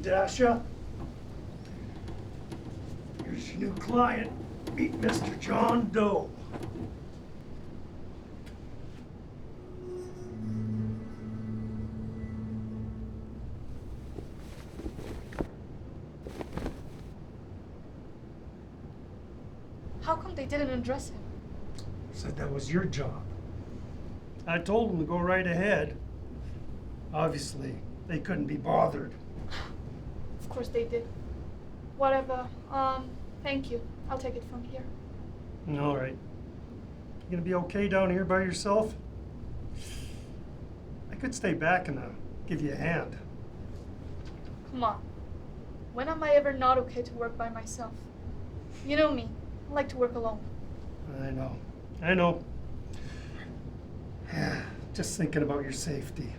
Dasha. Here's your new client. Meet Mr. John Doe. How come they didn't undress him? Said that was your job. I told them to go right ahead. Obviously, they couldn't be bothered. Of course they did. Whatever. Thank you. I'll take it from here. All right. You gonna be okay down here by yourself? I could stay back and give you a hand. Come on. When am I ever not okay to work by myself? You know me. I like to work alone. I know. Just thinking about your safety.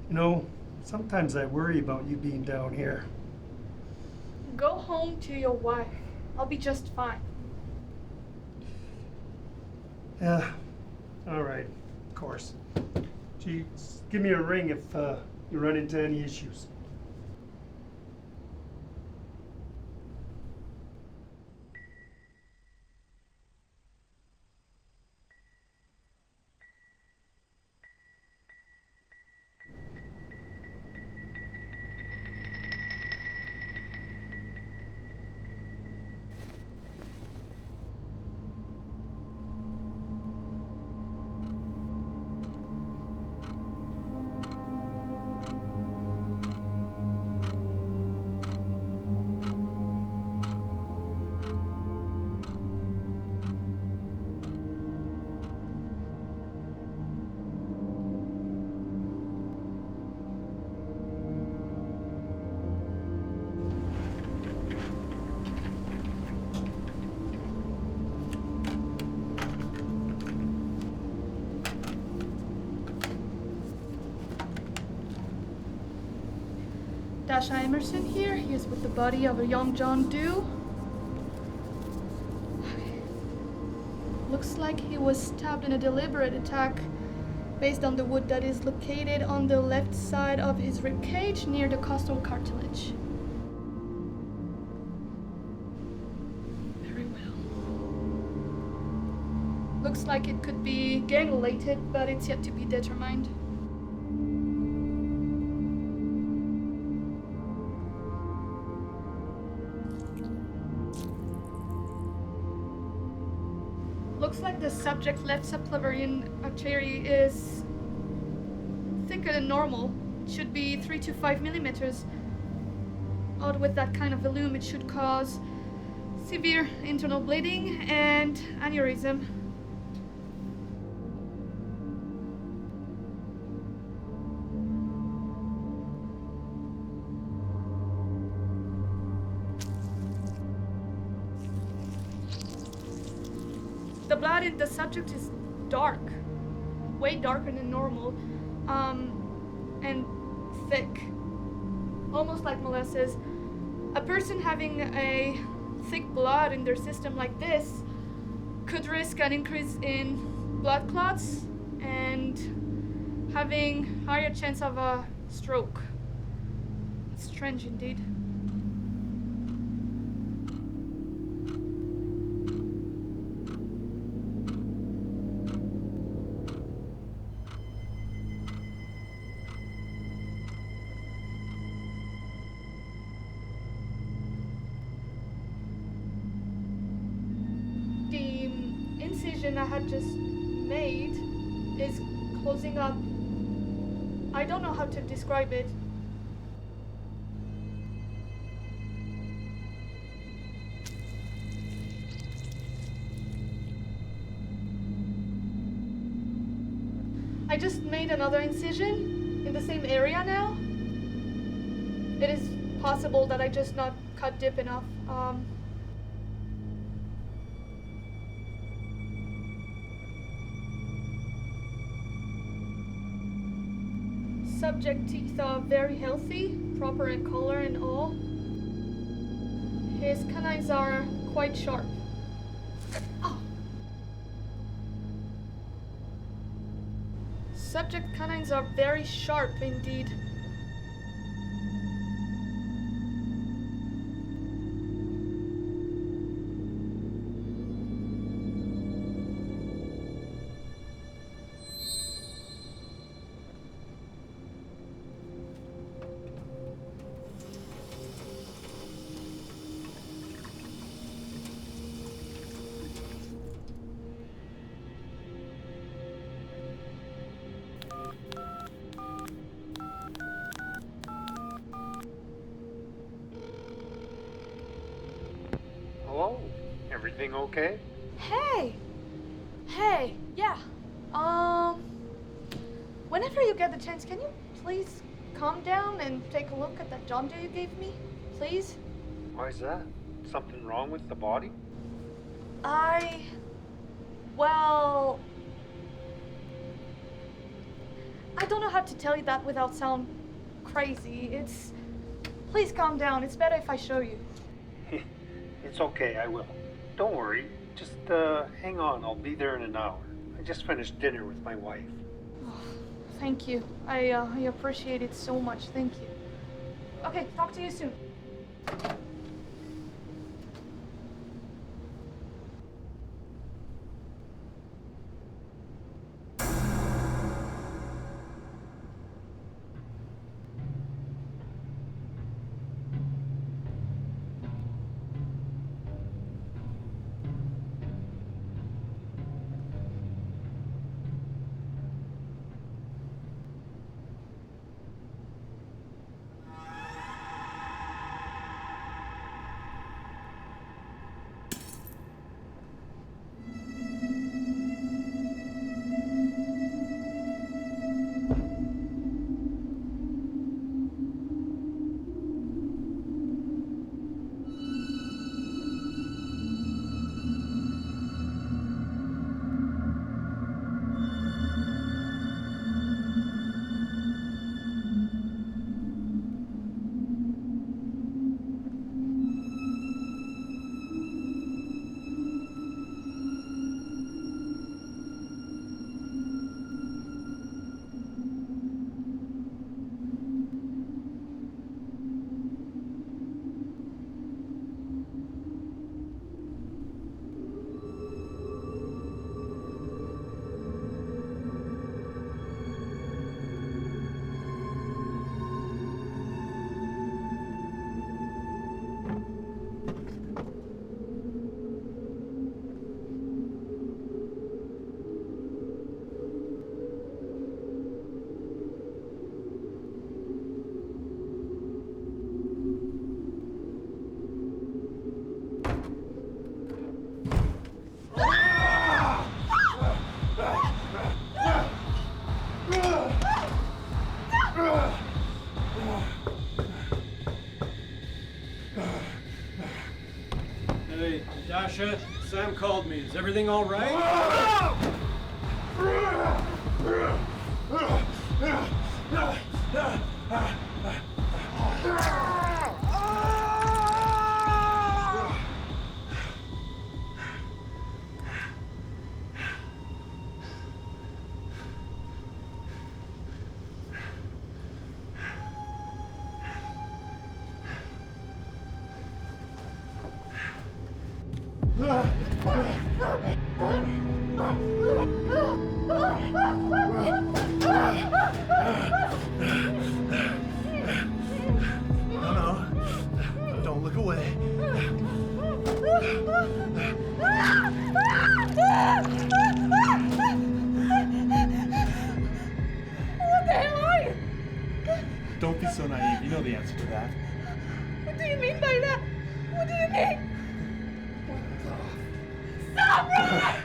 You know, sometimes I worry about you being down here. Go home to your wife. I'll be just fine. Yeah, all right, of course. Gee, give me a ring if you run into any issues. Dasha Emerson here. He is with the body of a young John Doe. Looks like he was stabbed in a deliberate attack based on the wound that is located on the left side of his ribcage near the costal cartilage. Very well. Looks like it could be gang-related, but it's yet to be determined. Looks like the subject's left subclavian artery is thicker than normal. It should be 3 to 5 millimeters. Odd with that kind of volume, it should cause severe internal bleeding and aneurysm. The blood in the subject is dark, way darker than normal, and thick, almost like molasses. A person having a thick blood in their system like this could risk an increase in blood clots and having higher chance of a stroke. It's strange indeed. I had just made is closing up. I don't know how to describe it. I just made another incision in the same area now. It is possible that I just not cut deep enough. Subject teeth are very healthy, proper in color and all. His canines are quite sharp. Oh. Subject canines are very sharp indeed. Everything okay? Hey! Hey, yeah. Whenever you get the chance, can you please calm down and take a look at that John Deere you gave me? Please? Why is that? Something wrong with the body? Well, I don't know how to tell you that without sound crazy. Please calm down. It's better if I show you. It's okay, I will. Don't worry. Just hang on. I'll be there in an hour. I just finished dinner with my wife. Oh, thank you. I appreciate it so much. Thank you. Okay, talk to you soon. Hey, Dasha, Sam called me. Is everything all right? No, don't look away. What the hell are you? Don't be so naive. You know the answer to that. What do you mean by that? What do you mean? Stop it!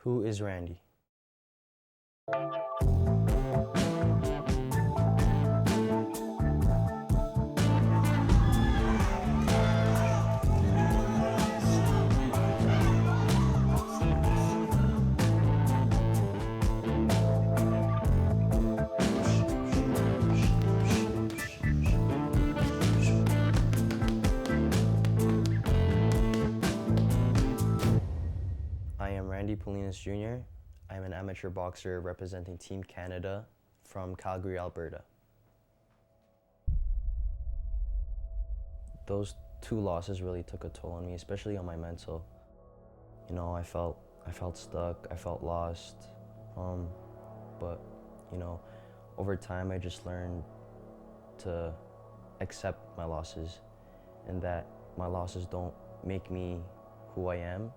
Who is Randy? I am Randy Polinas Jr. I am an amateur boxer representing Team Canada from Calgary, Alberta. Those 2 losses really took a toll on me, especially on my mental. You know, I felt stuck, I felt lost, but you know, over time I just learned to accept my losses, and that my losses don't make me who I am.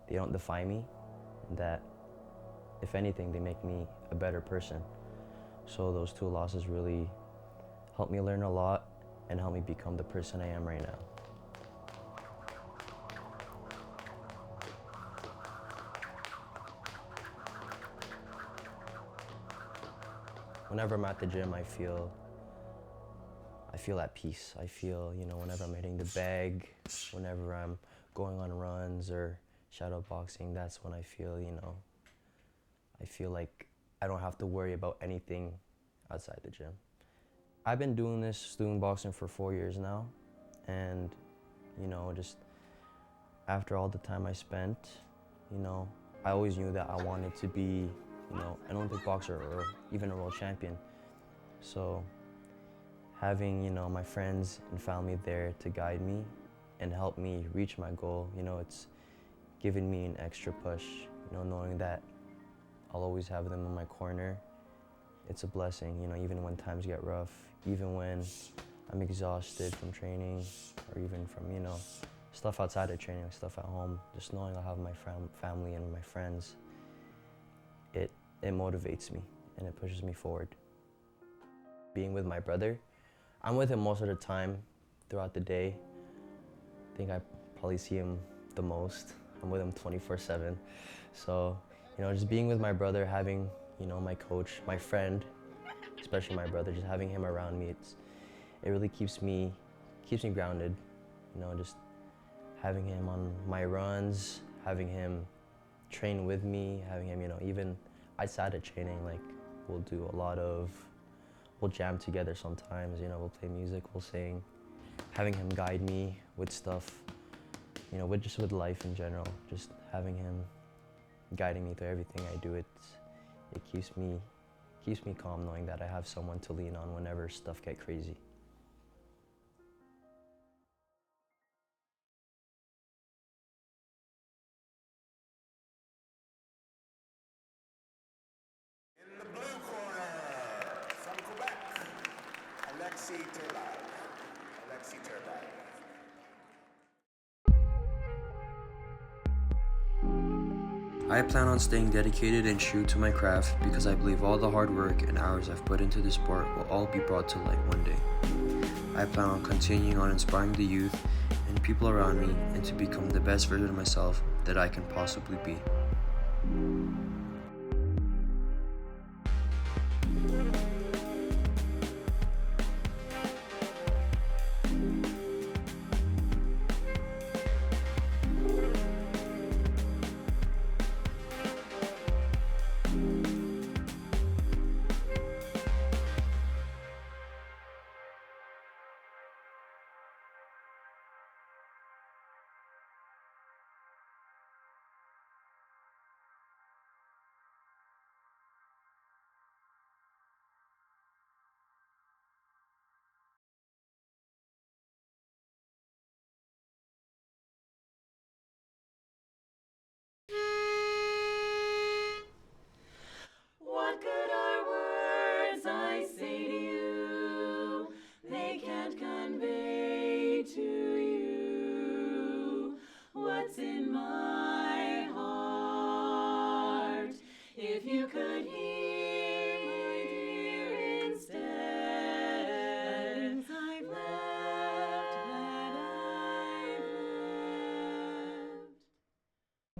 They don't define me, and that, if anything, they make me a better person. So those 2 losses really helped me learn a lot and helped me become the person I am right now. Whenever I'm at the gym, I feel at peace. I feel, you know, whenever I'm hitting the bag, whenever I'm going on runs or shadow boxing, that's when I feel, you know, I feel like I don't have to worry about anything outside the gym. I've been doing boxing for 4 years now, and, you know, just after all the time I spent, you know, I always knew that I wanted to be, you know, an Olympic boxer or even a world champion. So having, you know, my friends and family there to guide me and help me reach my goal, you know, it's given me an extra push, you know, knowing that I'll always have them in my corner. It's a blessing, you know, even when times get rough, even when I'm exhausted from training, or even from, you know, stuff outside of training, stuff at home, just knowing I'll have my family and my friends, it motivates me and it pushes me forward. Being with my brother, I'm with him most of the time throughout the day. I think I probably see him the most. I'm with him 24/7. So, you know, just being with my brother, having, you know, my coach, my friend, especially my brother, just having him around me, it really keeps me grounded. You know, just having him on my runs, having him train with me, having him, you know, even outside of training, like we'll jam together sometimes, you know, we'll play music, we'll sing. Having him guide me with stuff, you know, with life in general, just having him guiding me through everything I do, it keeps me calm knowing that I have someone to lean on whenever stuff get crazy. In the blue corner, from Quebec, Alexis Turbide. I plan on staying dedicated and true to my craft because I believe all the hard work and hours I've put into this sport will all be brought to light one day. I plan on continuing on inspiring the youth and people around me and to become the best version of myself that I can possibly be.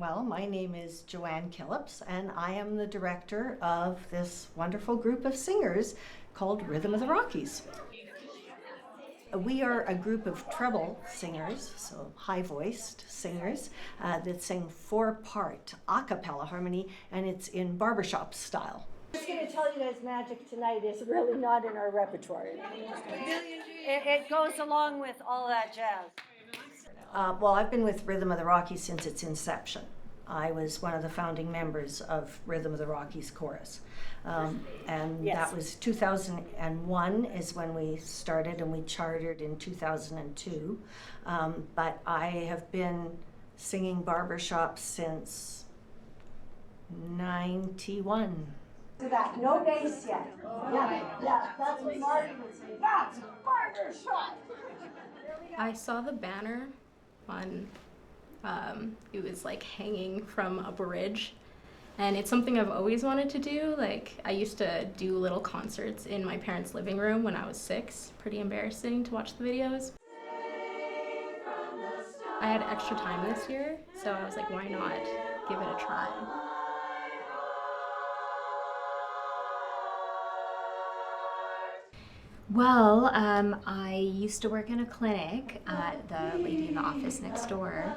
Well, my name is Joanne Killips, and I am the director of this wonderful group of singers called Rhythm of the Rockies. We are a group of treble singers, so high-voiced singers, that sing four-part a cappella harmony, and it's in barbershop style. I'm just going to tell you guys magic tonight is really not in our repertoire. It goes along with all that jazz. Well, I've been with Rhythm of the Rockies since its inception. I was one of the founding members of Rhythm of the Rockies chorus. And Yes. that was 2001 is when we started, and we chartered in 2002. But I have been singing barbershop since 91. That. No bass yet. Yeah, that's what Marty would say. That's barbershop. I saw the banner on, it was like hanging from a bridge, and it's something I've always wanted to do. Like, I used to do little concerts in my parents' living room when I was 6. Pretty embarrassing to watch the videos. I had extra time this year, so I was like, why not give it a try? Well, I used to work in a clinic. The lady in the office next door,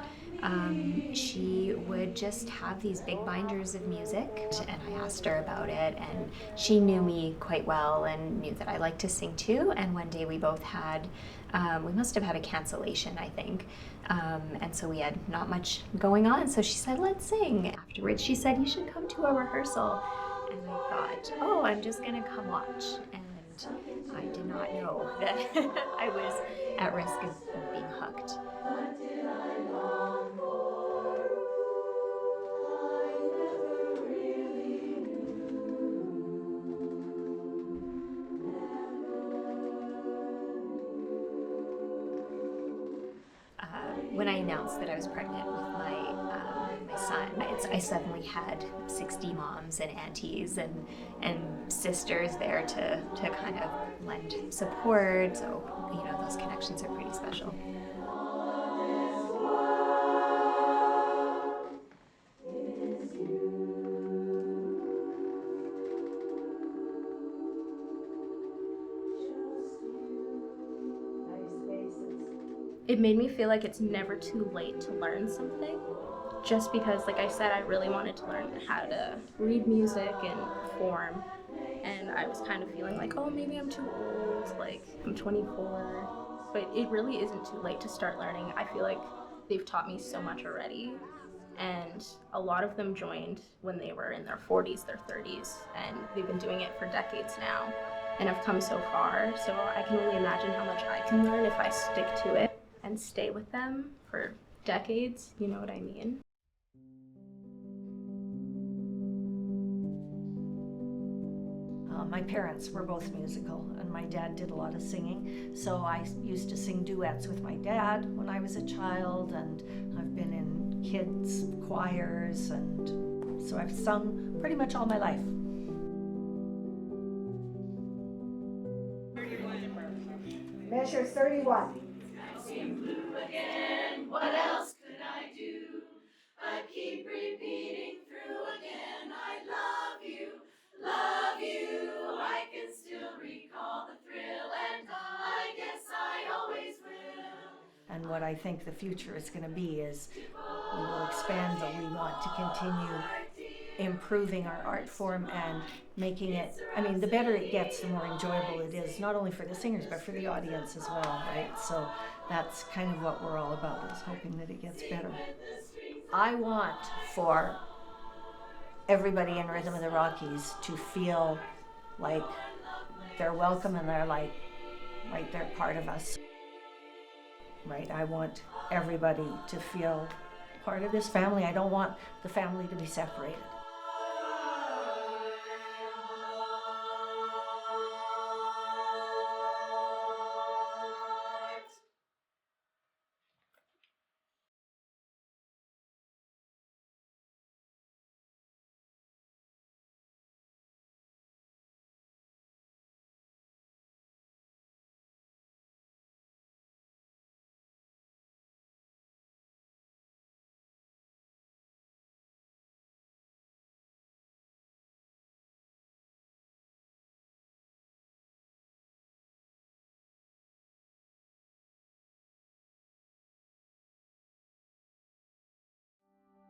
she would just have these big binders of music, and I asked her about it, and she knew me quite well and knew that I liked to sing too. And one day we both had, we must have had a cancellation, I think, and so we had not much going on. So she said, let's sing. Afterwards, she said, you should come to a rehearsal. And I thought, oh, I'm just gonna come watch. And I did not know that I was at risk of being hooked. When I announced that I was pregnant with my son, I suddenly had 60 moms and aunties and sisters there to kind of lend support. So, you know, those connections are pretty special. It made me feel like it's never too late to learn something. Just because, like I said, I really wanted to learn how to read music and perform. And I was kind of feeling like, oh, maybe I'm too old, like I'm 24. But it really isn't too late to start learning. I feel like they've taught me so much already. And a lot of them joined when they were in their 40s, their 30s. And they've been doing it for decades now. And I've come so far. So I can only imagine how much I can learn if I stick to it and stay with them for decades, you know what I mean? My parents were both musical, and my dad did a lot of singing, so I used to sing duets with my dad when I was a child, and I've been in kids' choirs, and so I've sung pretty much all my life. Measure 31. Again, what else could I do but keep repeating through again? I love you, love you. I can still recall the thrill, and I guess I always will. And what I think the future is going to be is we will expand, but we want to continue improving our art form and making it, I mean, the better it gets, the more enjoyable it is, not only for the singers, but for the audience as well, right? So that's kind of what we're all about, is hoping that it gets better. I want for everybody in Rhythm of the Rockies to feel like they're welcome and they're like they're part of us, right? I want everybody to feel part of this family. I don't want the family to be separated.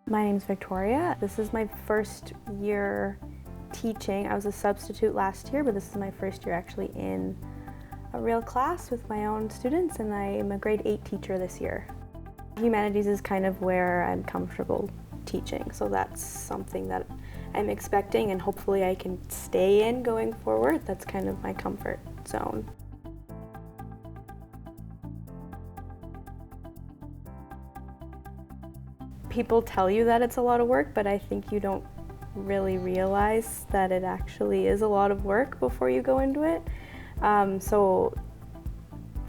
My name's Victoria. This is my first year teaching. I was a substitute last year, but this is my first year actually in a real class with my own students, and I am a grade 8 teacher this year. Humanities is kind of where I'm comfortable teaching, so that's something that I'm expecting and hopefully I can stay in going forward. That's kind of my comfort zone. People tell you that it's a lot of work, but I think you don't really realize that it actually is a lot of work before you go into it. So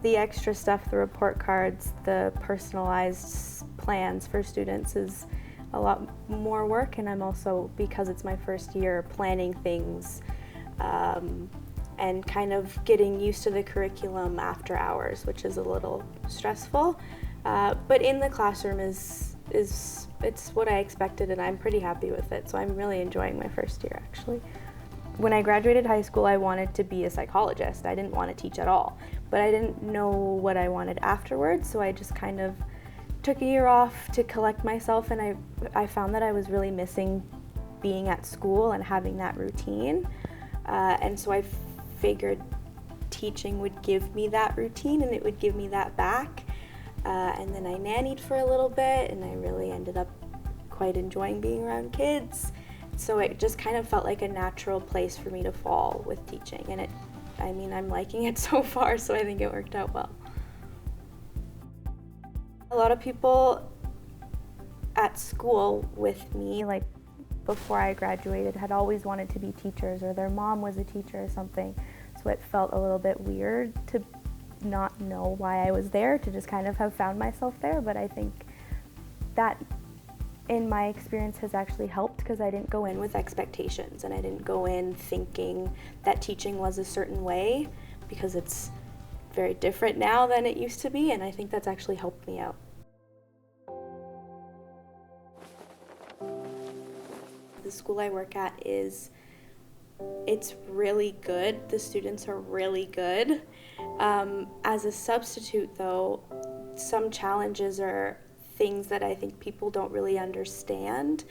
the extra stuff, the report cards, the personalized plans for students is a lot more work, and I'm also, because it's my first year, planning things and kind of getting used to the curriculum after hours, which is a little stressful. But in the classroom it's what I expected, and I'm pretty happy with it, so I'm really enjoying my first year actually. When I graduated high school, I wanted to be a psychologist. I didn't want to teach at all, but I didn't know what I wanted afterwards, so I just kind of took a year off to collect myself, and I found that I was really missing being at school and having that routine, and so I figured teaching would give me that routine and it would give me that back. And then I nannied for a little bit, and I really ended up quite enjoying being around kids. So it just kind of felt like a natural place for me to fall with teaching, and I'm liking it so far, so I think it worked out well. A lot of people at school with me, like before I graduated, had always wanted to be teachers, or their mom was a teacher or something, so it felt a little bit weird to not know why I was there, to just kind of have found myself there. But I think that in my experience has actually helped, because I didn't go in with expectations, and I didn't go in thinking that teaching was a certain way, because it's very different now than it used to be, and I think that's actually helped me out. The school I work at it's really good. The students are really good. As a substitute though, some challenges are things that I think people don't really understand.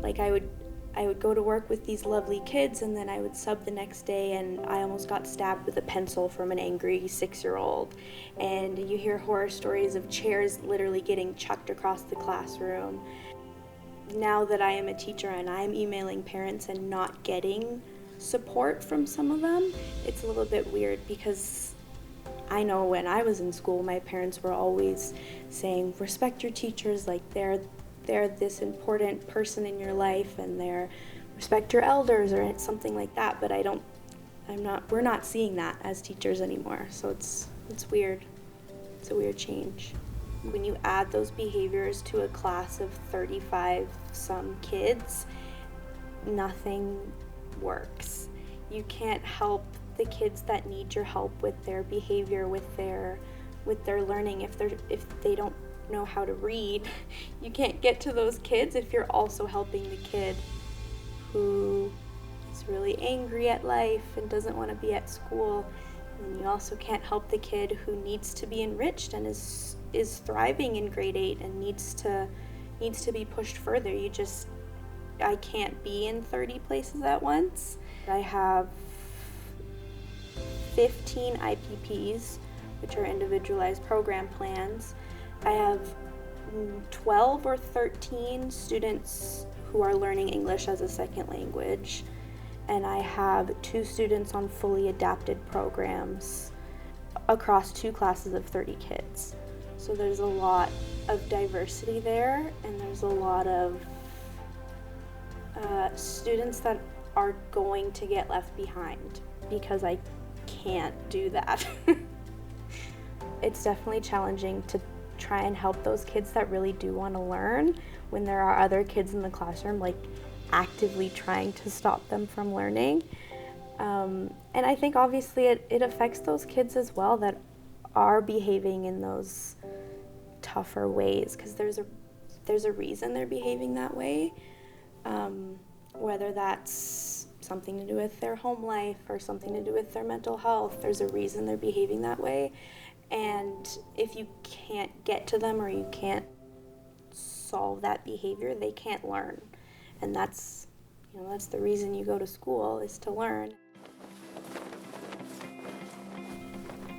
Like I would go to work with these lovely kids, and then I would sub the next day and I almost got stabbed with a pencil from an angry 6-year-old. And you hear horror stories of chairs literally getting chucked across the classroom. Now that I am a teacher and I'm emailing parents and not getting support from some of them, it's a little bit weird, because I know when I was in school, my parents were always saying, respect your teachers, like they're this important person in your life, and respect your elders or something like that. But we're not seeing that as teachers anymore. So it's weird. It's a weird change. When you add those behaviors to a class of 35 some kids, nothing works. You can't help the kids that need your help with their behavior, with their learning. If they don't know how to read, you can't get to those kids if you're also helping the kid who is really angry at life and doesn't want to be at school. And you also can't help the kid who needs to be enriched and is thriving in grade 8 and needs to be pushed further. I can't be in 30 places at once. I have 15 IPPs, which are individualized program plans. I have 12 or 13 students who are learning English as a second language, and I have 2 students on fully adapted programs across 2 classes of 30 kids. So there's a lot of diversity there, and there's a lot of students that are going to get left behind because I can't do that. It's definitely challenging to try and help those kids that really do want to learn when there are other kids in the classroom like actively trying to stop them from learning. And I think obviously it affects those kids as well that are behaving in those tougher ways, because there's a reason they're behaving that way. Whether that's something to do with their home life or something to do with their mental health, there's a reason they're behaving that way. And if you can't get to them or you can't solve that behavior, they can't learn. And that's, you know, that's the reason you go to school, is to learn.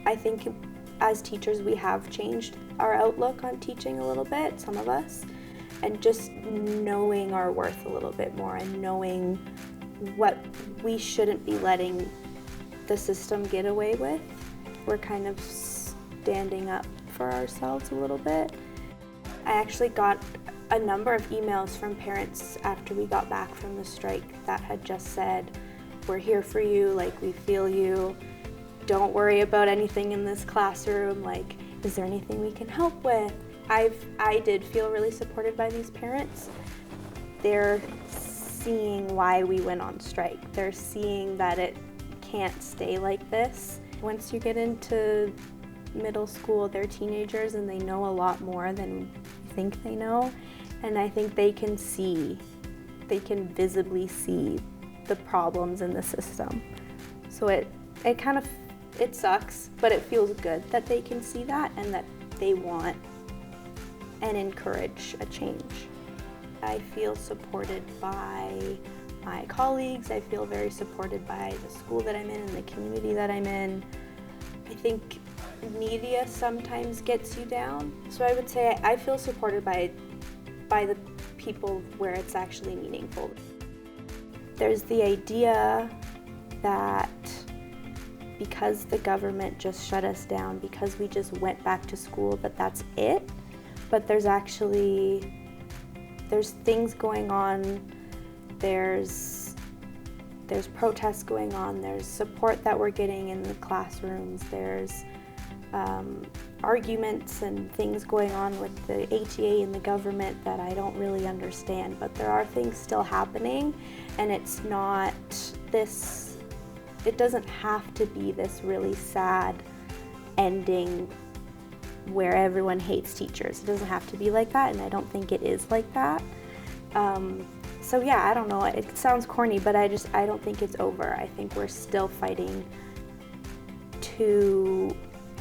I think as teachers we have changed our outlook on teaching a little bit, some of us, and just knowing our worth a little bit more and knowing what we shouldn't be letting the system get away with. We're kind of standing up for ourselves a little bit. I actually got a number of emails from parents after we got back from the strike that had just said, we're here for you, like, we feel you, don't worry about anything in this classroom, like, is there anything we can help with? I did feel really supported by these parents. They're seeing why we went on strike. They're seeing that it can't stay like this. Once you get into middle school, they're teenagers and they know a lot more than you think they know. And I think they can visibly see the problems in the system. So it sucks, but it feels good that they can see that and that they want and encourage a change. I feel supported by my colleagues. I feel very supported by the school that I'm in and the community that I'm in. I think media sometimes gets you down. So I would say I feel supported by the people where it's actually meaningful. There's the idea that because the government just shut us down, because we just went back to school, that's it. But there's things going on, there's protests going on, there's support that we're getting in the classrooms, there's arguments and things going on with the ATA and the government that I don't really understand, but there are things still happening, and it's not this, it doesn't have to be this really sad ending where everyone hates teachers. It doesn't have to be like that, and I don't think it is like that. So yeah, I don't know, it sounds corny, but I don't think it's over. I think we're still fighting to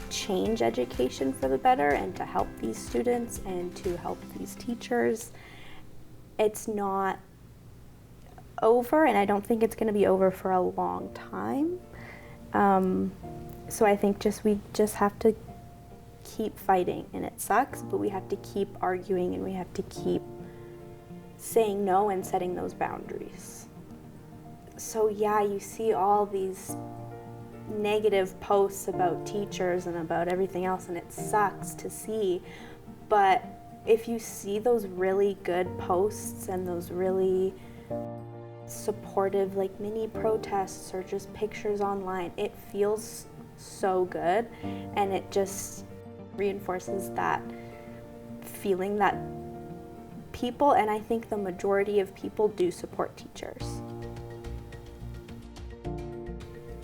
change education for the better and to help these students and to help these teachers. It's not over, and I don't think it's going to be over for a long time. So I think we just have to keep fighting, and it sucks, but we have to keep arguing and we have to keep saying no and setting those boundaries. So yeah, you see all these negative posts about teachers and about everything else, and it sucks to see, but if you see those really good posts and those really supportive like mini protests or just pictures online, it feels so good, and it just reinforces that feeling that people, and I think the majority of people, do support teachers.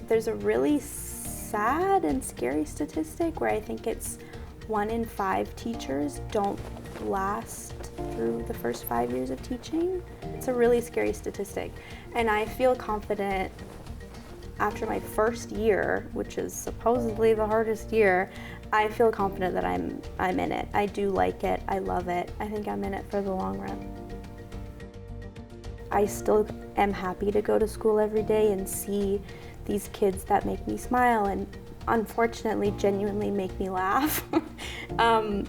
There's a really sad and scary statistic where I think it's 1 in 5 teachers don't last through the first 5 years of teaching. It's a really scary statistic, and I feel confident after my first year, which is supposedly the hardest year, I feel confident that I'm in it. I do like it, I love it. I think I'm in it for the long run. I still am happy to go to school every day and see these kids that make me smile and unfortunately genuinely make me laugh. And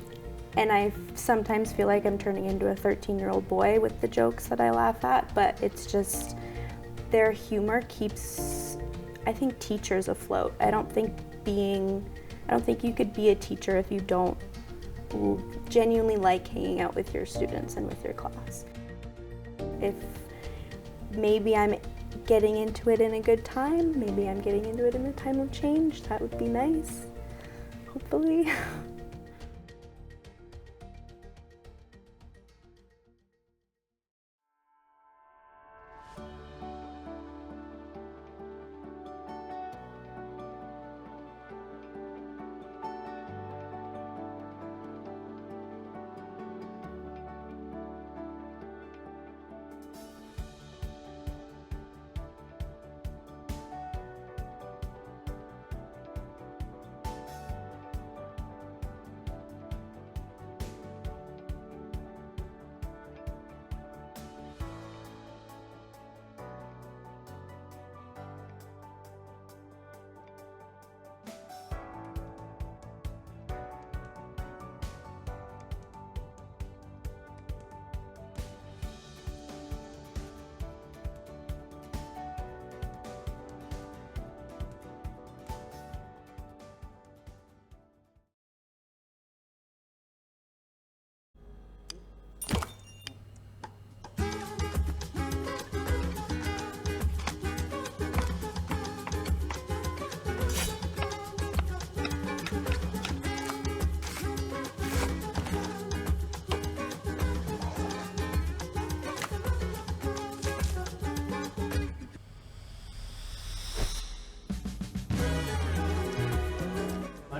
I sometimes feel like I'm turning into a 13-year-old boy with the jokes that I laugh at, but it's just their humor keeps, I think, teachers afloat. I don't think you could be a teacher if you don't genuinely like hanging out with your students and with your class. If maybe I'm getting into it in a good time, maybe I'm getting into it in a time of change, that would be nice, hopefully.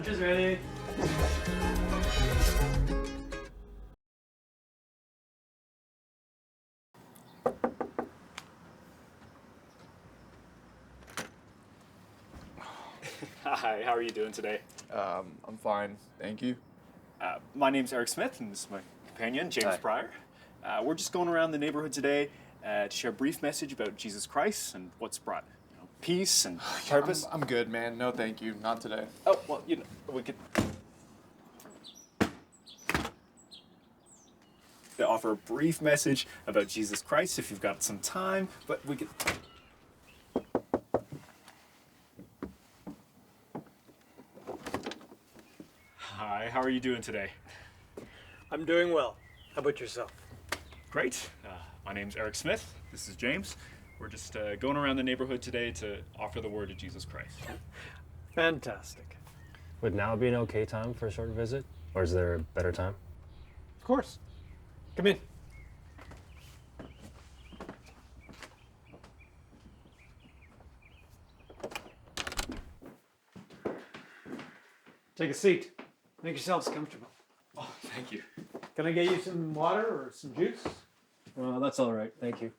Lunch is ready. Hi, how are you doing today? I'm fine, thank you. My name's Eric Smith, and this is my companion, James Hi. Pryor. We're just going around the neighborhood today to share a brief message about Jesus Christ and what's brought peace and purpose. I'm good, man. No, thank you. Not today. Oh, well, we could to offer a brief message about Jesus Christ if you've got some time, but we could. Hi, how are you doing today? I'm doing well. How about yourself? Great. My name's Eric Smith. This is James. We're just going around the neighborhood today to offer the word of Jesus Christ. Fantastic. Would now be an okay time for a short visit? Or is there a better time? Of course. Come in. Take a seat. Make yourselves comfortable. Oh, thank you. Can I get you some water or some juice? Well, that's all right. Thank you.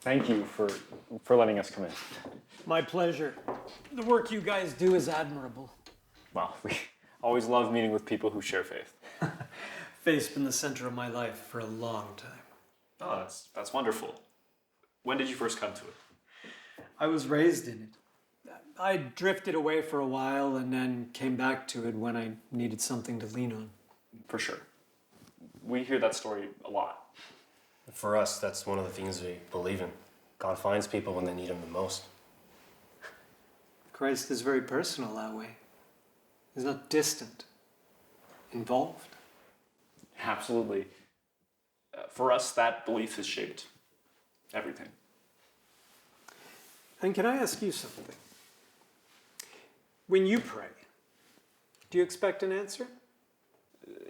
Thank you for letting us come in. My pleasure. The work you guys do is admirable. Well, we always love meeting with people who share faith. Faith's been the center of my life for a long time. Oh, that's wonderful. When did you first come to it? I was raised in it. I drifted away for a while and then came back to it when I needed something to lean on. For sure. We hear that story a lot. For us, that's one of the things we believe in. God finds people when they need him the most. Christ is very personal that way. He's not distant, involved. Absolutely. For us, that belief has shaped everything. And can I ask you something? When you pray, do you expect an answer?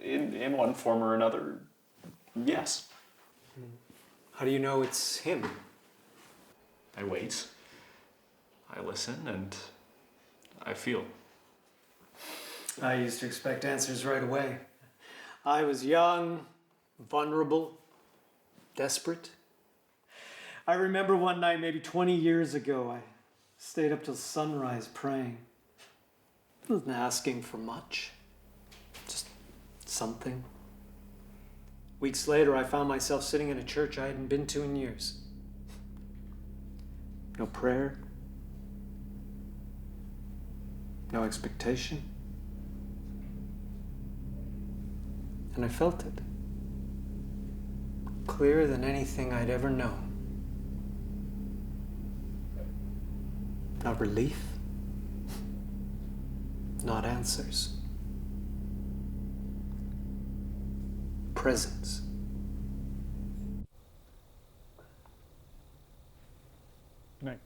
In one form or another, yes. How do you know it's him? I wait, I listen, and I feel. I used to expect answers right away. I was young, vulnerable, desperate. I remember one night, maybe 20 years ago, I stayed up till sunrise praying. I wasn't asking for much, just something. Weeks later, I found myself sitting in a church I hadn't been to in years. No prayer, no expectation. And I felt it, clearer than anything I'd ever known. Not relief, not answers. Presence. Good night.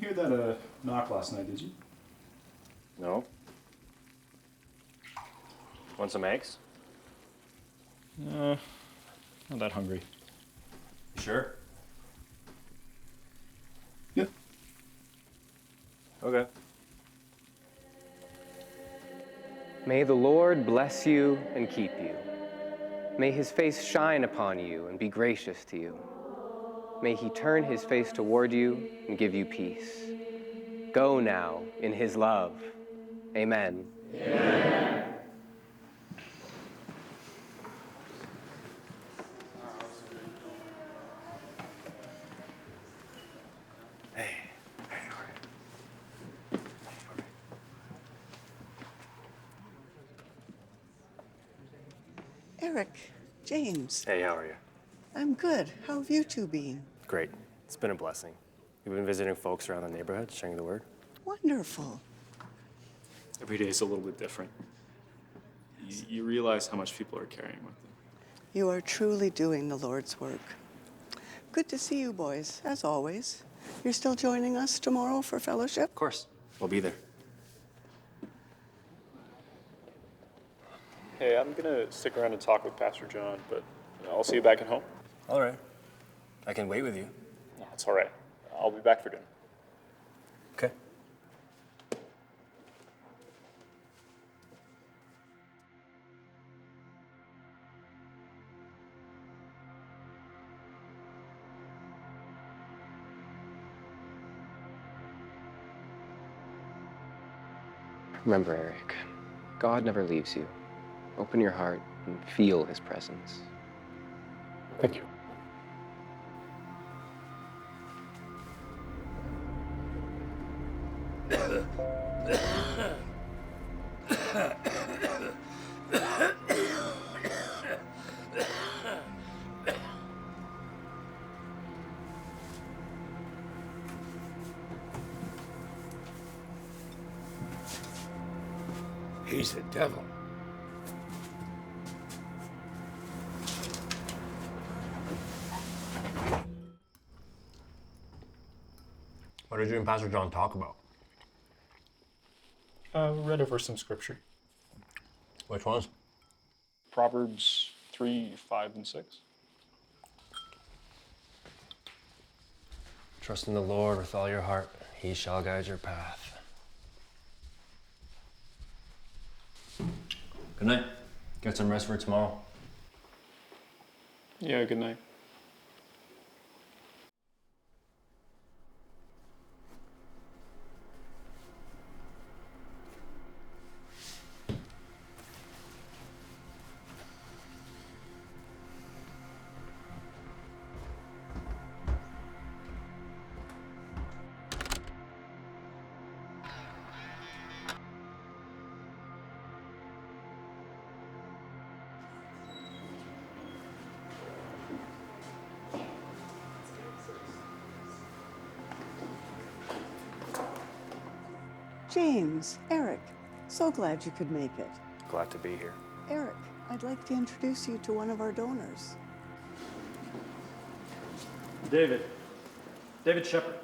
hear that knock last night, did you? No. Want some eggs? Not that hungry. Sure. Yeah. Okay. May the Lord bless you and keep you. May his face shine upon you and be gracious to you. May he turn his face toward you and give you peace. Go now in his love. Amen. Amen. Eric, James. Hey, how are you? I'm good. How have you two been? Great. It's been a blessing. We've been visiting folks around the neighborhood, sharing the word. Wonderful. Every day is a little bit different. You realize how much people are carrying with them. You are truly doing the Lord's work. Good to see you boys, as always. You're still joining us tomorrow for fellowship? Of course. We'll be there. Hey, I'm gonna stick around and talk with Pastor John, but I'll see you back at home. All right. I can wait with you. No, it's all right. I'll be back for dinner. Okay. Remember, Eric, God never leaves you. Open your heart and feel his presence. Thank you. He's a devil. What did you and Pastor John talk about? We read over some scripture. Which ones? Proverbs 3, 5, and 6. Trust in the Lord with all your heart. He shall guide your path. Good night. Get some rest for tomorrow. Yeah, good night. James, Eric, so glad you could make it. Glad to be here. Eric, I'd like to introduce you to one of our donors. David Shepard.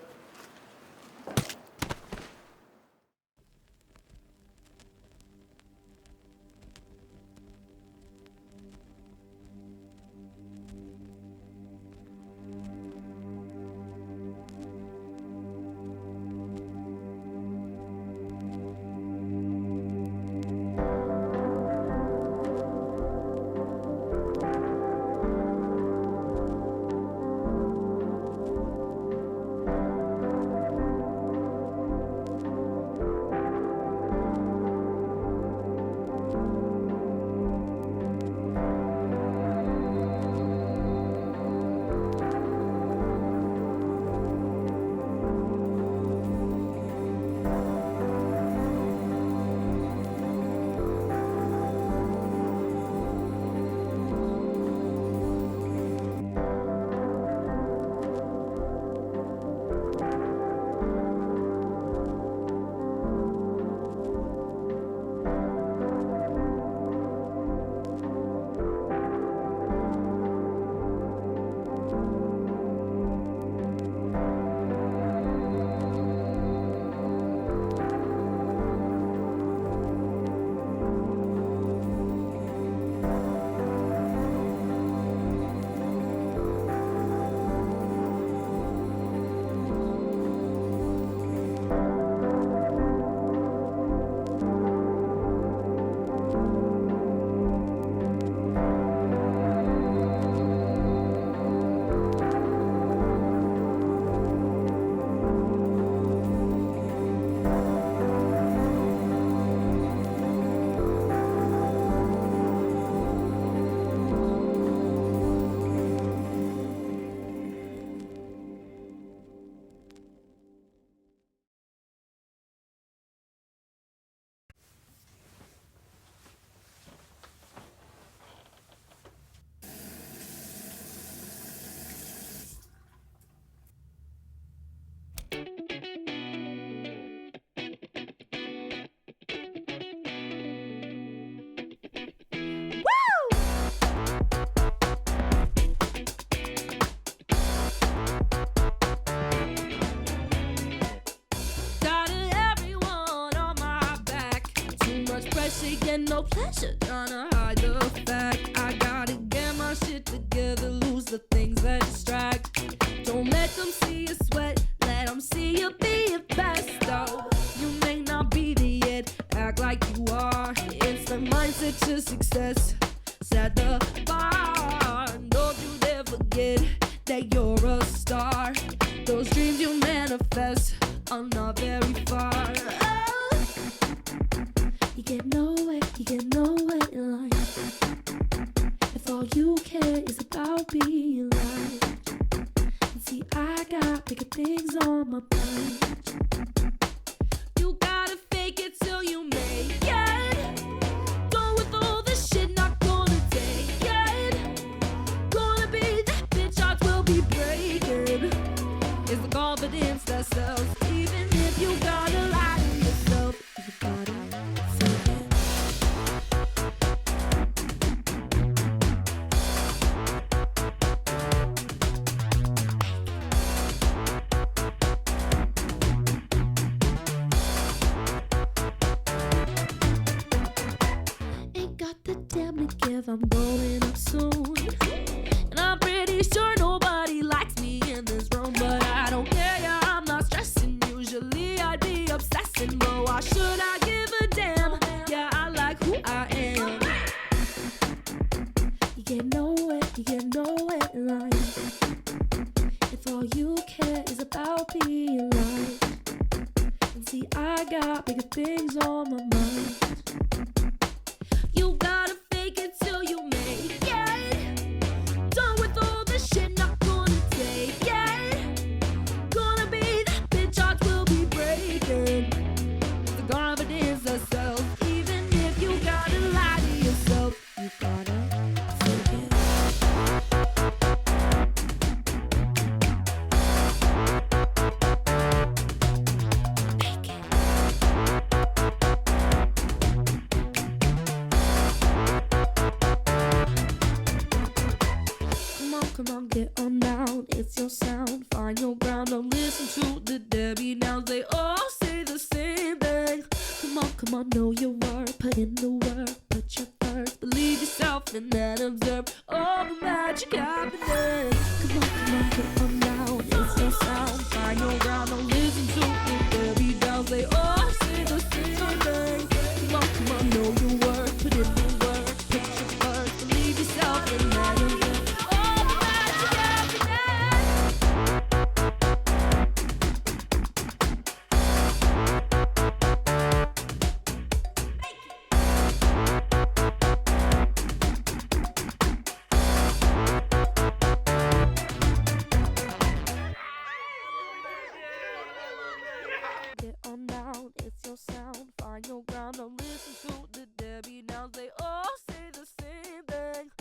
no pleasure trying to hide the fact. I gotta get my shit together, lose the things that distract. Don't let them see you sweat, let them see you be your best. Though you may not be the it, act like you are. It's the mindset to success, set the bar. Don't you dare forget that you're a star. Those dreams you manifest are not very far. Oh, you get nowhere in life if all you care is about being right. And see, I got bigger things on my mind. You gotta fake it till you make it. Done with all this shit, not gonna take it. Gonna be that bitch, hearts will be breaking. It's the confidence that sells. Even if you gotta lie to yourself, you gotta fake it. Ain't got the damn to give, I'm going up soon. And I'm pretty sure nobody likes me in this room, but I don't care, yeah, I'm not stressing. Usually I'd be obsessing, but why should I give a damn? Yeah, I like who I am. You get nowhere in life if all you care is about being right. And see, I got bigger things on my mind. You gotta fake it till you make it. Done with all this shit, not gonna take it. Gonna be that bitch, hearts will be breaking. The confidence that sells. Even if you gotta lie to yourself, you gotta fake it. Come on, get on down, it's your sound. Find your ground, don't listen to the Debbie Downs. They all say the same thing. Come on, know your worth, put in the work, put your first. Believe yourself and then observe all the magic happening. Come on, get on down, it's your sound. Find your ground, don't listen to the Debbie Downs. They all say the same thing. Come on, know your worth, put in the work, put your first. Believe yourself and then observe. Get on down, it's your sound. Find your ground, don't listen to the Debbie Downs. They all say the same thing.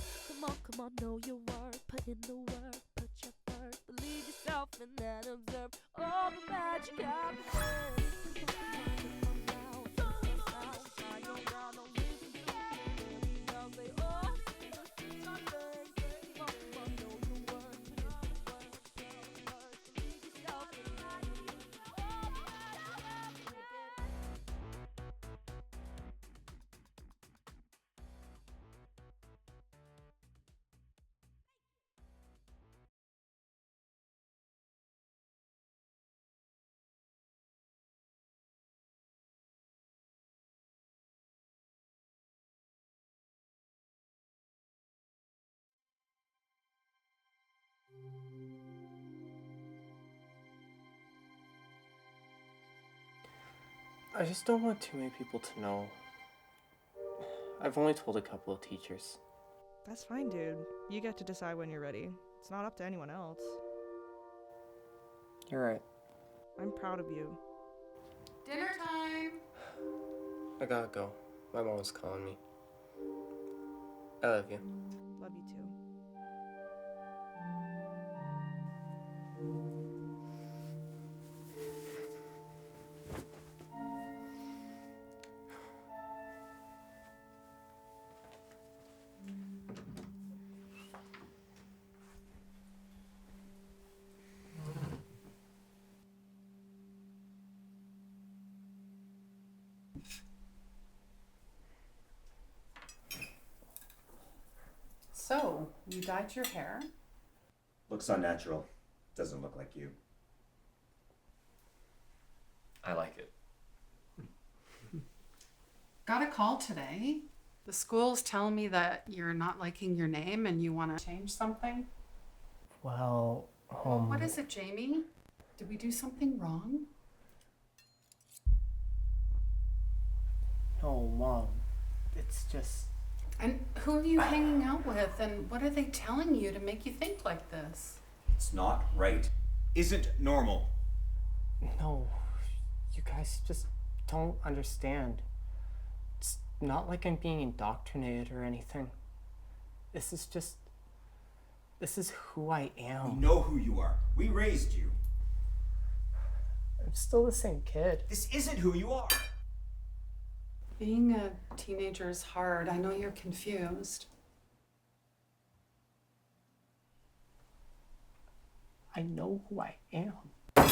Come on, know your worth, put in the work, put your first. Believe yourself and then observe all the magic happening. Come on, get on down, it's your sound. Find your ground, don't listen to the Debbie Downs. They all say the same thing. Come on, know your worth, put in the work, put your first. Believe yourself and then observe all the magic happening. I just don't want too many people to know. I've only told a couple of teachers. That's fine, dude. You get to decide when you're ready. It's not up to anyone else. You're right. I'm proud of you. Dinner time! I gotta go. My mom's calling me. I love you. Love you too. You dyed your hair? Looks unnatural. Doesn't look like you. I like it. Got a call today. The school's telling me that you're not liking your name and you want to change something. Well, What is it, Jamie? Did we do something wrong? No, Mom. It's just... And who are you hanging out with, and what are they telling you to make you think like this? It's not right. Isn't normal. No, you guys just don't understand. It's not like I'm being indoctrinated or anything. This is who I am. We know who you are. We raised you. I'm still the same kid. This isn't who you are. Being a teenager is hard. I know you're confused. I know who I am. I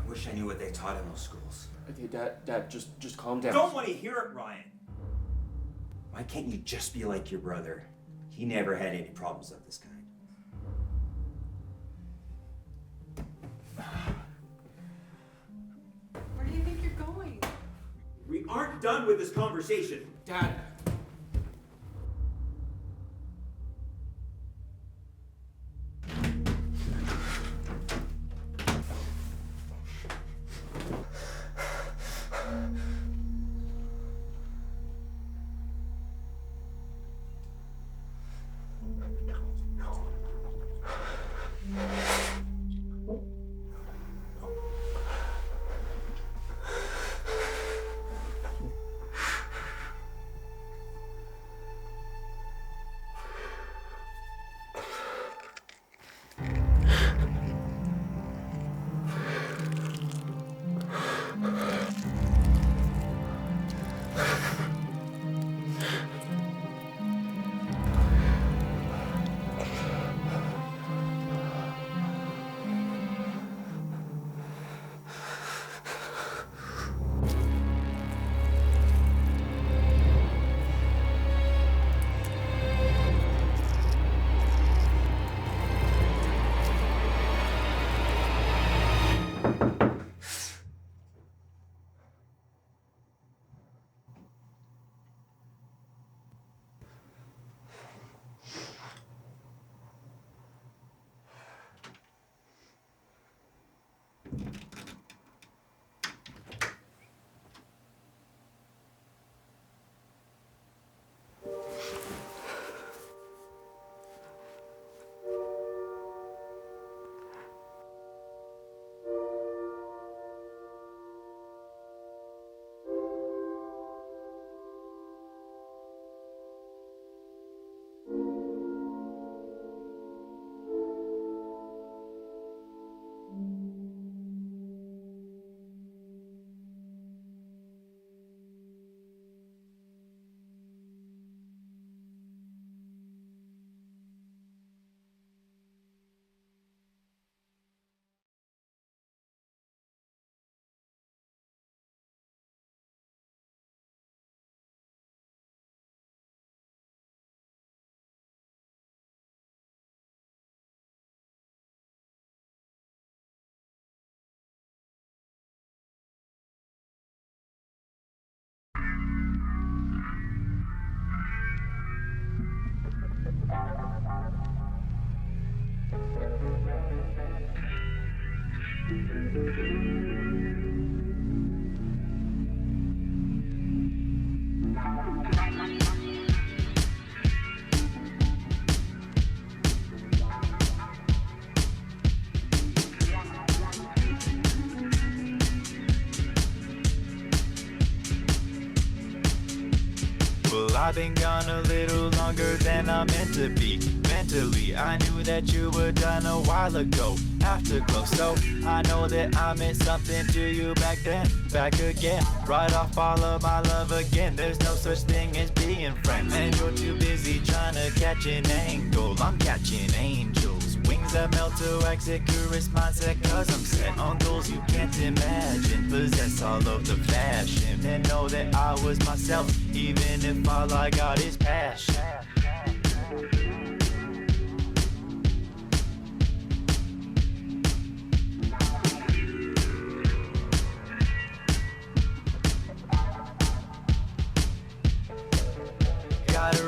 wish I knew what they taught in those schools. Okay, Dad, just calm down. Don't want to hear it, Ryan. Why can't you just be like your brother? He never had any problems of this kind. Where do you think you're going? We aren't done with this conversation. Dad. I've been gone a little longer than I'm meant to be. Mentally, I knew that you were done a while ago. Afterglow, so I know that I meant something to you back then. Back again, right off all of my love again. There's no such thing as being friends, and you're too busy trying to catch an angle. I'm catching angels, wings that melt to exit curious mindset, cause I'm set on goals you can't imagine. Possess all of the fashion and know that I was myself, even if all I got is passion.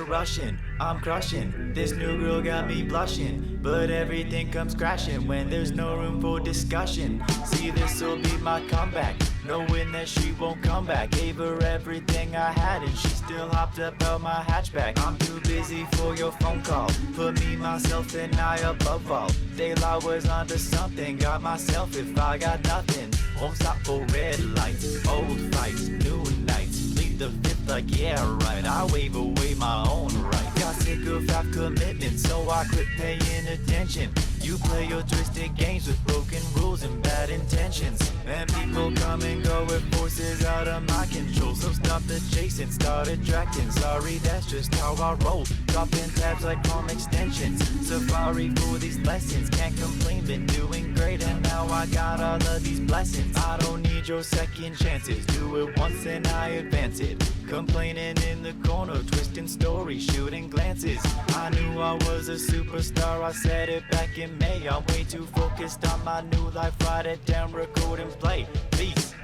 rushing, I'm crushing. This new girl got me blushing, but everything comes crashing when there's no room for discussion. See, this'll be my comeback, knowing that she won't come back. Gave her everything I had and she still hopped up out my hatchback. I'm too busy for your phone call, put me, myself, and I above all. Daylight was onto something, got myself if I got nothing. Won't stop for red lights, old fights, new nights. Plead the fifth like yeah right, I wave away my own right. Got sick of half commitment, so I quit paying attention. You play your twisted games with broken rules and bad intentions, and people come and go with forces out of my control. So stop the chasing, start attracting. Sorry, that's just how I roll. Dropping tabs like Chrome extensions. Safari for these lessons, can't complain, been doing great, and now I got all of these blessings. I don't need your second chances, do it once and I advance it. Complaining in the corner, twisting stories, shooting glances. I knew I was a superstar, I said it back in May. I'm way too focused on my new life, write it down, record and play. Peace.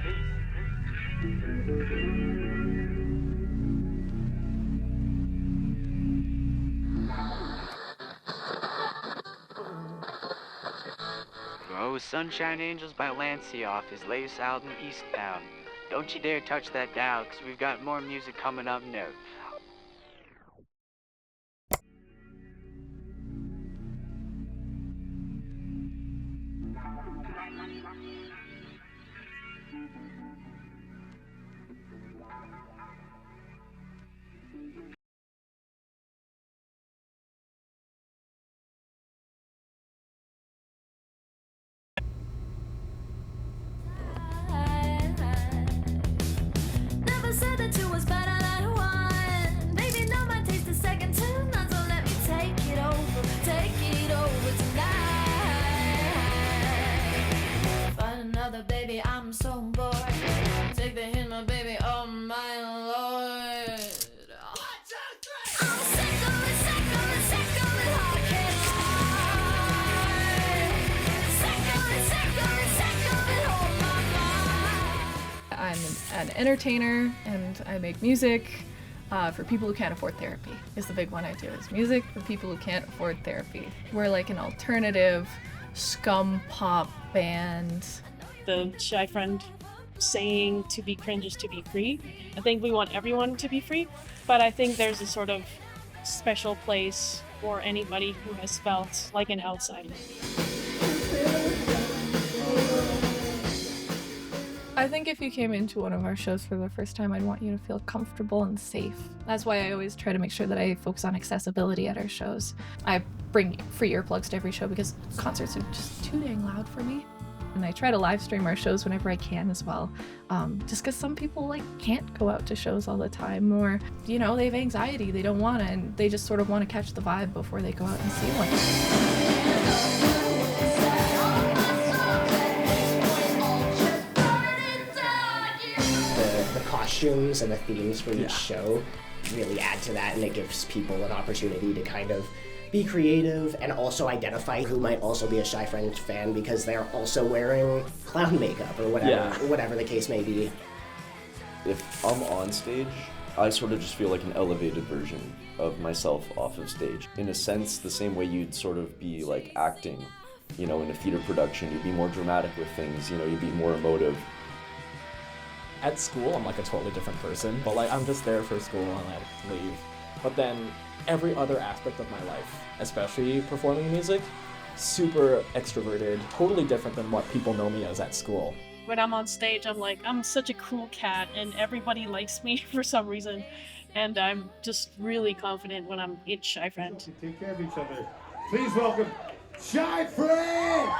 Oh, Sunshine Angels by Lancey off his latest album, Eastbound. Don't you dare touch that dial, because we've got more music coming up next. Never said that two was better than one. Baby, no, my taste is second to none. So let me take it over tonight. Find another baby, I'm so bored. Take the hint, my baby, oh my lord. 1, 2, 3. I'm sick of it, sick of it, sick of it, hard can't hide. Sick of it, sick of it, sick of it, hold my mind. I'm an entertainer and I make music for people who can't afford therapy is the big one I do, is music for people who can't afford therapy. We're like an alternative scum pop band. The shy friend saying to be cringe is to be free. I think we want everyone to be free, but I think there's a sort of special place for anybody who has felt like an outsider. I think if you came into one of our shows for the first time, I'd want you to feel comfortable and safe. That's why I always try to make sure that I focus on accessibility at our shows. I bring free earplugs to every show because concerts are just too dang loud for me. And I try to live stream our shows whenever I can as well. Just because some people can't go out to shows all the time, or, they have anxiety, they don't want to, and they just sort of want to catch the vibe before they go out and see one. The costumes and the themes for each show really add to that, and it gives people an opportunity to kind of be creative and also identify who might also be a Shy Friend fan because they're also wearing clown makeup or whatever the case may be. If I'm on stage, I sort of just feel like an elevated version of myself off of stage. In a sense, the same way you'd sort of be like acting, in a theater production, you'd be more dramatic with things, you'd be more emotive. At school, I'm like a totally different person, but I'm just there for school and I leave. But then every other aspect of my life, especially performing music, super extroverted, totally different than what people know me as at school. When I'm on stage, I'm such a cool cat and everybody likes me for some reason. And I'm just really confident when I'm in Shy Friend. Take care of each other. Please welcome Shy Friend!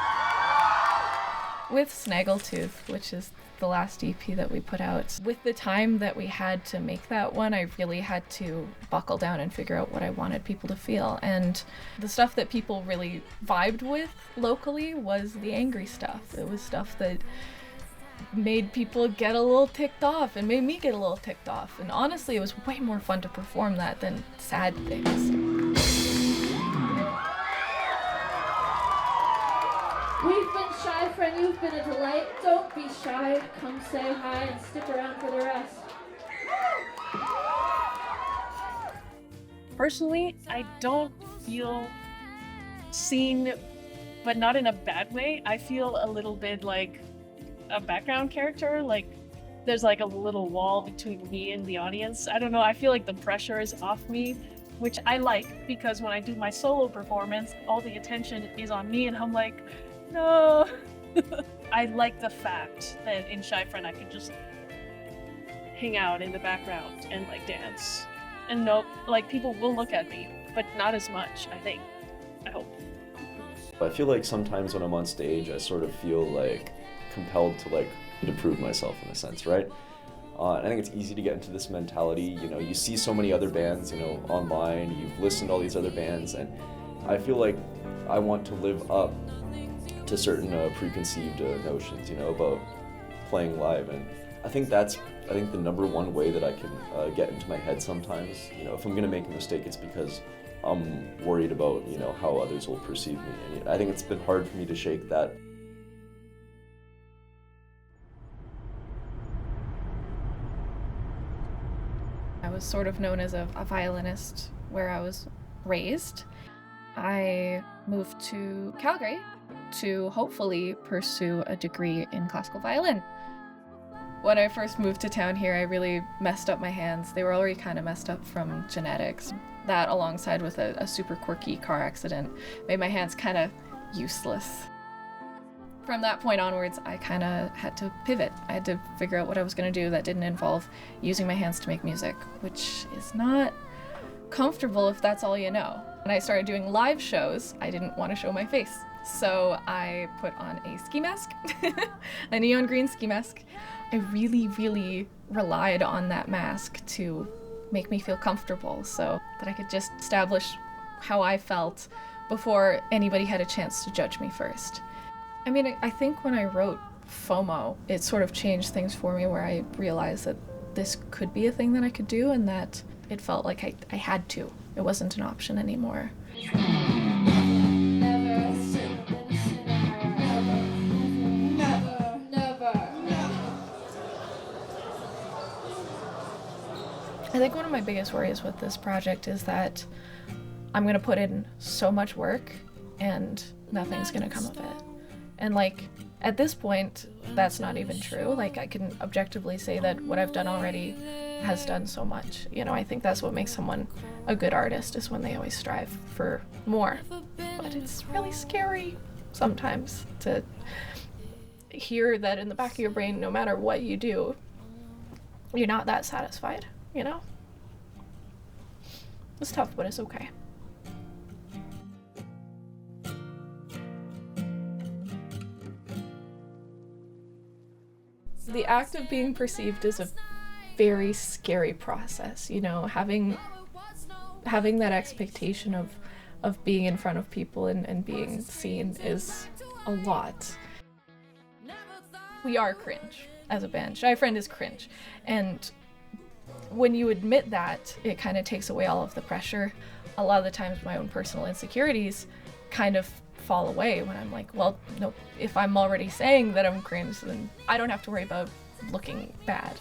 With Snaggletooth, which is the last EP that we put out, with the time that we had to make that one, I really had to buckle down and figure out what I wanted people to feel. And the stuff that people really vibed with locally was the angry stuff. It was stuff that made people get a little ticked off and made me get a little ticked off. And honestly, it was way more fun to perform that than sad things. We've been Shy Friend, you've been a delight. Don't be shy, come say hi and stick around for the rest. Personally, I don't feel seen, but not in a bad way. I feel a little bit like a background character, like there's like a little wall between me and the audience. I don't know, I feel like the pressure is off me, which I like, because when I do my solo performance, all the attention is on me and I'm like, no. I like the fact that in Shy Friend I can just hang out in the background and like dance. And no, like people will look at me, but not as much, I think. I hope. I feel like sometimes when I'm on stage, I sort of feel like compelled to prove myself in a sense, right? I think it's easy to get into this mentality, you know, you see so many other bands, you know, online, you've listened to all these other bands, and I feel like I want to live up to certain preconceived notions, you know, about playing live, and I think the number one way that I can get into my head sometimes, you know, if I'm gonna make a mistake, it's because I'm worried about, you know, how others will perceive me, and I think it's been hard for me to shake that. I was sort of known as a violinist where I was raised. I moved to Calgary to hopefully pursue a degree in classical violin. When I first moved to town here, I really messed up my hands. They were already kind of messed up from genetics. That, alongside with a super quirky car accident, made my hands kind of useless. From that point onwards, I kind of had to pivot. I had to figure out what I was going to do that didn't involve using my hands to make music, which is not comfortable if that's all you know. When I started doing live shows, I didn't want to show my face. So I put on a ski mask, a neon green ski mask. I really, really relied on that mask to make me feel comfortable so that I could just establish how I felt before anybody had a chance to judge me first. I mean, I think when I wrote FOMO, it sort of changed things for me, where I realized that this could be a thing that I could do, and that it felt like I had to. It wasn't an option anymore. I think one of my biggest worries with this project is that I'm going to put in so much work and nothing's going to come of it. And like, at this point, that's not even true. Like, I can objectively say that what I've done already has done so much. You know, I think that's what makes someone a good artist, is when they always strive for more. But it's really scary sometimes to hear that in the back of your brain, no matter what you do, you're not that satisfied, you know? It's tough, but it's okay. The act of being perceived is a very scary process, you know, having that expectation of being in front of people and being seen is a lot. We are cringe as a band. Shy Friend is cringe. And when you admit that, it kind of takes away all of the pressure. A lot of the times my own personal insecurities kind of fall away when I'm like, well, no, if I'm already saying that I'm cringe, then I don't have to worry about looking bad.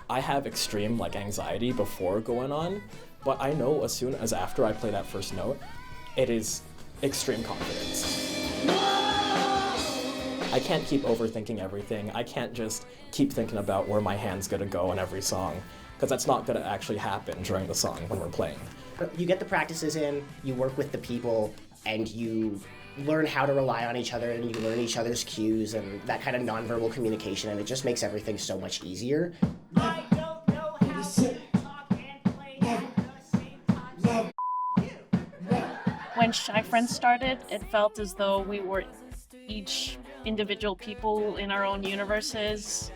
I have extreme anxiety before going on, but I know as soon as after I play that first note, it is extreme confidence. I can't keep overthinking everything. I can't just keep thinking about where my hand's gonna go in every song, because that's not gonna actually happen during the song when we're playing. You get the practices in, you work with the people, and you learn how to rely on each other, and you learn each other's cues and that kind of nonverbal communication, and it just makes everything so much easier. When Shy Friend started, it felt as though we were each individual people in our own universes,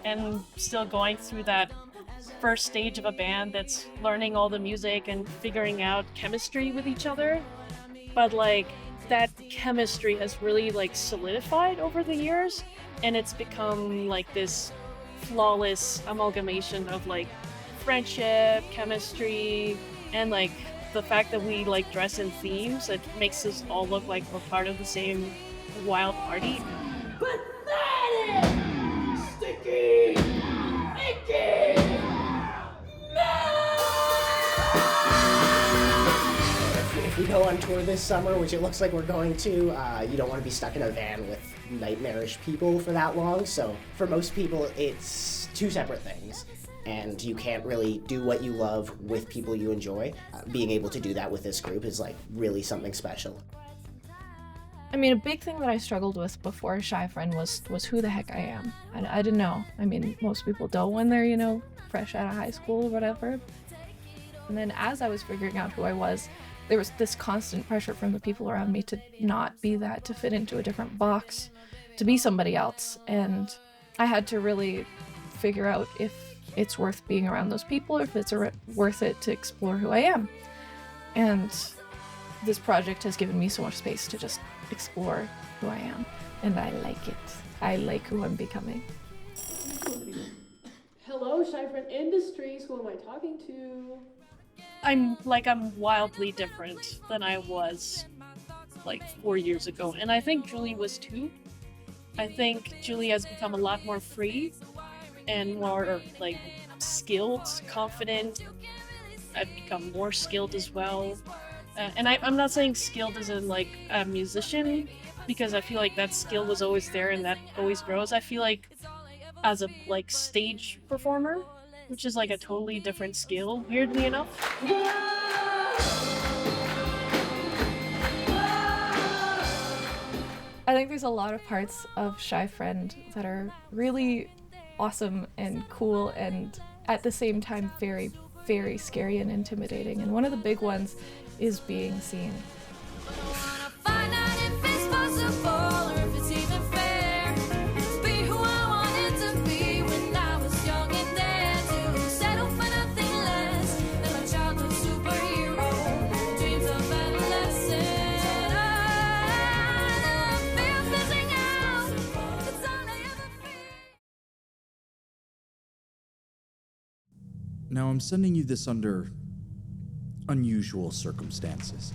and still going through that first stage of a band that's learning all the music and figuring out chemistry with each other. But that chemistry has really solidified over the years, and it's become this flawless amalgamation of friendship, chemistry, and the fact that we dress in themes. It makes us all look like we're part of the same wild party. Pathetic! Sticky! Icky! No! go on tour this summer, which it looks like we're going to, you don't want to be stuck in a van with nightmarish people for that long. So for most people, it's two separate things. And you can't really do what you love with people you enjoy. Being able to do that with this group is like really something special. I mean, a big thing that I struggled with before Shy Friend was who the heck I am. I didn't know. I mean, most people don't when they're, you know, fresh out of high school or whatever. And then as I was figuring out who I was, there was this constant pressure from the people around me to not be that, to fit into a different box, to be somebody else. And I had to really figure out if it's worth being around those people or if it's worth it to explore who I am. And this project has given me so much space to just explore who I am, and I like it. I like who I'm becoming. Hello, Shy Friend Industries. Who am I talking to? I'm wildly different than I was like 4 years ago, and I think Julie was too. I think Julie has become a lot more free and more like skilled, confident. I've become more skilled as well. And I'm not saying skilled as in like a musician, because I feel like that skill was always there and that always grows. I feel like as a like stage performer, which is like a totally different skill, weirdly enough. I think there's a lot of parts of Shy Friend that are really awesome and cool and at the same time very, very scary and intimidating. And one of the big ones is being seen. Now I'm sending you this under unusual circumstances.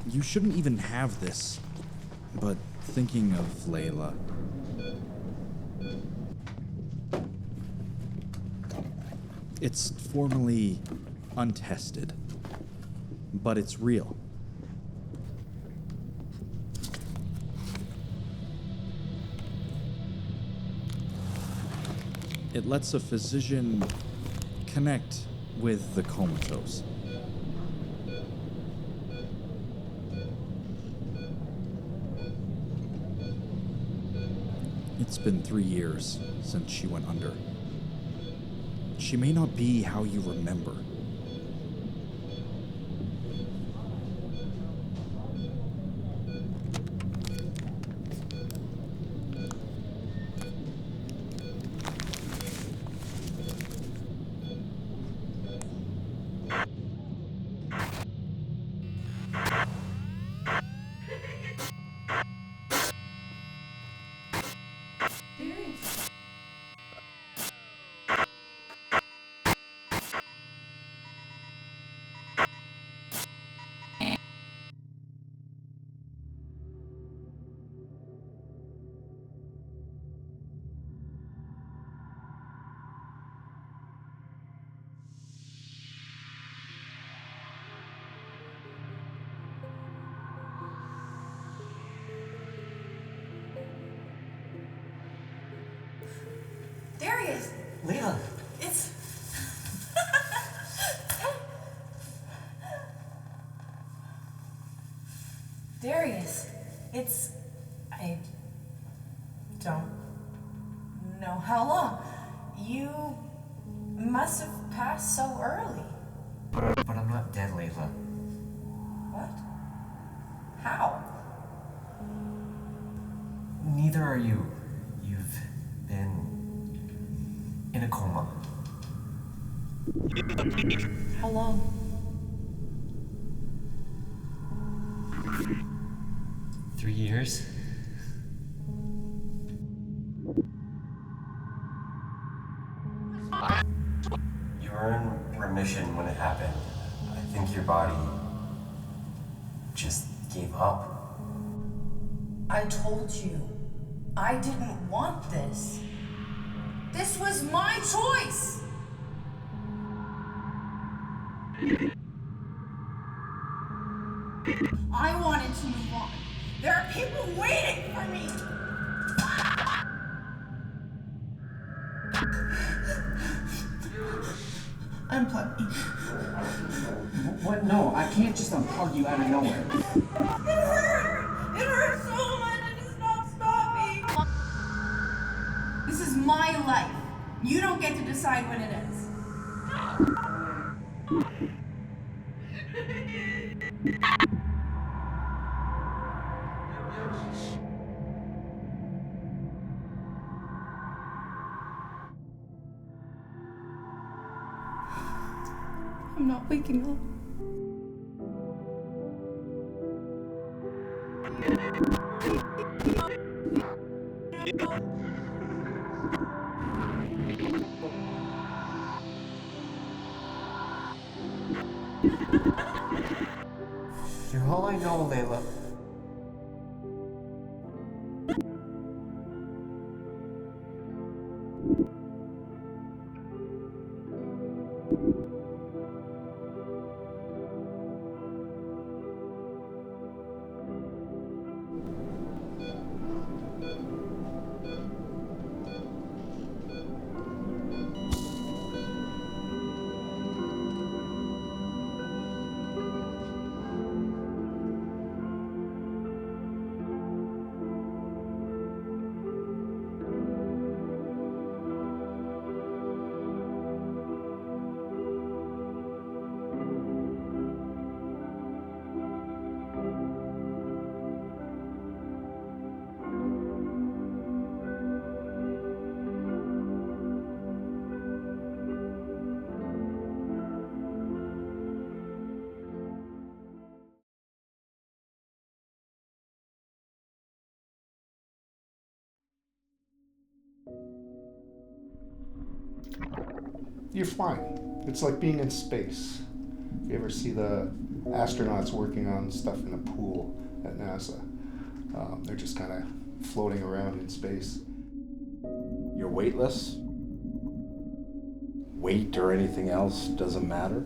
You shouldn't even have this, but thinking of Layla. It's formally untested, but it's real. It lets a physician connect with the comatose. It's been 3 years since she went under. She may not be how you remember. There he is. Layla. It's... Darius, it's... I don't know how long. You must have passed so early. But I'm not dead, Layla. What? How? Neither are you. You've been in a coma. How long? Three years. You were in remission when it happened. I think your body just gave up. I told you, I didn't want this. This was my choice! I wanted to move on. There are people waiting for me. Unplug me. What? No, I can't just unplug you out of nowhere. It hurts! It hurts so much and it's not stopping! This is my life. You don't get to decide when it ends. I'm not waking up. You're all I know, Layla. You're flying. It's like being in space. If you ever see the astronauts working on stuff in a pool at NASA, they're just kind of floating around in space. You're weightless. Weight or anything else doesn't matter.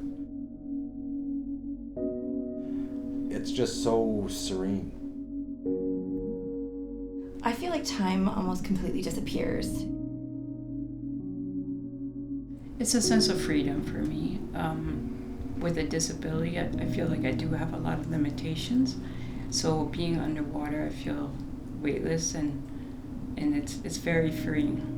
It's just so serene. I feel like time almost completely disappears. It's a sense of freedom for me. With a disability, I feel like I do have a lot of limitations. So being underwater, I feel weightless and it's very freeing.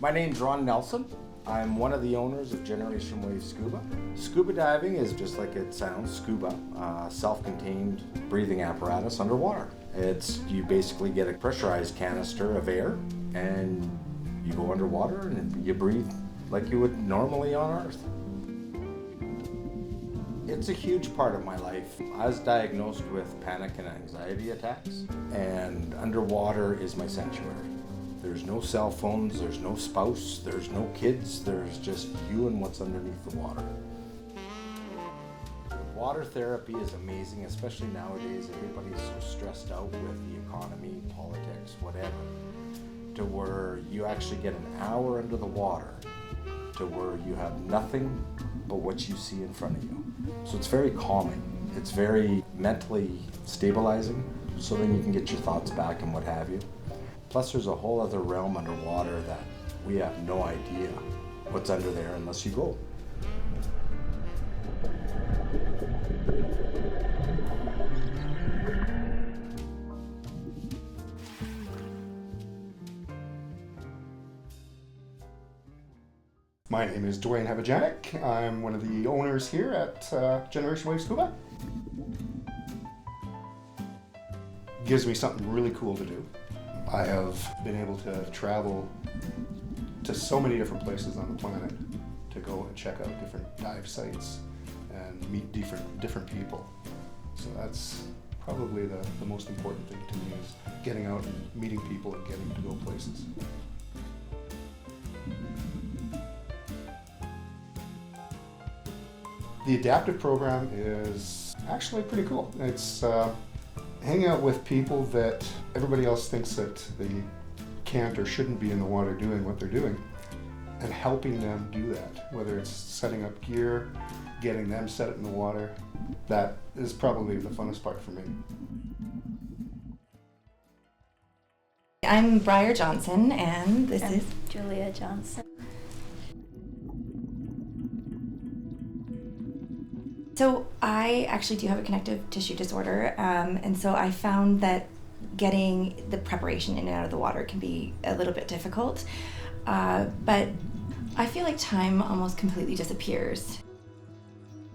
My name's Ron Nelson. I'm one of the owners of Generation Wave Scuba. Scuba diving is just like it sounds, scuba, self-contained breathing apparatus underwater. You basically get a pressurized canister of air and you go underwater and you breathe like you would normally on Earth. It's a huge part of my life. I was diagnosed with panic and anxiety attacks, and underwater is my sanctuary. There's no cell phones, there's no spouse, there's no kids, there's just you and what's underneath the water. Water therapy is amazing, especially nowadays. Everybody's so stressed out with the economy, politics, whatever, to where you actually get an hour under the water to where you have nothing but what you see in front of you. So it's very calming. It's very mentally stabilizing, so then you can get your thoughts back and what have you. Plus there's a whole other realm underwater that we have no idea what's under there unless you go. My name is Dwayne Havajanic. I'm one of the owners here at Generation Wave Scuba. Gives me something really cool to do. I have been able to travel to so many different places on the planet to go and check out different dive sites and meet different people. So that's probably the most important thing to me, is getting out and meeting people and getting to go places. The adaptive program is actually pretty cool. It's hang out with people that everybody else thinks that they can't or shouldn't be in the water doing what they're doing, and helping them do that, whether it's setting up gear, getting them set it in the water. That is probably the funnest part for me. I'm Briar Johnson, and this is Julia Johnson. So I actually do have a connective tissue disorder, and so I found that getting the preparation in and out of the water can be a little bit difficult, but I feel like time almost completely disappears.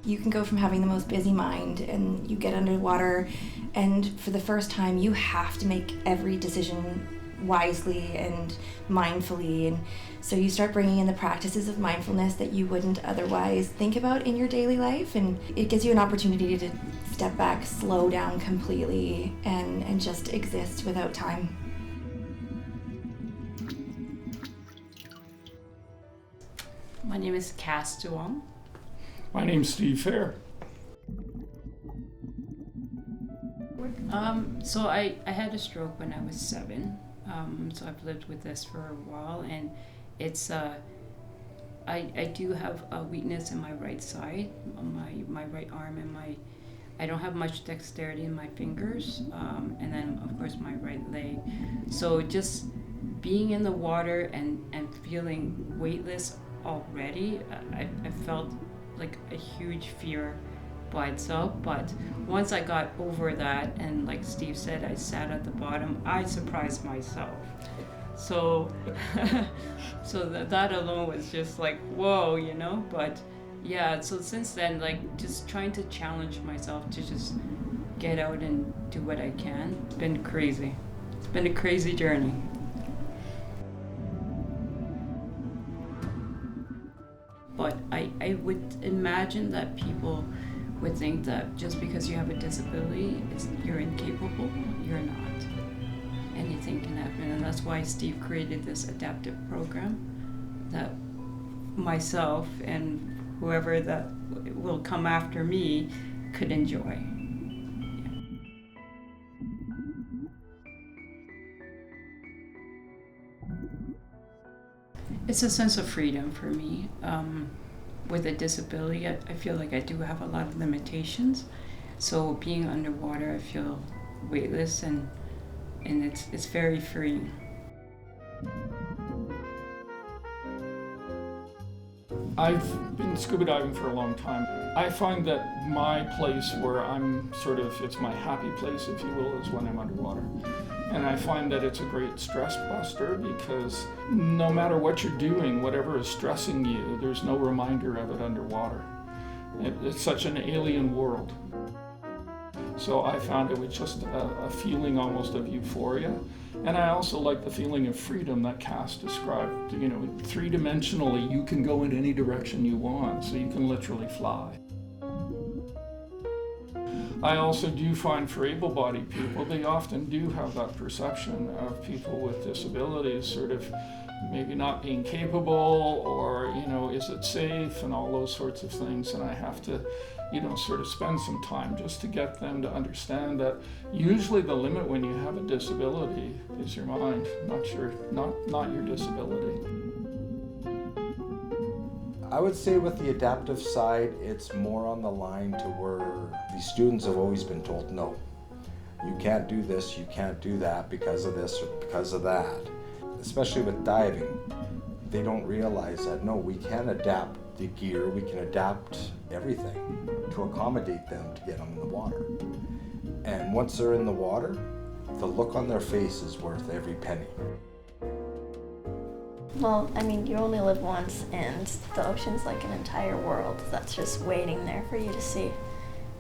You can go from having the most busy mind and you get underwater, and for the first time you have to make every decision wisely and mindfully, and so you start bringing in the practices of mindfulness that you wouldn't otherwise think about in your daily life, and it gives you an opportunity to step back, slow down completely, and just exist without time. My name is Cass Duong. My name's Steve Fair. So I had a stroke when I was 7. So I've lived with this for a while, and it's I do have a weakness in my right side, my right arm, and I don't have much dexterity in my fingers, and then of course my right leg. So just being in the water and feeling weightless already, I felt like a huge fear by itself. But once I got over that, and like Steve said, I sat at the bottom, I surprised myself. So that alone was just like, whoa, you know. But yeah, so since then, like, just trying to challenge myself to just get out and do what I can. It's been crazy. It's been a crazy journey. But I would imagine that people would think that just because you have a disability, you're incapable. You're not. Anything can happen, and that's why Steve created this adaptive program that myself and whoever that will come after me could enjoy. It's a sense of freedom for me. With a disability, I feel like I do have a lot of limitations. So being underwater, I feel weightless, and it's very freeing. I've been scuba diving for a long time. I find that my place where I'm it's my happy place, if you will, is when I'm underwater. And I find that it's a great stress buster, because no matter what you're doing, whatever is stressing you, there's no reminder of it underwater. It's such an alien world. So I found it was just a feeling almost of euphoria. And I also like the feeling of freedom that Cass described. You know, three-dimensionally, you can go in any direction you want, so you can literally fly. I also do find for able-bodied people, they often do have that perception of people with disabilities maybe not being capable, or, you know, is it safe, and all those sorts of things. And I have to, spend some time just to get them to understand that usually the limit when you have a disability is your mind, not your disability. I would say with the adaptive side, it's more on the line to where the students have always been told, no, you can't do this, you can't do that because of this or because of that. Especially with diving, they don't realize that, no, we can adapt the gear, we can adapt everything to accommodate them to get them in the water. And once they're in the water, the look on their face is worth every penny. Well, I mean, you only live once, and the ocean's like an entire world that's just waiting there for you to see.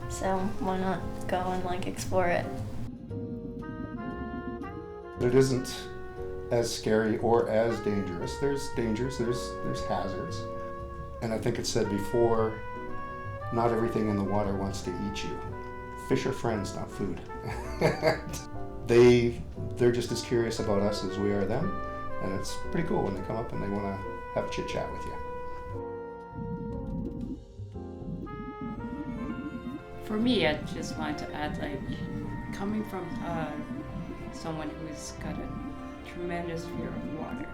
So why not go and explore it? It isn't as scary or as dangerous. There's dangers, there's hazards. And I think it said before, not everything in the water wants to eat you. Fish are friends, not food. They're just as curious about us as we are them. And it's pretty cool when they come up and they want to have a chit chat with you. For me, I just wanted to add coming from someone who's got a tremendous fear of water,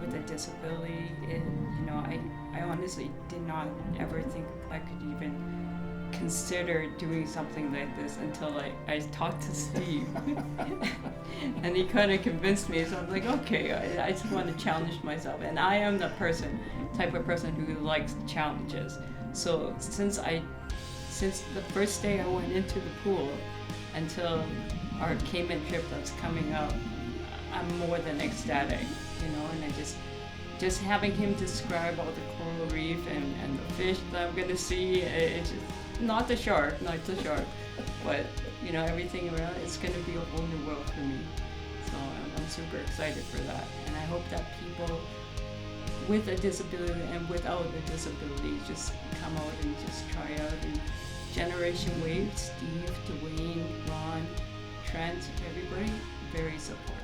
with a disability, I honestly did not ever think I could even consider doing something like this until I talked to Steve. And he kind of convinced me, so I'm like, okay, I just want to challenge myself. And I am the type of person who likes challenges. So since the first day I went into the pool until our Cayman trip that's coming up, I'm more than ecstatic, and I just having him describe all the coral reef and the fish that I'm gonna see, it's just, not the shark, but everything around, it's gonna be a whole new world for me. So I'm super excited for that, and I hope that people with a disability and without a disability just come out and just try out. And Generation Wave, Steve, Dwayne, Ron, Trent, everybody, very supportive.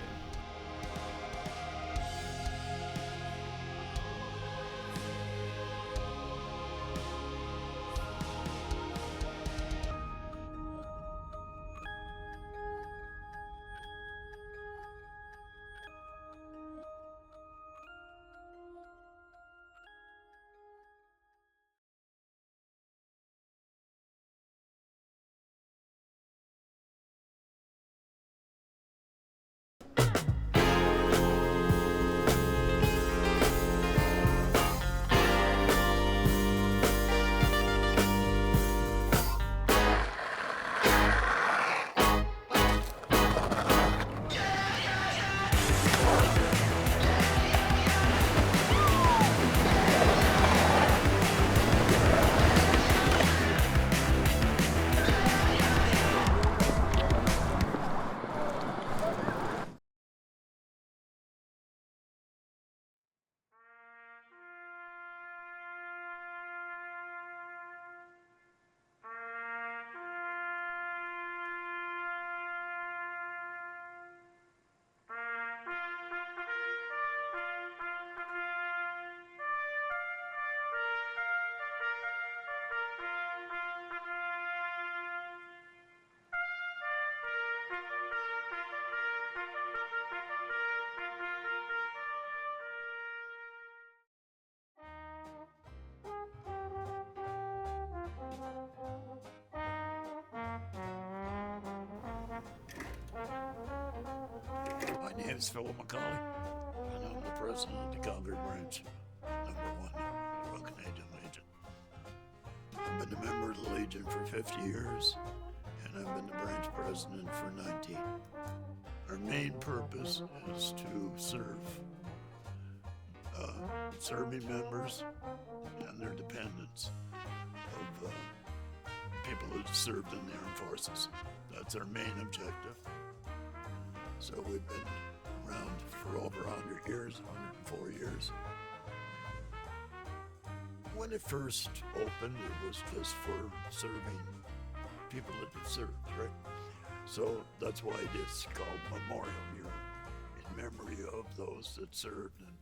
My name is Philip McCauley, and I'm the president of the Calgary branch, #1 Rock Canadian Legion. I've been a member of the Legion for 50 years, and I've been the branch president for 19. Our main purpose is to serve serving members and their dependents of people who served in the armed forces. That's our main objective. So we've been around for over 100 years, 104 years. When it first opened, it was just for serving people that have served, right? So that's why it's called Memorial Year, in memory of those that served and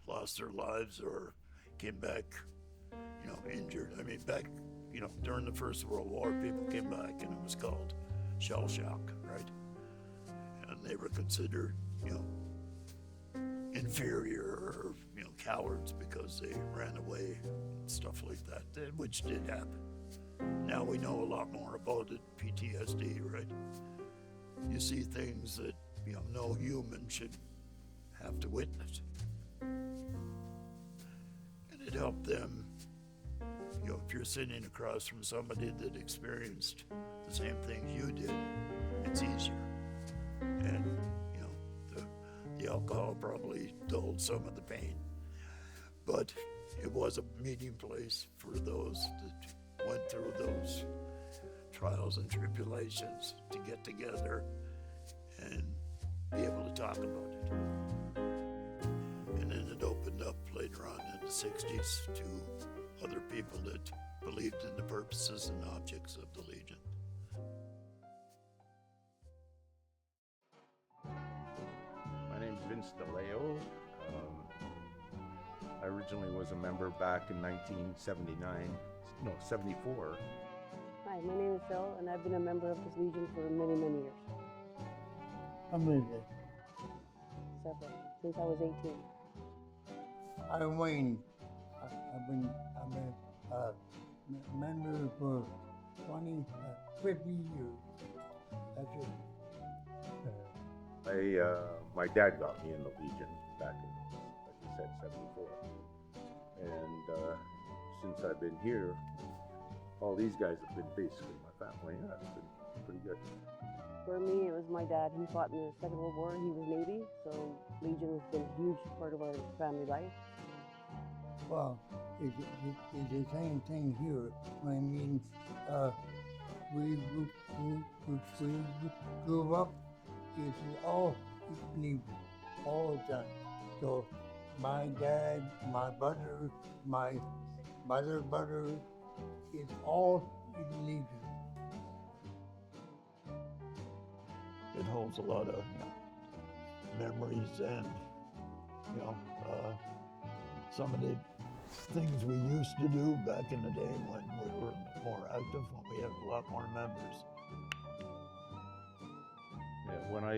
lost their lives or came back, injured. I mean, back, during the First World War, people came back and it was called shell shock, right? And they were considered, inferior or, cowards because they ran away, stuff like that, which did happen. Now we know a lot more about it, PTSD, right? You see things that, no human should have to witness. And it helped them, if you're sitting across from somebody that experienced the same things you did, it's easier. And, the alcohol probably dulled some of the pain. But it was a meeting place for those that went through those trials and tribulations to get together and be able to talk about it. And then it opened up later on in the 60s to other people that believed in the purposes and objects of the Legion. My name's Vince DeLeo. I originally was a member back in 74. My Hi, my name is Phil, and I've been a member of this Legion for many, many years. How many days? Several, since I was 18. I'm Wayne. I'm a member for 50 years. That's it. My dad got me in the Legion back in, like you said, 74. And since I've been here, all these guys have been basically my family. Yeah, it's been pretty good. For me, it was my dad. He fought in the Second World War. He was Navy, so Legion has been a huge part of our family life. Well, it's the same thing here. I mean, we grew up, it's all Navy, all the time. So my dad, my brother, my mother brother, it's all Navy. It holds a lot of memories and, some of the things we used to do back in the day when we were more active, when we had a lot more members. Yeah, when I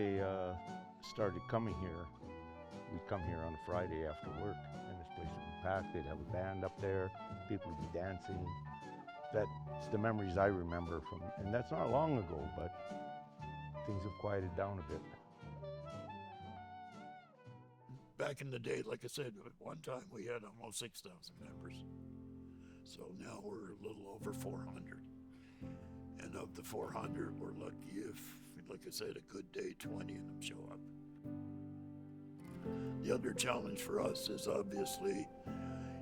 started coming here, we'd come here on a Friday after work, and this place would be packed. They'd have a band up there, people would be dancing. That's the memories I remember from, and that's not long ago, but things have quieted down a bit. Back in the day, like I said, at one time we had almost 6,000 members. So now we're a little over 400. And of the 400, we're lucky if, like I said, a good day, 20 of them show up. The other challenge for us is obviously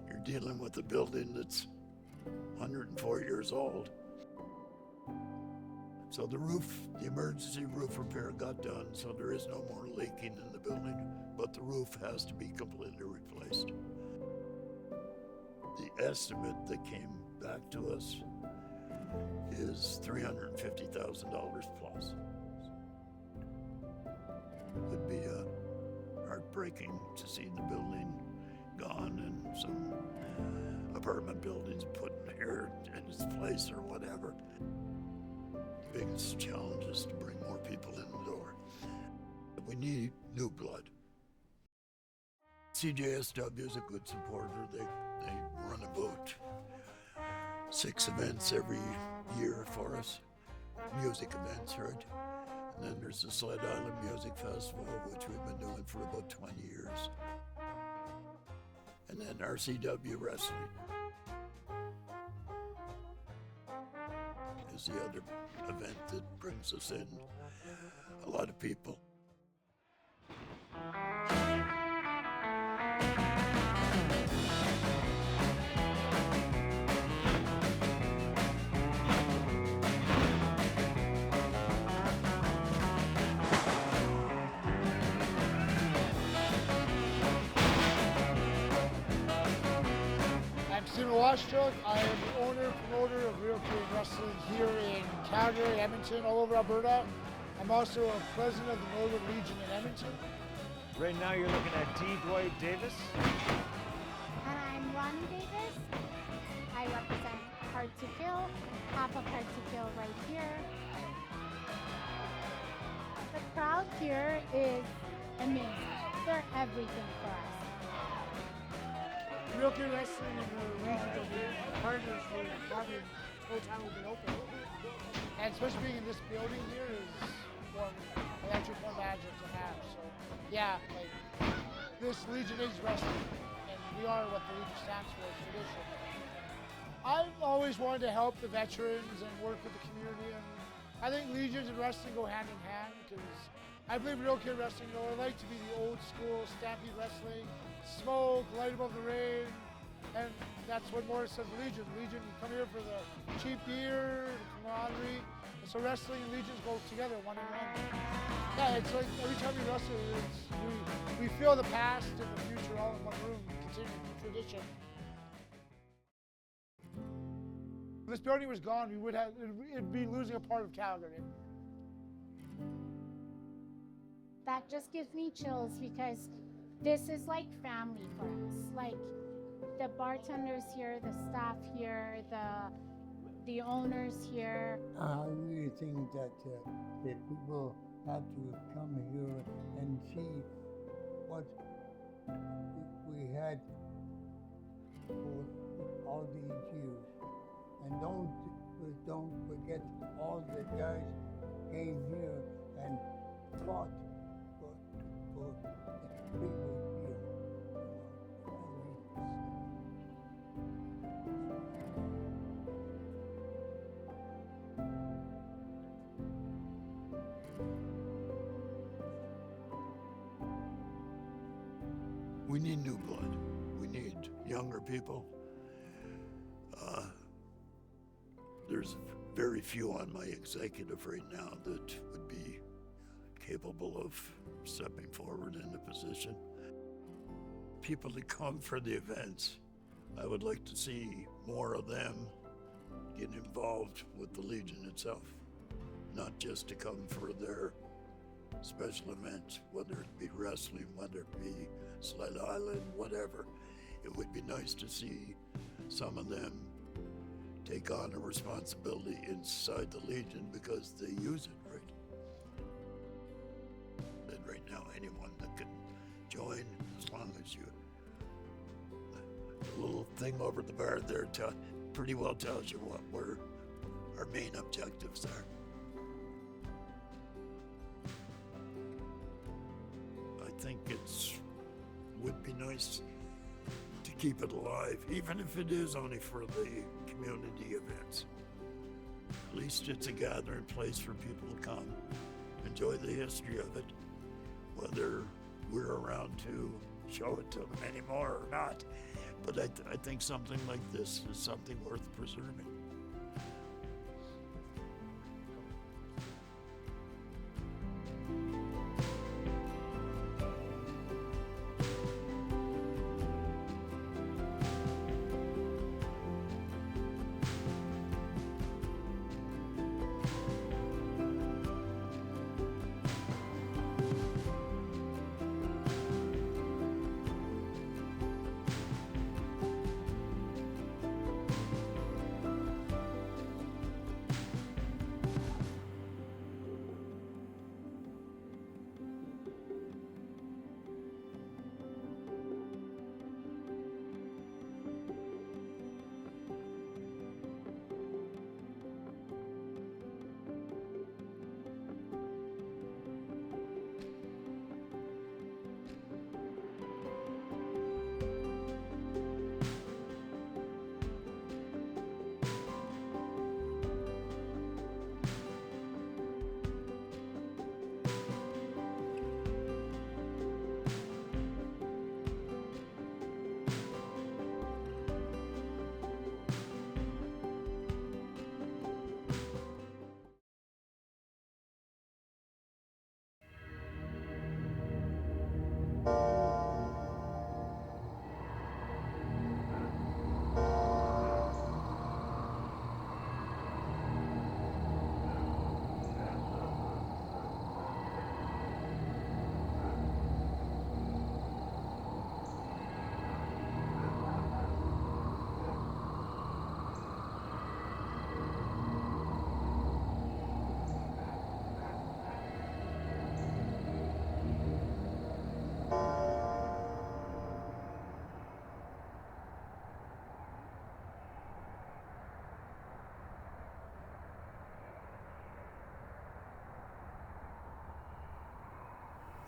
you're dealing with a building that's 104 years old. So the roof, the emergency roof repair got done, so there is no more leaking in the building, but the roof has to be completely replaced. The estimate that came back to us is $350,000 plus. It would be heartbreaking to see the building gone and some apartment buildings put here in its place or whatever. The biggest challenge is to bring more people in the door. We need new blood. CJSW is a good supporter. They run about 6 events every year for us, music events, right? And then there's the Sled Island Music Festival, which we've been doing for about 20 years. And then RCW Wrestling is the other event that brings us in a lot of people. Washchuk. I am the owner, promoter of Real Canadian Wrestling here in Calgary, Edmonton, all over Alberta. I'm also a president of the Northern Legion in Edmonton. Right now you're looking at D. Dwight Davis. And I'm Ronnie Davis. I represent Hard to Kill, half of Hard to Kill right here. The crowd here is amazing. They're everything for us. Real Canadian Wrestling and the Legion of partners for having the whole time we've been open. And especially being in this building here is one electric magic to have. So yeah, like this Legion is wrestling, and we are what the Legion stands for, tradition. I've always wanted to help the veterans and work with the community, and I think Legions and wrestling go hand in hand because I believe Real Kid Wrestling, though, I like to be the old school Stampede Wrestling, smoke, light above the rain, and that's what Morris says Legion. Legion, you come here for the cheap beer, the camaraderie, and so wrestling and Legions go together, one in one. Yeah, it's like every time we wrestle, we feel the past and the future all in one room, continue the tradition. If this building was gone, it'd be losing a part of Calgary. That just gives me chills because this is like family for us. Like the bartenders here, the staff here, the the owners here. I really think that people have to come here and see what we had for all these years. And don't forget all the guys came here and fought for the people here. We need new blood. We need younger people. There's very few on my executive right now that would be capable of stepping forward in a position. People that come for the events, I would like to see more of them get involved with the Legion itself, not just to come for their special events, whether it be wrestling, whether it be Sled Island, whatever. It would be nice to see some of them take on a responsibility inside the Legion because they use it right. And right now, anyone that can join, as long as you, the little thing over the bar there pretty well tells you what our main objectives are. I think would be nice to keep it alive, even if it is only for the community events. At least it's a gathering place for people to come, enjoy the history of it, whether we're around to show it to them anymore or not. But I think something like this is something worth preserving.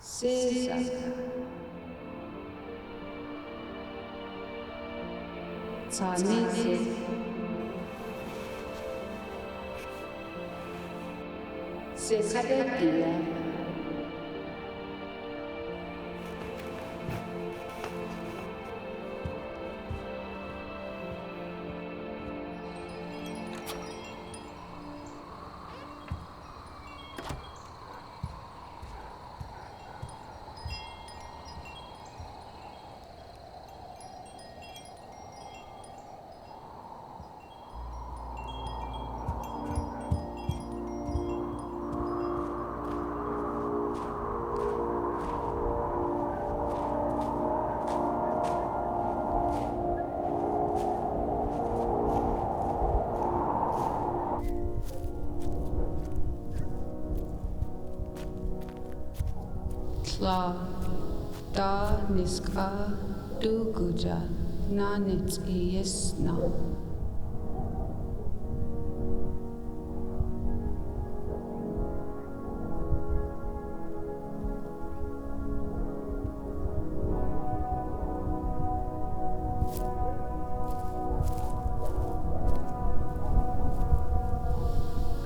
SAIT Cadaverum. Sla da niska duguja nanits iesna.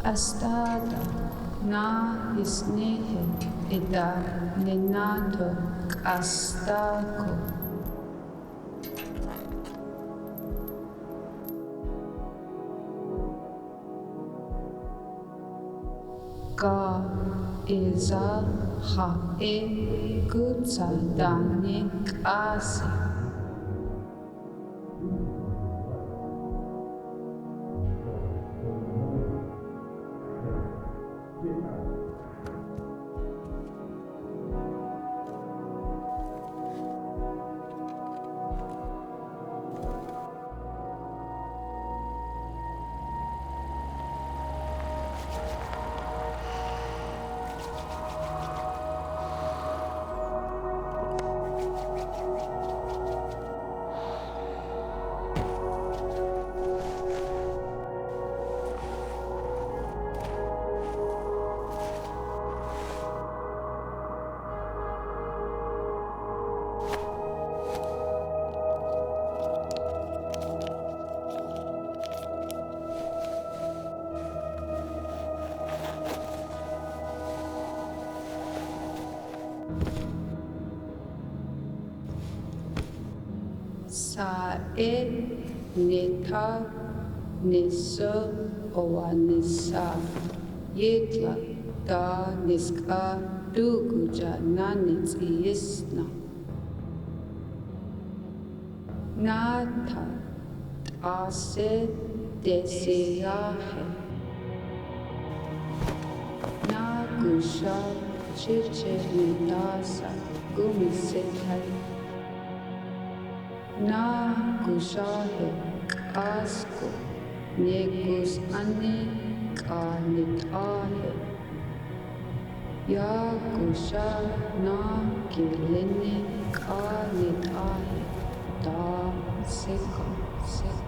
Astada na isnehe ida nenato astako. Ka iza ha e gutsa danik asi. Sae neta niso owanisa yetla da niska duguja nanits iesna. Nata ase deseahe. Nagusha chiche medasa gumisetai. Na gushahe asko negus ane kanitahe. Ya gusha na kilene kanitahe. Da seko seko.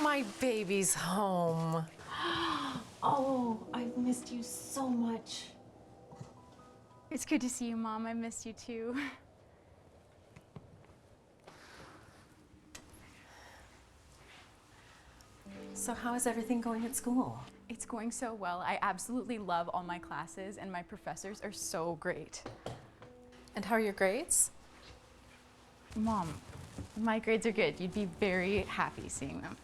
My baby's home. Oh, I've missed you so much. It's good to see you, Mom. I missed you too. So how is everything going at school? It's going so well. I absolutely love all my classes, and my professors are so great. And how are your grades? Mom, my grades are good. You'd be very happy seeing them.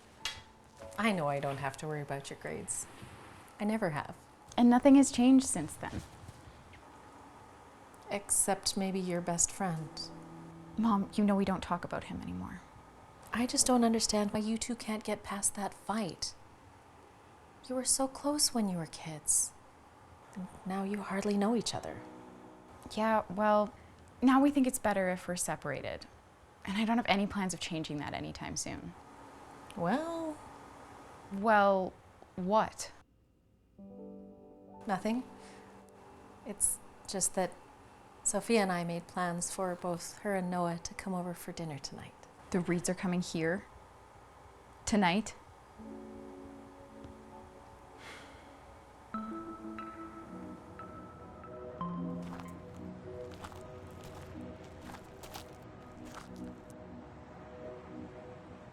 I know I don't have to worry about your grades. I never have. And nothing has changed since then. Except maybe your best friend. Mom, you know we don't talk about him anymore. I just don't understand why you two can't get past that fight. You were so close when you were kids. And now you hardly know each other. Yeah, well, now we think it's better if we're separated. And I don't have any plans of changing that anytime soon. Well, what? Nothing. It's just that Sophia and I made plans for both her and Noah to come over for dinner tonight. The Reeds are coming here? Tonight?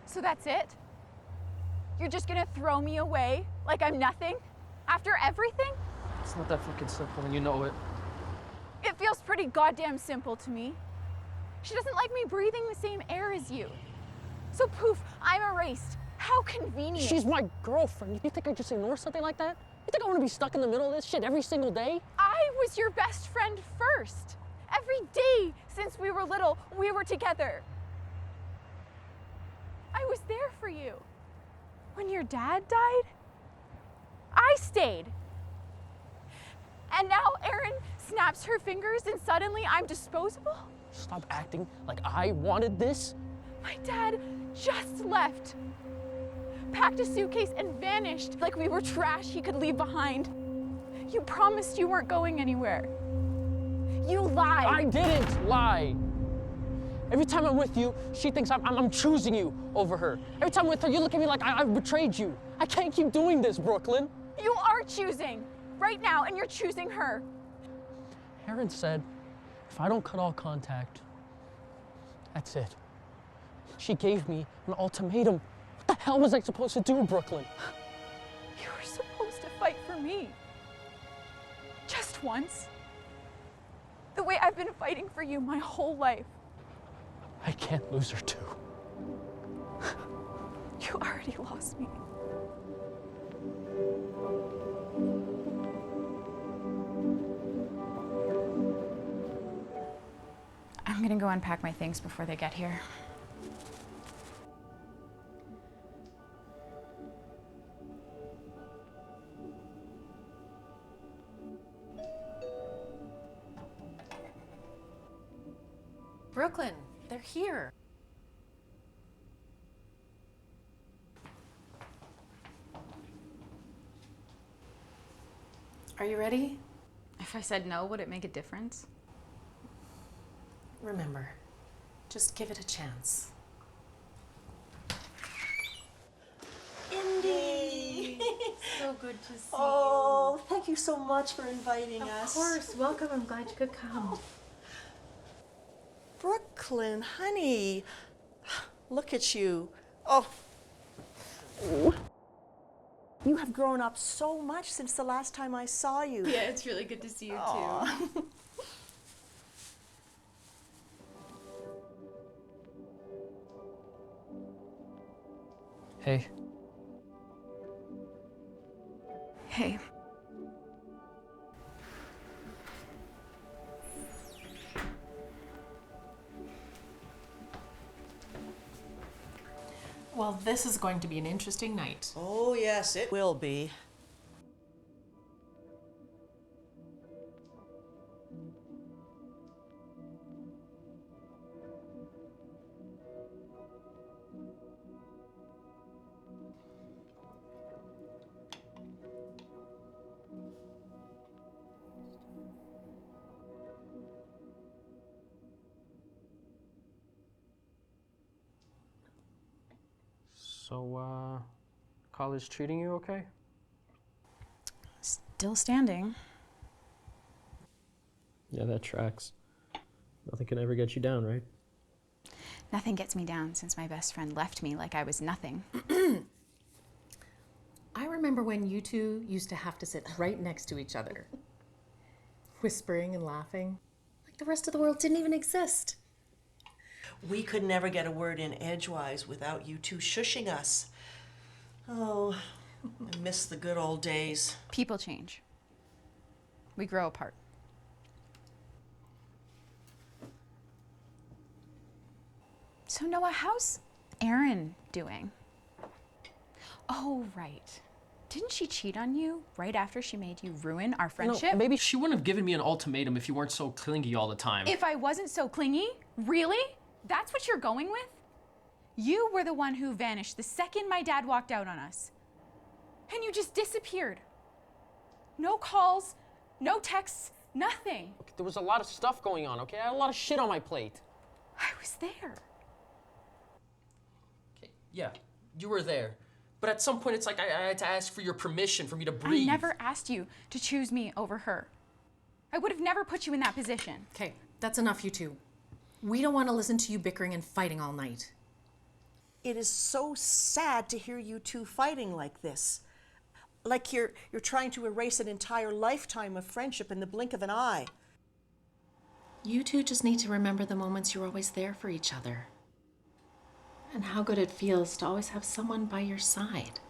So that's it? You're just gonna throw me away like I'm nothing? After everything? It's not that fucking simple and you know it. It feels pretty goddamn simple to me. She doesn't like me breathing the same air as you. So poof, I'm erased. How convenient. She's my girlfriend. You think I just ignore something like that? You think I want to be stuck in the middle of this shit every single day? I was your best friend first. Every day since we were little, we were together. I was there for you. When your dad died, I stayed. And now Erin snaps her fingers and suddenly I'm disposable? Stop acting like I wanted this. My dad just left. Packed a suitcase and vanished like we were trash he could leave behind. You promised you weren't going anywhere. You lied. I didn't lie. Every time I'm with you, she thinks I'm choosing you over her. Every time I'm with her, you look at me like I've betrayed you. I can't keep doing this, Brooklyn. You are choosing right now, and you're choosing her. Erin said, if I don't cut all contact, that's it. She gave me an ultimatum. What the hell was I supposed to do, Brooklyn? You were supposed to fight for me. Just once. The way I've been fighting for you my whole life. I can't lose her too. You already lost me. I'm gonna go unpack my things before they get here. Brooklyn, they're here. Are you ready? If I said no, would it make a difference? Remember, just give it a chance. Indy! So good to see Oh, thank you so much for inviting us. Of course, welcome. I'm glad you could come. Brooklyn, honey, look at you. Oh. Ooh. You have grown up so much since the last time I saw you. Yeah, it's really good to see you too. Hey. Hey. Well, this is going to be an interesting night. Oh, yes, it will be. So, college treating you okay? Still standing. Yeah, that tracks. Nothing can ever get you down, right? Nothing gets me down since my best friend left me like I was nothing. I remember remember when you two used to have to sit right next to each other, whispering and laughing, like the rest of the world didn't even exist. We could never get a word in edgewise without you two shushing us. Oh, I miss the good old days. People change. We grow apart. So Noah, how's Erin doing? Oh, right. Didn't she cheat on you right after she made you ruin our friendship? No, maybe she wouldn't have given me an ultimatum if you weren't so clingy all the time. If I wasn't so clingy? Really? That's what you're going with? You were the one who vanished the second my dad walked out on us. And you just disappeared. No calls, no texts, nothing. Look, there was a lot of stuff going on, okay? I had a lot of shit on my plate. I was there. Okay, yeah, you were there. But at some point, it's like I had to ask for your permission for me to breathe. I never asked you to choose me over her. I would have never put you in that position. Okay, that's enough, you two. We don't want to listen to you bickering and fighting all night. It is so sad to hear you two fighting like this. Like you're trying to erase an entire lifetime of friendship in the blink of an eye. You two just need to remember the moments you're always there for each other. And how good it feels to always have someone by your side.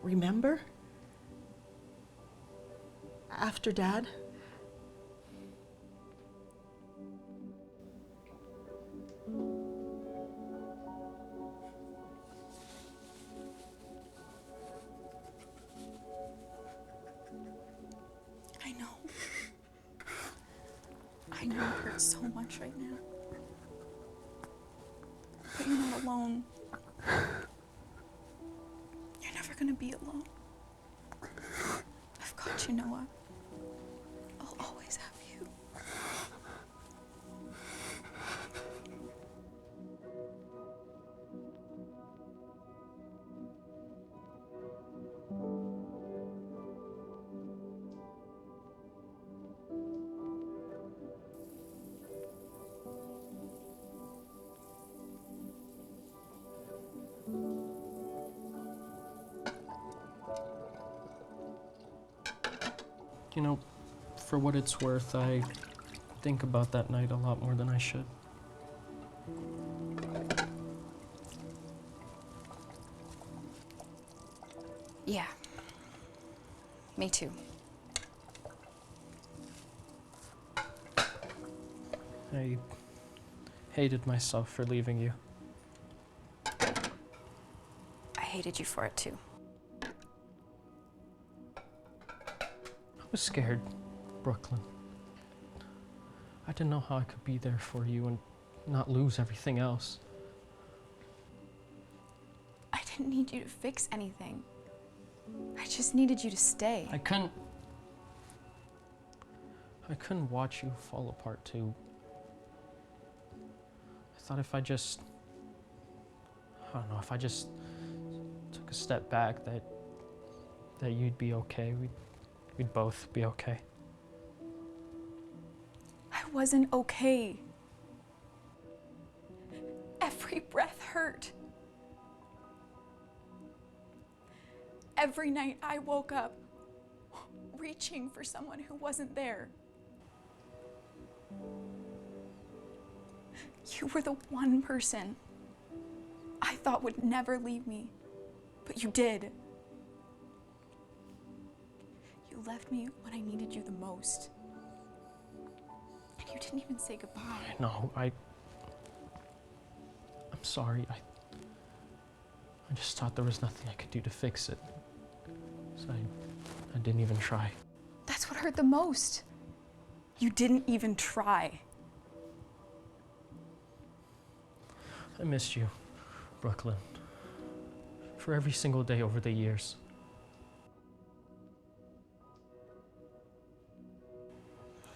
Remember? After Dad? I know it hurts so much right now. But you're not alone. You're never gonna be alone. I've got you, Noah. I'll always have you. You know, for what it's worth, I think about that night a lot more than I should. Yeah. Me too. I hated myself for leaving you. I hated you for it too. I was scared, Brooklyn. I didn't know how I could be there for you and not lose everything else. I didn't need you to fix anything. I just needed you to stay. I couldn't watch you fall apart too. I thought if I just took a step back that you'd be okay. We'd both be okay. I wasn't okay. Every breath hurt. Every night I woke up reaching for someone who wasn't there. You were the one person I thought would never leave me, but you did. You left me when I needed you the most. And you didn't even say goodbye. No, I'm sorry. I just thought there was nothing I could do to fix it. So I didn't even try. That's what hurt the most. You didn't even try. I missed you, Brooklyn, for every single day over the years.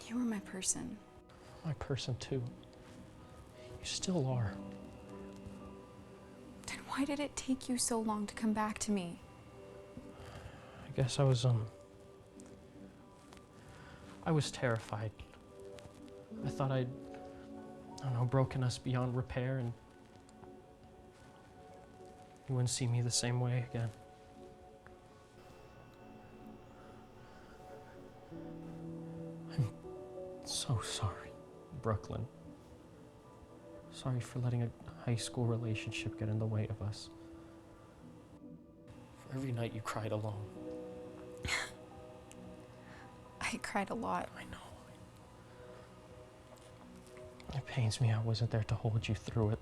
You were my person. My person too. You still are. Then why did it take you so long to come back to me? I guess I was terrified. I thought I'd, broken us beyond repair, and you wouldn't see me the same way again. I'm so sorry, Brooklyn. Sorry for letting a high school relationship get in the way of us. For every night you cried alone. I cried a lot. I know. It pains me I wasn't there to hold you through it.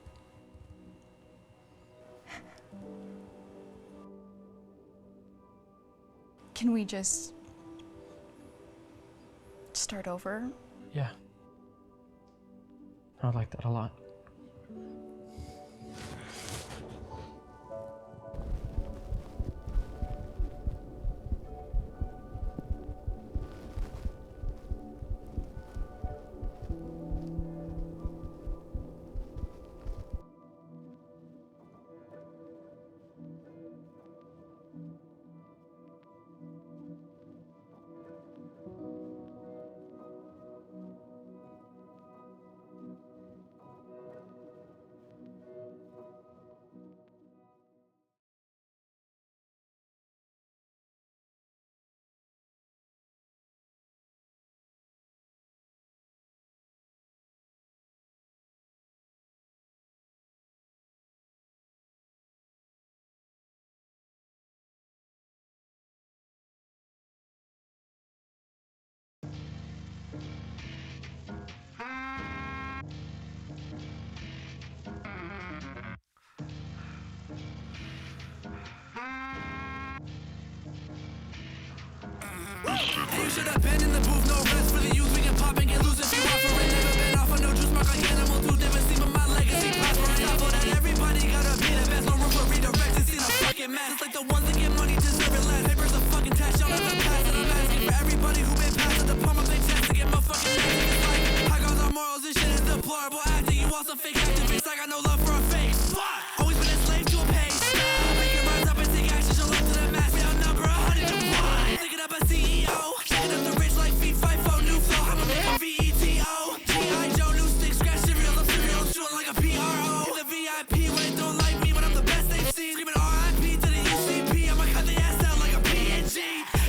Can we just start over? Yeah. I like that a lot. You should have been in the booth, no rest for the youth. We can pop and get loose if you want for it. Never been off on no juice, mark like animal tooth. Never seen but my legacy prospering. I thought that everybody gotta be the best. No room for redirect. It's in a fucking mess. It's like the ones that get money deserve it less. Papers a fucking test, y'all never pass. And I'm asking for everybody who been past at the palm of their chest to get my fucking ass. It's like high goals on morals, this shit is deplorable acting. You want some fake activists, I got no love for a face. Always been a slave to a pace. We can rise up and take action, show love to the mass. We outnumber 100 to 1. Thinking up a CEO. Shaking up the rich like feet, fight for new flow. I'ma make a VETO. G.I. Joe, new stick, scratch cereal. I'm cereal, I'm shooting like a PRO. In the VIP when they don't like me, when I'm the best they've seen. Screaming RIP to the UCP. I'ma cut the ass out like a PNG.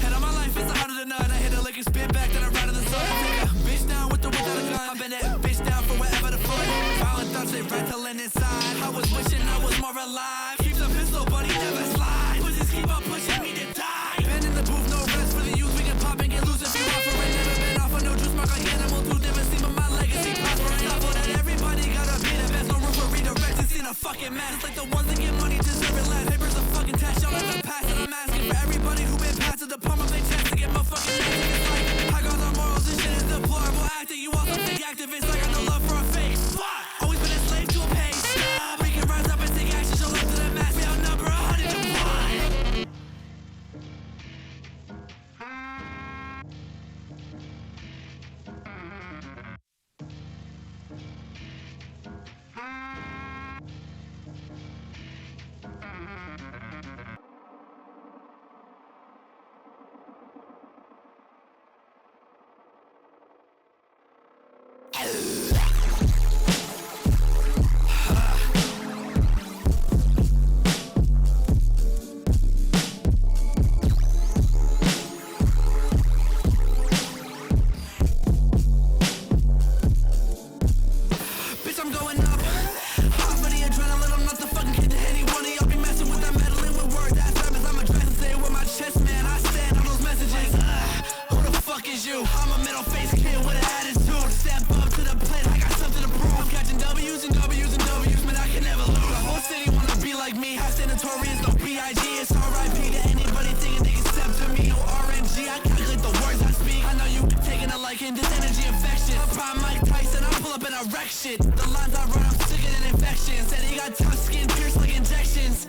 And all my life is 100 to none. I hit a lick and spit back, then I ride in the sun. I take a bitch down with or without a gun. I've been that bitch down for wherever the fun. Violent thoughts, they rattling inside. I was wishing I was more alive. Keep the pistol, but he never slides. Pussies keep on pushing me to die. Been in the booth, no rest for the youth. We can pop and get loose if you want for it. Never been off on no juice, mark like animal tooth. Never seen but my legacy prospering. I thought that everybody gotta be the best. No room for redirect. It's in a fucking mess. It's like the ones that get money deserve it less. Papers a fucking test, y'all never pass. And I'm asking for everybody who been past at the palm of their chest to get my fucking ass. It's like high goals on morals, this shit is deplorable acting. You want some fake activists, I got no love for a face. Always been a slave to a pace. We can rise up and take action, show love to the mass. We outnumber 100 to 1. Bitch, I'm going up. Hot for the adrenaline, I'm not the fucking kid that any one of y'all be messing with. I'm meddling with words, that's rappers. I'm addressing, say it with my chest, man. I stand on those messages. Who the fuck is you? I'm a middle face kid with an attitude. Step up to the plate, I got something to prove. I'm catching W's and W's and W's, man, I can never lose. The whole city wanna be like me. High stand notorious, no B.I.G. It's R.I.P. to anybody thinking they can step to me. No RNG, I calculate the words I speak. I know you taking a liking, this energy infectious. I'm prime Mike Tyson, I pull up and I wreck shit. The lines I run, I'm sicker than infections. Said he got tough skin, pierced like injections.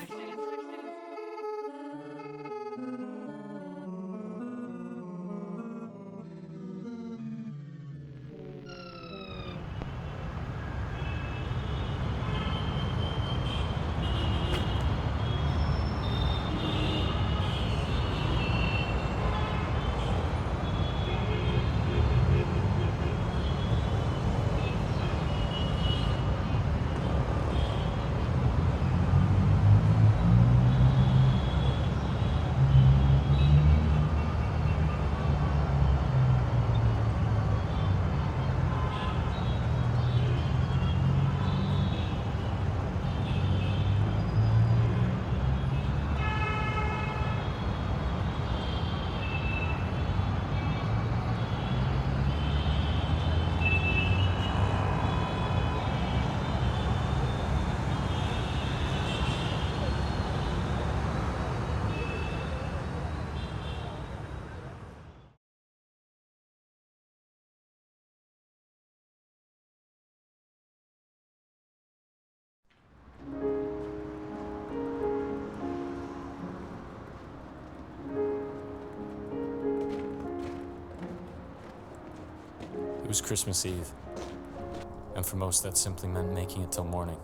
was Christmas Eve, and for most that simply meant making it till morning.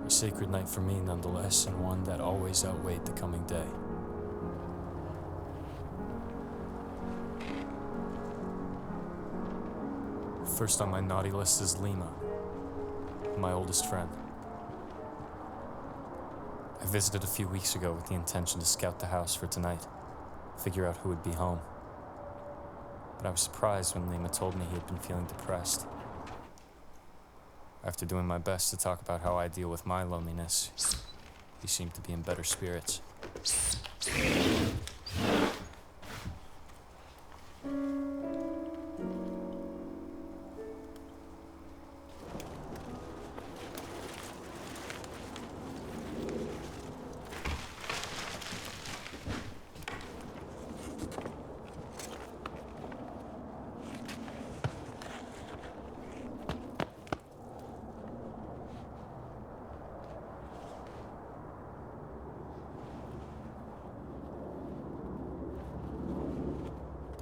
A sacred night for me nonetheless, and one that always outweighed the coming day. First on my naughty list is Lima, my oldest friend. I visited a few weeks ago with the intention to scout the house for tonight, figure out who would be home. But I was surprised when Lima told me he had been feeling depressed. After doing my best to talk about how I deal with my loneliness, he seemed to be in better spirits.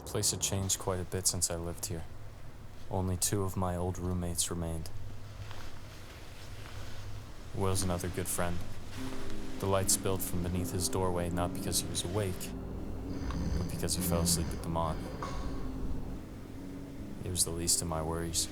The place had changed quite a bit since I lived here. Only 2 of my old roommates remained. Will's another good friend. The light spilled from beneath his doorway not because he was awake, but because he fell asleep with them on. It was the least of my worries.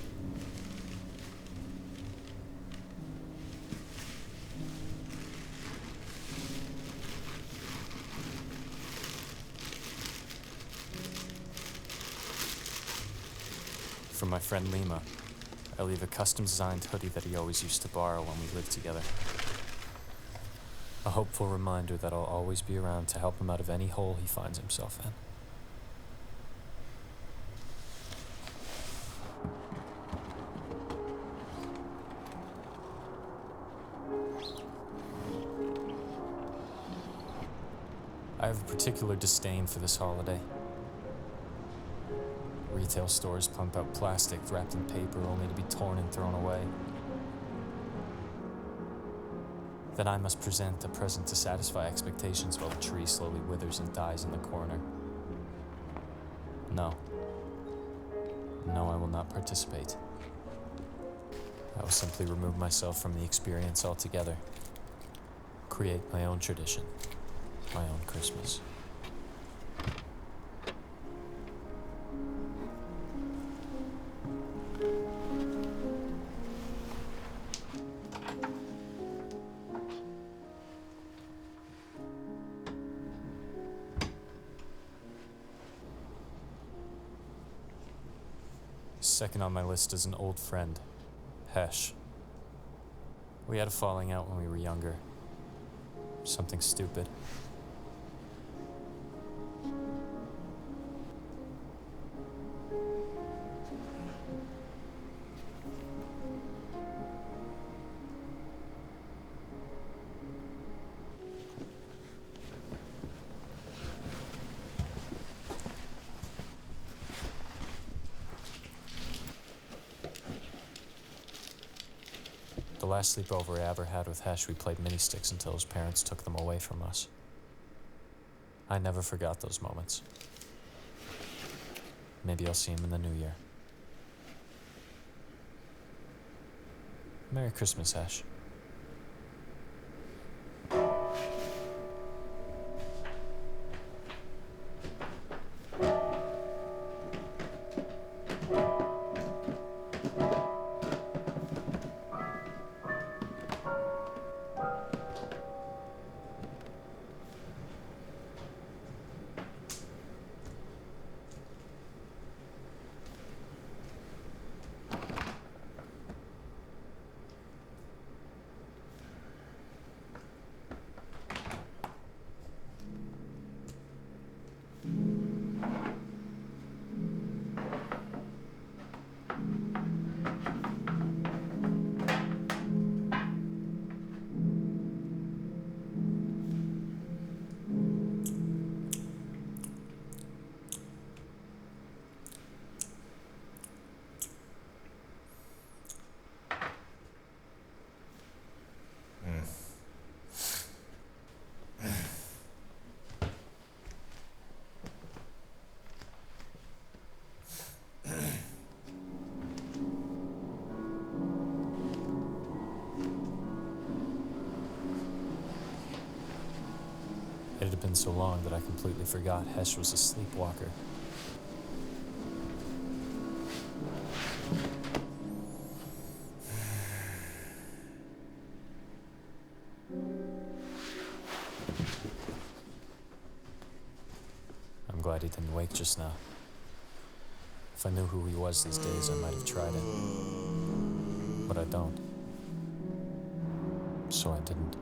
For my friend Lima, I leave a custom-designed hoodie that he always used to borrow when we lived together. A hopeful reminder that I'll always be around to help him out of any hole he finds himself in. I have a particular disdain for this holiday. Retail stores pump out plastic wrapped in paper only to be torn and thrown away. Then I must present a present to satisfy expectations while the tree slowly withers and dies in the corner. No. No, I will not participate. I will simply remove myself from the experience altogether. Create my own tradition, my own Christmas. Second on my list is an old friend, Hesh. We had a falling out when we were younger. Something stupid. The last sleepover I ever had with Hesh, we played mini-sticks until his parents took them away from us. I never forgot those moments. Maybe I'll see him in the new year. Merry Christmas, Hesh. have been so long that I completely forgot Hesh was a sleepwalker. I'm glad he didn't wake just now. If I knew who he was these days, I might have tried it. But I don't. So I didn't.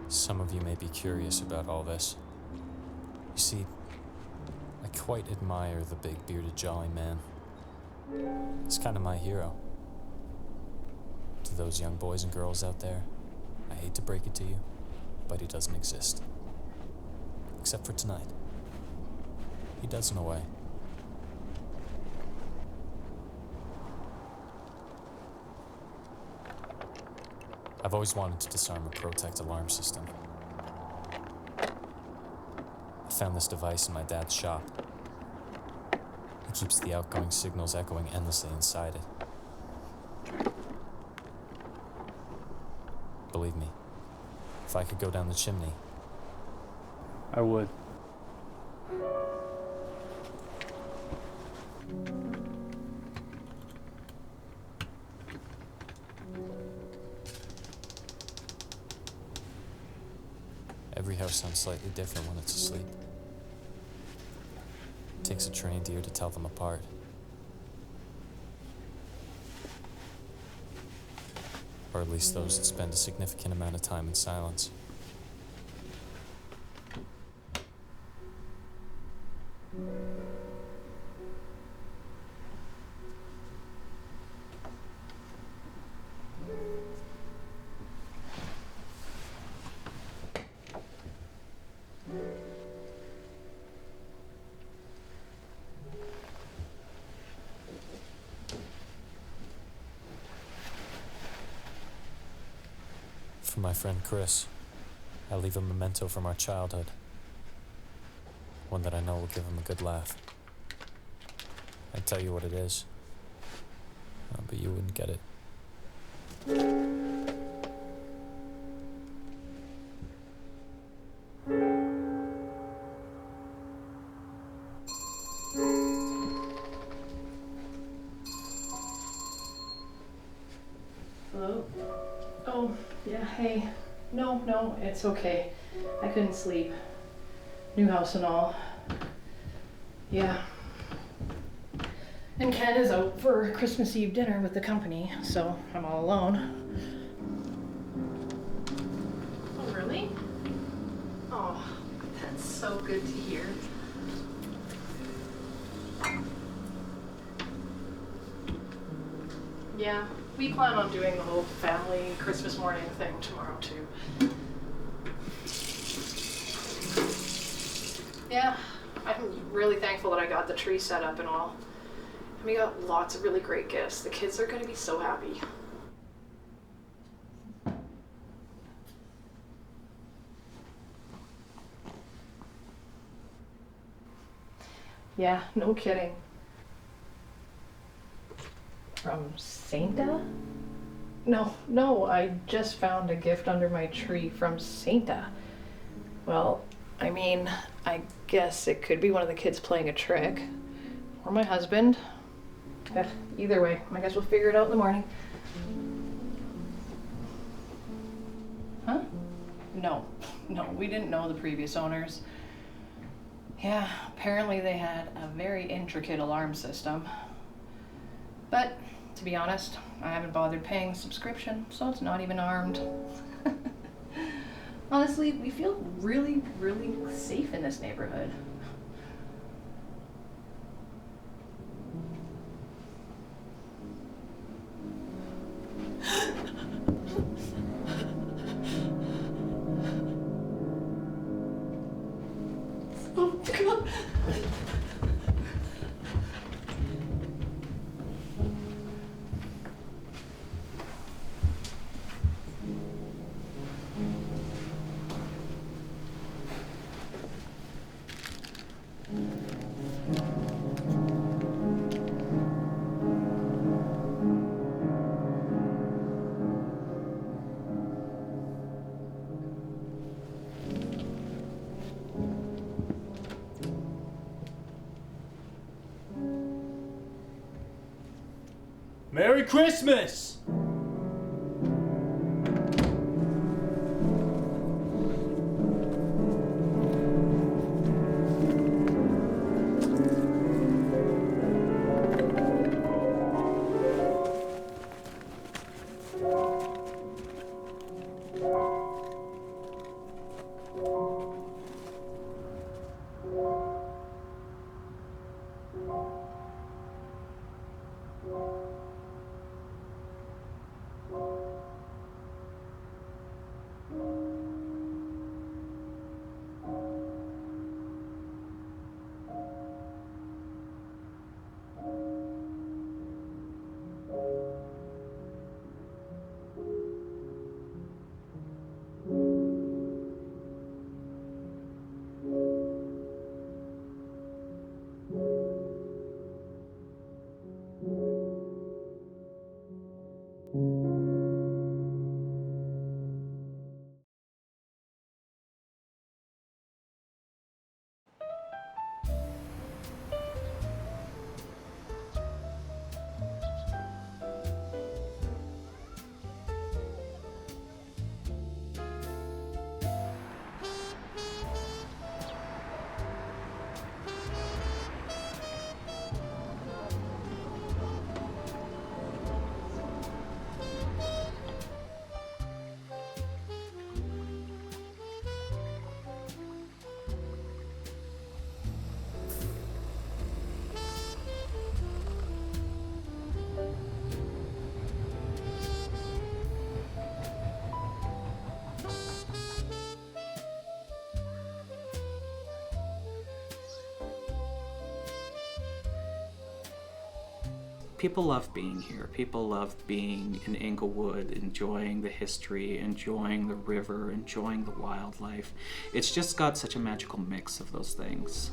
Some of you may be curious about all this. You see, I quite admire the big bearded jolly man. He's kind of my hero. To those young boys and girls out there, I hate to break it to you, but he doesn't exist. Except for tonight. He does in a way. I've always wanted to disarm a Protect alarm system. I found this device in my dad's shop. It keeps the outgoing signals echoing endlessly inside it. Believe me, if I could go down the chimney, I would. every house sounds slightly different when it's asleep. It takes a trained ear to tell them apart. Or at least those that spend a significant amount of time in silence. For my friend Chris, I leave a memento from our childhood. One that I know will give him a good laugh. I'd tell you what it is, but you wouldn't get it. Hello? Oh, yeah, hey. No, it's okay. I couldn't sleep. New house and all. Yeah. And Ken is out for Christmas Eve dinner with the company, so I'm all alone. Oh, really? Oh, that's so good to hear. Yeah, we plan on doing the whole family Christmas morning thing tomorrow too. Yeah, I'm really thankful that I got the tree set up and all. And we got lots of really great gifts. The kids are gonna be so happy. Yeah, no kidding. From Sainta? No, I just found a gift under my tree from Sainta. Well, I mean, I guess it could be one of the kids playing a trick. Or my husband. Either way, I guess we'll figure it out in the morning. Huh? No, we didn't know the previous owners. Yeah, apparently they had a very intricate alarm system. But, to be honest, I haven't bothered paying the subscription, so it's not even armed. Honestly, we feel really, really safe in this neighborhood. Oh, God. Merry Christmas! People love being here. People love being in Inglewood, enjoying the history, enjoying the river, enjoying the wildlife. It's just got such a magical mix of those things.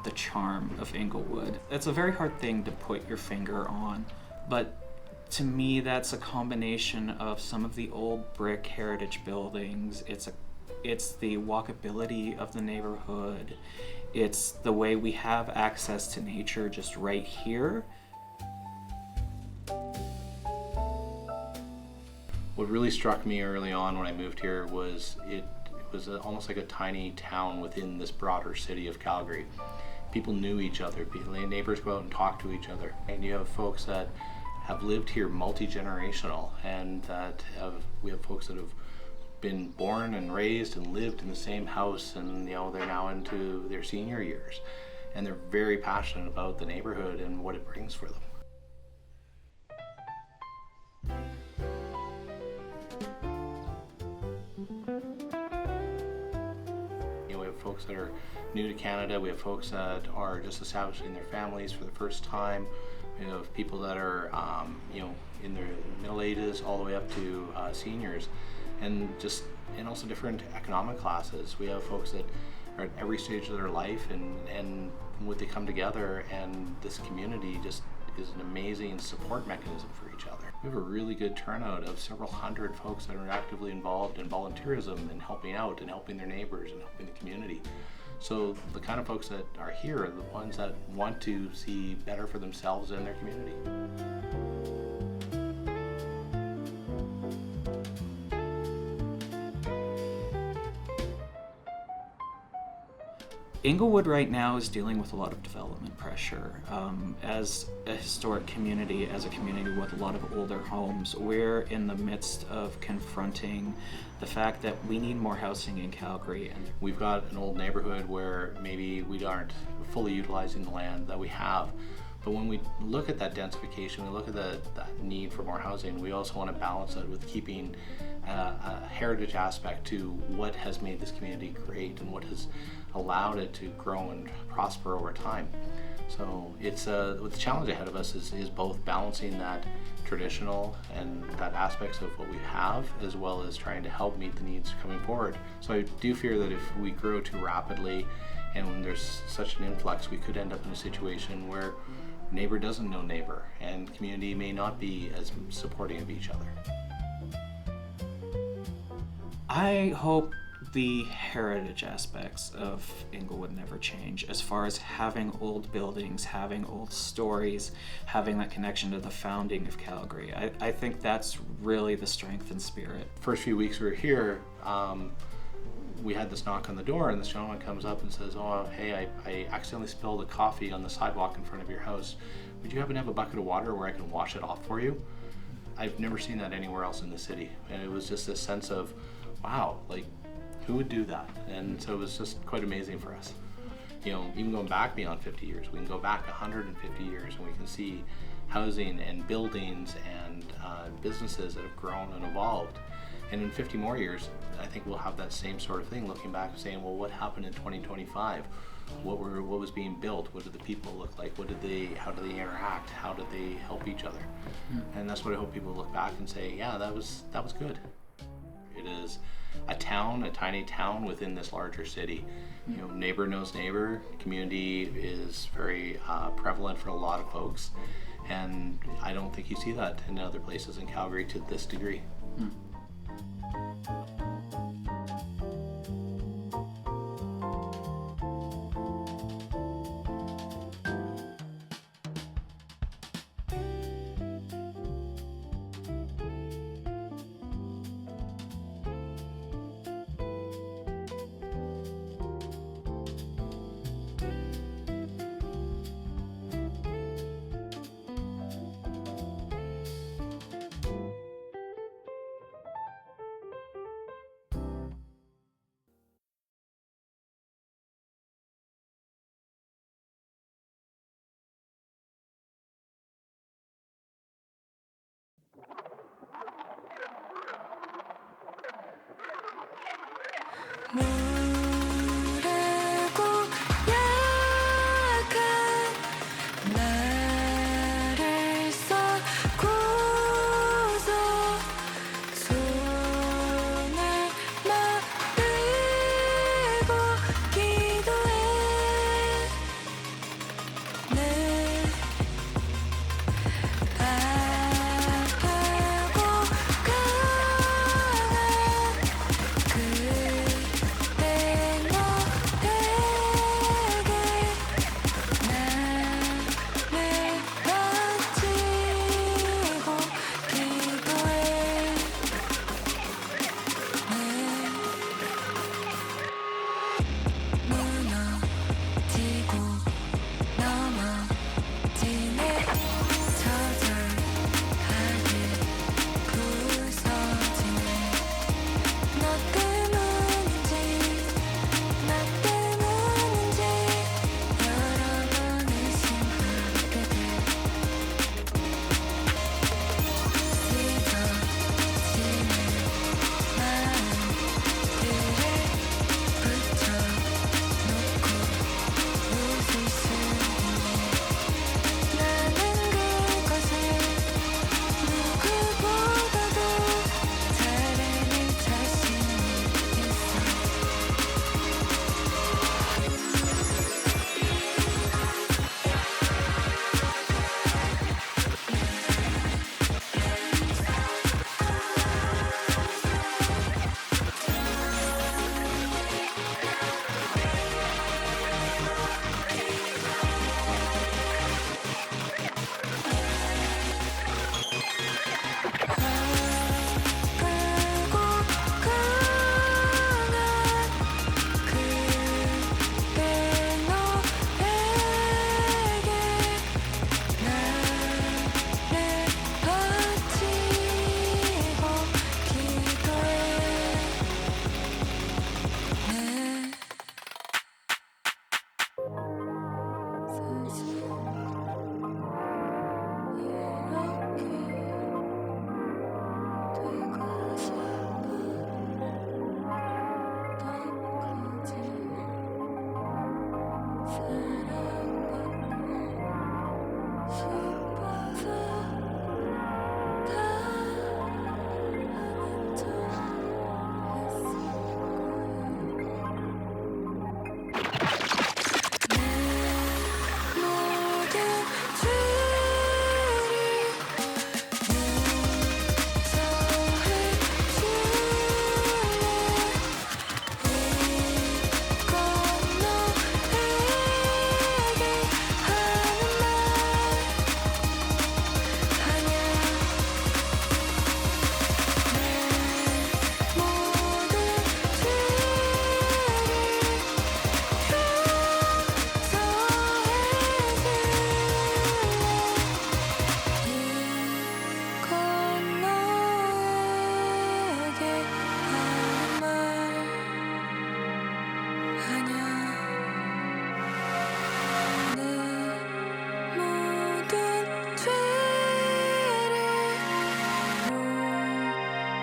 The charm of Inglewood. It's a very hard thing to put your finger on, but to me that's a combination of some of the old brick heritage buildings. It's the walkability of the neighborhood. It's the way we have access to nature just right here. What really struck me early on when I moved here was it was almost like a tiny town within this broader city of Calgary. People knew each other. Neighbors go out and talk to each other. And you have folks that have lived here multi-generational, and we have folks that have been born and raised and lived in the same house, and they're now into their senior years, and they're very passionate about the neighborhood and what it brings for them. We have folks that are new to Canada. We have folks that are just establishing their families for the first time. We have people that are in their middle ages all the way up to seniors. And also different economic classes. We have folks that are at every stage of their life, and when they come together, and this community just is an amazing support mechanism for each other. We have a really good turnout of several hundred folks that are actively involved in volunteerism and helping out and helping their neighbors and helping the community. So the kind of folks that are here are the ones that want to see better for themselves and their community. Inglewood right now is dealing with a lot of development pressure. As a historic community, as a community with a lot of older homes, we're in the midst of confronting the fact that we need more housing in Calgary. And we've got an old neighborhood where maybe we aren't fully utilizing the land that we have. But when we look at that densification, we look at that need for more housing, we also want to balance it with keeping a heritage aspect to what has made this community great and what has allowed it to grow and prosper over time. So it's the challenge ahead of us is both balancing that traditional and that aspects of what we have, as well as trying to help meet the needs coming forward. So I do fear that if we grow too rapidly and when there's such an influx, we could end up in a situation where neighbor doesn't know neighbor and community may not be as supporting of each other. I hope the heritage aspects of Inglewood never change. As far as having old buildings, having old stories, having that connection to the founding of Calgary, I think that's really the strength and spirit. First few weeks we were here, we had this knock on the door, and this gentleman comes up and says, "Oh, hey, I accidentally spilled a coffee on the sidewalk in front of your house. Would you happen to have a bucket of water where I can wash it off for you?" I've never seen that anywhere else in the city. And it was just this sense of, wow, like, who would do that? And so it was just quite amazing for us. You know, even going back beyond 50 years, we can go back 150 years and we can see housing and buildings and businesses that have grown and evolved. And in 50 more years, I think we'll have that same sort of thing, looking back and saying, well, what happened in 2025? What was being built? What did the people look like? How did they interact? How did they help each other? And that's what I hope people look back and say, yeah, that was good. It is a town, a tiny town within this larger city. You know, neighbor knows neighbor. Community is very prevalent for a lot of folks, and I don't think you see that in other places in Calgary to this degree.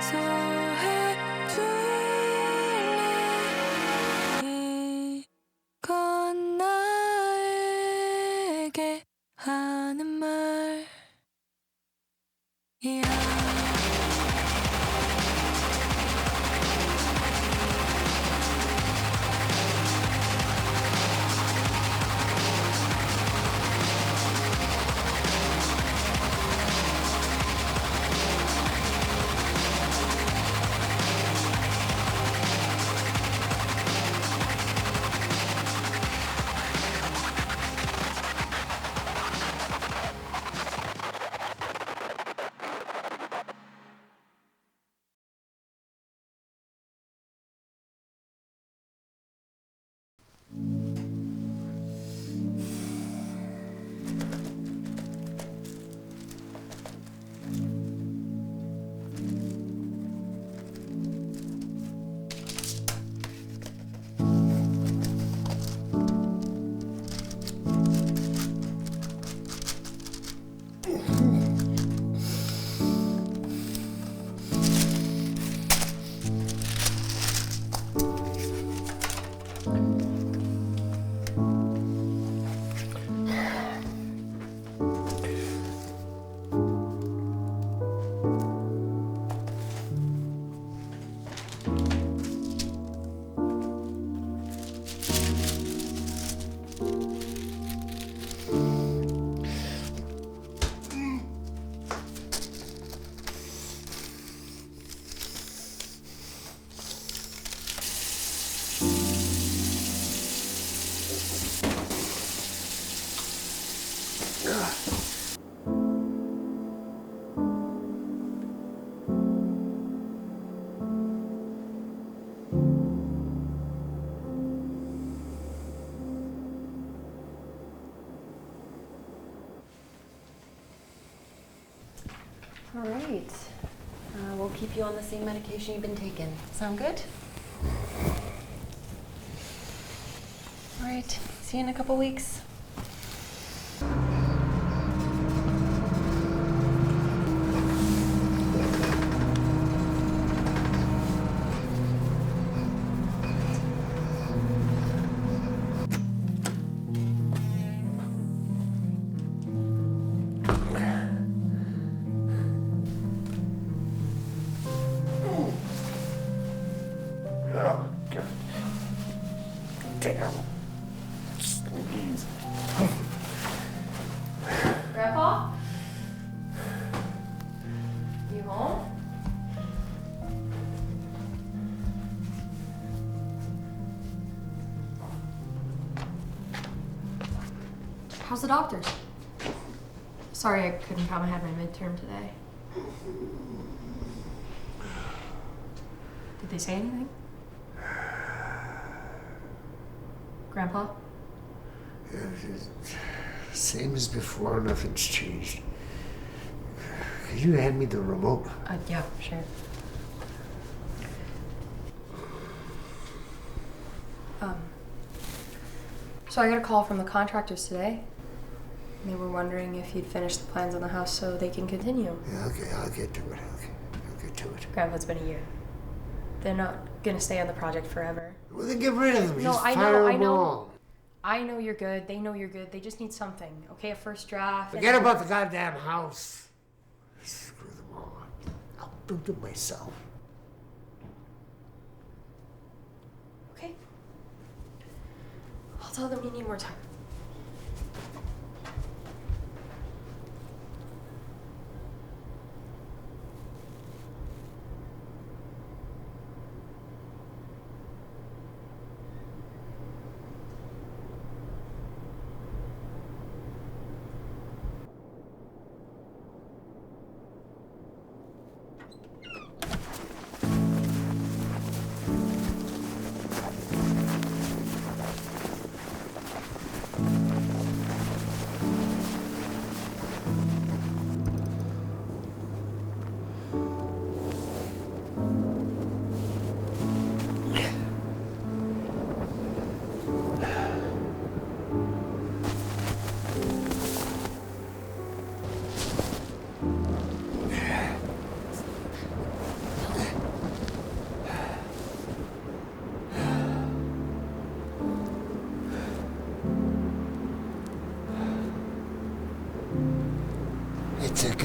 용서해줄래 이건 나에게 하는 말이야. All right. We'll keep you on the same medication you've been taking. Sound good? All right. See you in a couple weeks. Grandpa? You home? How's the doctors? Sorry I couldn't come. I had my midterm today. Did they say anything? Grandpa? Same as before, nothing's changed. Could you hand me the remote? Yeah, sure. So I got a call from the contractors today. They were wondering if you'd finished the plans on the house so they can continue. Yeah, okay, I'll get to it. Okay, I'll get to it. Grandpa, it's been a year. They're not gonna stay on the project forever. Well, then get rid of them. No, Just I fire know, I them know. all. I know you're good. They know you're good. They just need something, okay? A first draft. Forget about the goddamn house. Screw them all. I'll build it myself. Okay. I'll tell them you need more time.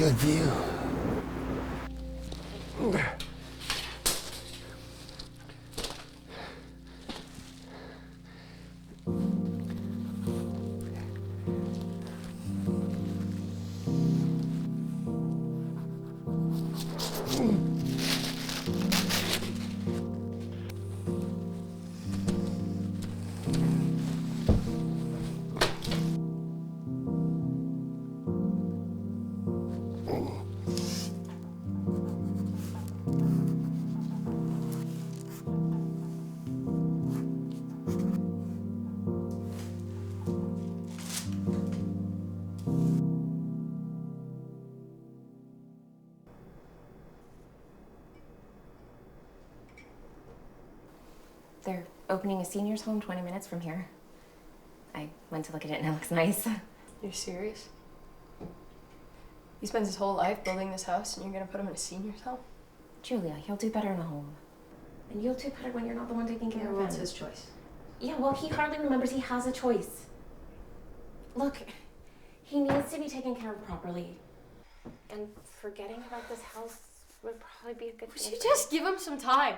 good view. They're opening a seniors home 20 minutes from here. I went to look at it and it looks nice. You're serious? He spends his whole life building this house and you're gonna put him in a senior's home? Julia, he'll do better in a home. And you'll do better when you're not the one taking care of him. It's his choice. Yeah, well, he hardly remembers he has a choice. Look, he needs to be taken care of properly. And forgetting about this house would probably be a good thing. Would you just give him some time?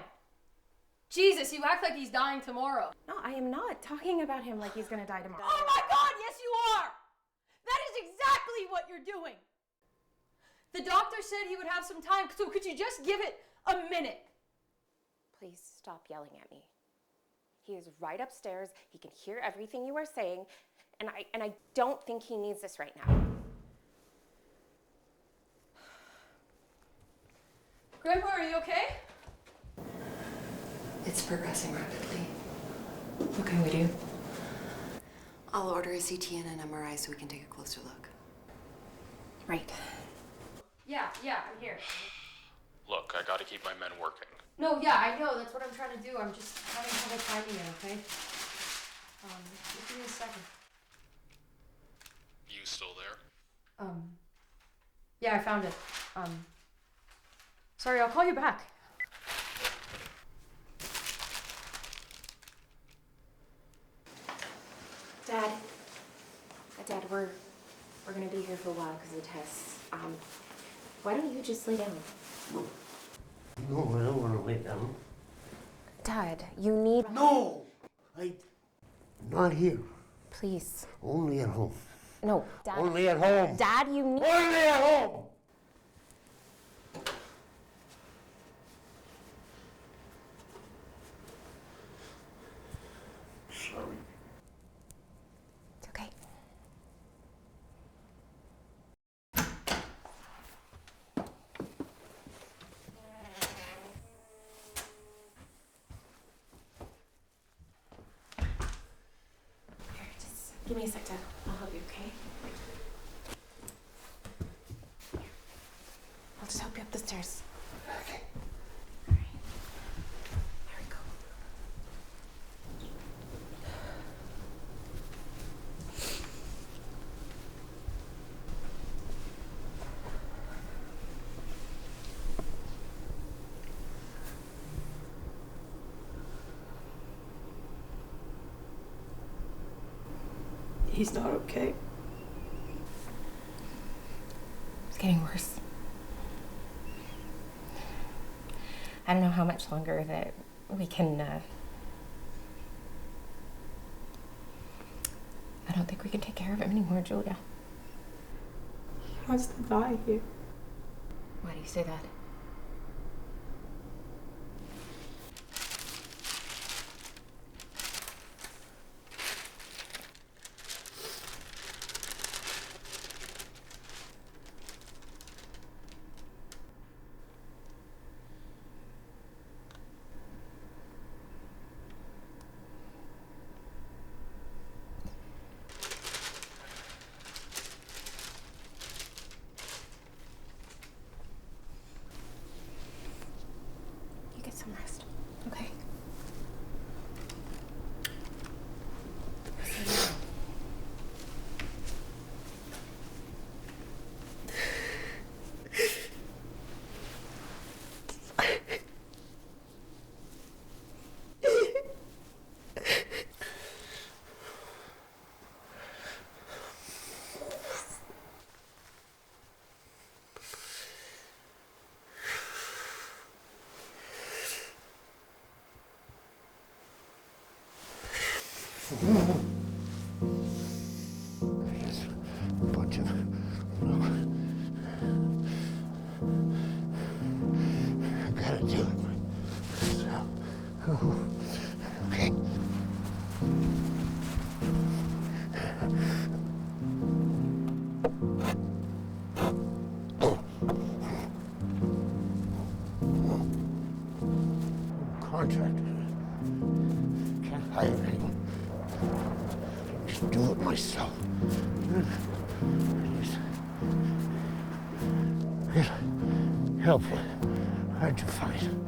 Jesus, you act like he's dying tomorrow. No, I am not talking about him like he's gonna die tomorrow. Oh my God, yes you are! That is exactly what you're doing. The doctor said he would have some time, so could you just give it a minute? Please stop yelling at me. He is right upstairs. He can hear everything you are saying, and I don't think he needs this right now. Grandpa, are you okay? It's progressing rapidly. What can we do? I'll order a CT and an MRI so we can take a closer look. Right. Yeah, I'm here. Look, I gotta keep my men working. No, yeah, I know. That's what I'm trying to do. I'm just having trouble finding it, okay? Just give me a second. You still there? Yeah, I found it. Sorry, I'll call you back. Dad, we're gonna be here for a while because of the tests. Why don't you just lay down? No, I don't want to lay down. Dad, you need... No! Not here. Please. Only at home. No, Dad. Only at home. Dad, you need... Only at home! Sorry. It's okay. Here, just give me a sec, Dad. I'll help you, okay? Here. I'll just help you up the stairs. Okay. All right. There we go. He's not okay. It's getting worse. I don't know how much longer that we can, I don't think we can take care of him anymore, Julia. He wants to die here. Why do you say that? You get some rest, okay? Just a bunch of, I gotta do it myself. Okay. Contractor. Can't hire anyone. Just do it myself. It's helpful. Hard to find.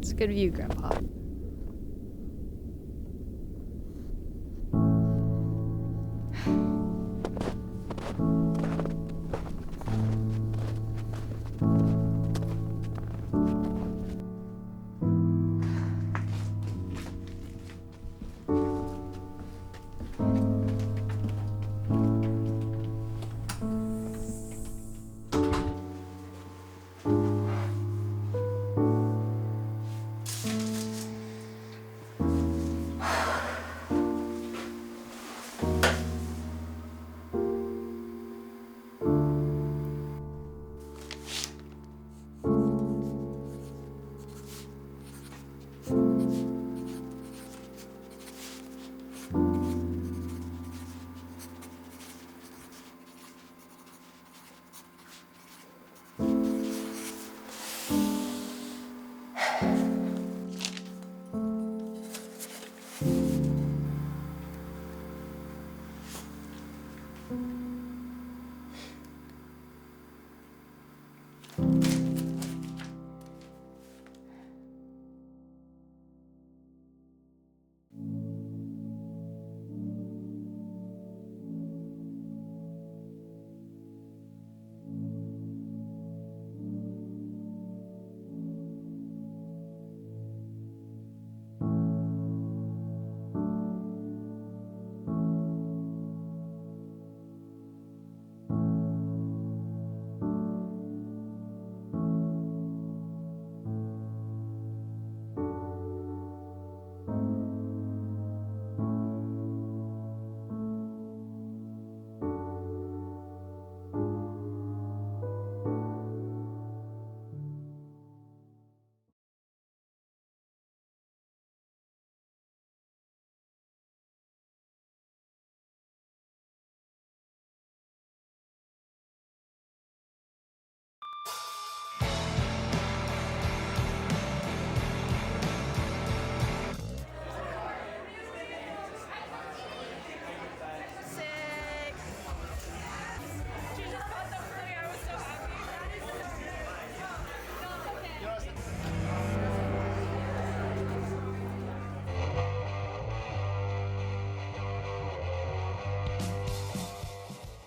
It's a good view, Grandpa.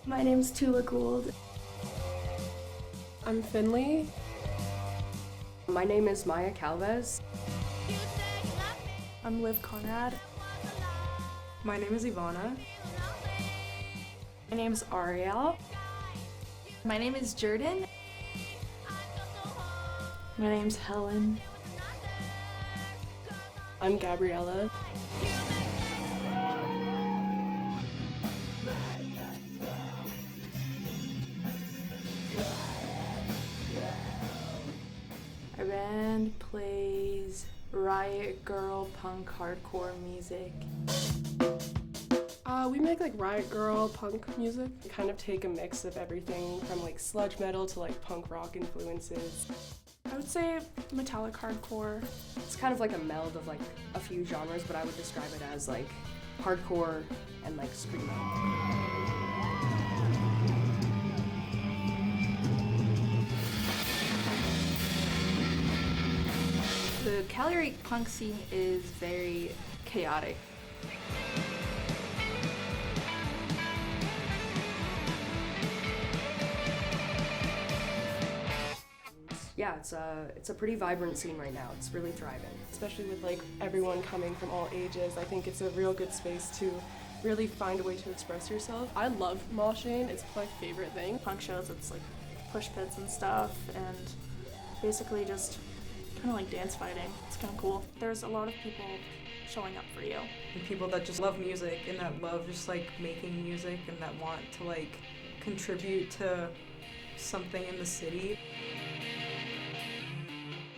My name's Tula Gould. I'm Finley. My name is Maya Calvez. I'm Liv Conrad. My name is Ivana. My name's Ariel. My name is Jordan. My name's Helen. I'm Gabriella. punk, hardcore music. We make like riot girl punk music. We kind of take a mix of everything from like sludge metal to like punk rock influences. I would say metallic hardcore. It's kind of like a meld of like a few genres, but I would describe it as like hardcore and like screamo. The Calgary punk scene is very chaotic. Yeah, it's a pretty vibrant scene right now. It's really thriving. Especially with like everyone coming from all ages, I think it's a real good space to really find a way to express yourself. I love moshing. It's my favorite thing. Punk shows, it's like push pits and stuff, and basically just kind of like dance fighting. It's kind of cool. There's a lot of people showing up for you. And people that just love music and that love just like making music and that want to like contribute to something in the city.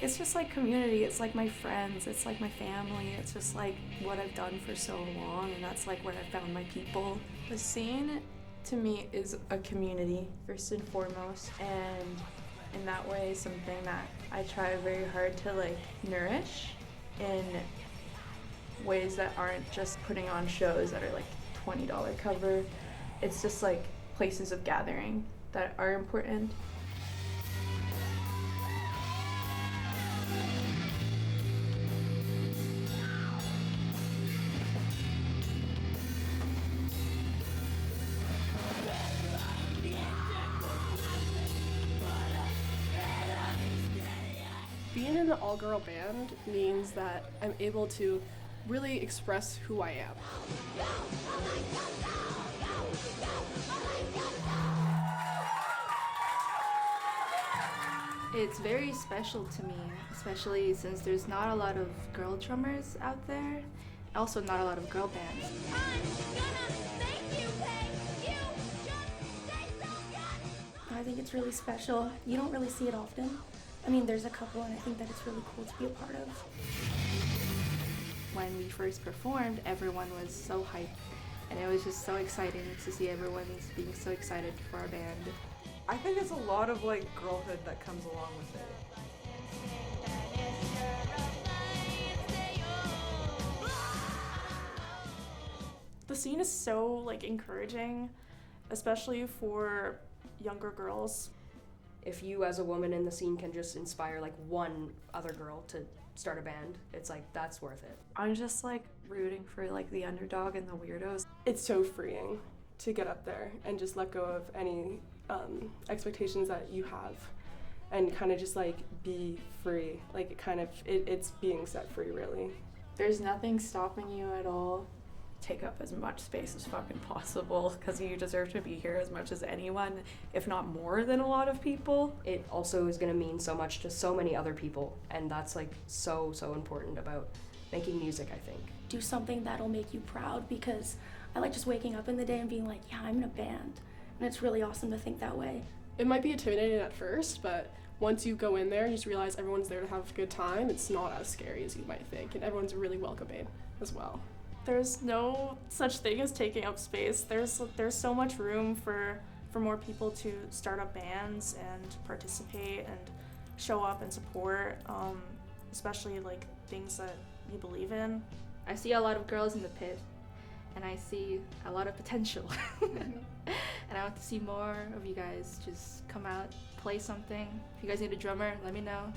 It's just like community, it's like my friends, it's like my family, it's just like what I've done for so long, and that's like where I found my people. The scene to me is a community first and foremost, and in that way something that I try very hard to like nourish in ways that aren't just putting on shows that are like $20 cover. It's just like places of gathering that are important. Being in an all-girl band means that I'm able to really express who I am. It's very special to me, especially since there's not a lot of girl drummers out there, also not a lot of girl bands. I think it's really special. You don't really see it often. I mean, there's a couple, and I think that it's really cool to be a part of. When we first performed, everyone was so hyped, and it was just so exciting to see everyone being so excited for our band. I think it's a lot of like girlhood that comes along with it. The scene is so like encouraging, especially for younger girls. If you as a woman in the scene can just inspire like one other girl to start a band, it's like that's worth it. I'm just like rooting for like the underdog and the weirdos. It's so freeing to get up there and just let go of any expectations that you have and kind of just like be free. Like it's being set free, really. There's nothing stopping you at all. Take up as much space as fucking possible because you deserve to be here as much as anyone, if not more than a lot of people. It also is going to mean so much to so many other people, and that's like so important about making music, I think. Do something that'll make you proud, because I like just waking up in the day and being like, yeah, I'm in a band, and it's really awesome to think that way. It might be intimidating at first, but once you go in there, you just realize everyone's there to have a good time. It's not as scary as you might think, and everyone's really welcoming as well. There's no such thing as taking up space. There's so much room for more people to start up bands and participate and show up and support, especially like things that you believe in. I see a lot of girls in the pit, and I see a lot of potential. And I want to see more of you guys just come out, play something. If you guys need a drummer, let me know.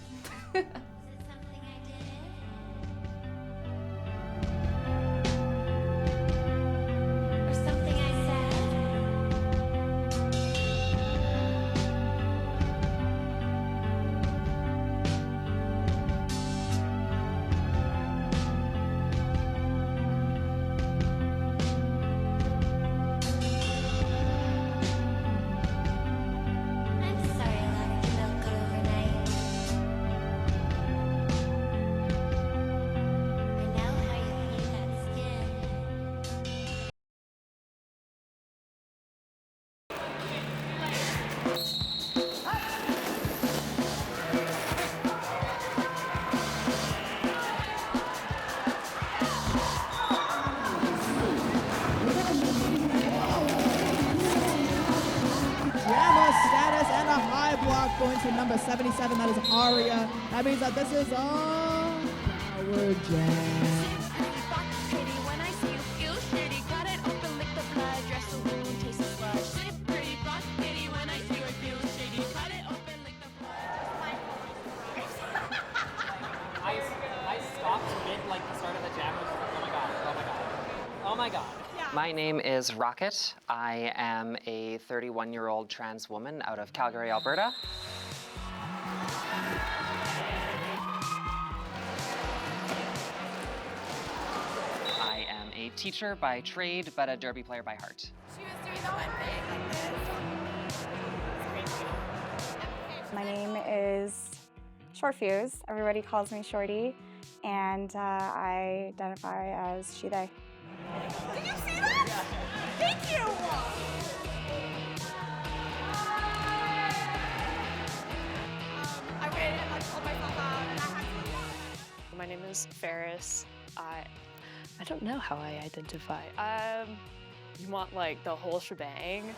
number 77, that is Aria. That means that this is our Power Jam. My name is Rocket. I am a 31-year-old trans woman out of Calgary, Alberta. I am a teacher by trade, but a derby player by heart. My name is Short Fuse. Everybody calls me Shorty, and I identify as she, they. Did you see that? Thank you! I waited and pulled myself out and I had to. My name is Ferris. I don't know how I identify. You want like the whole shebang?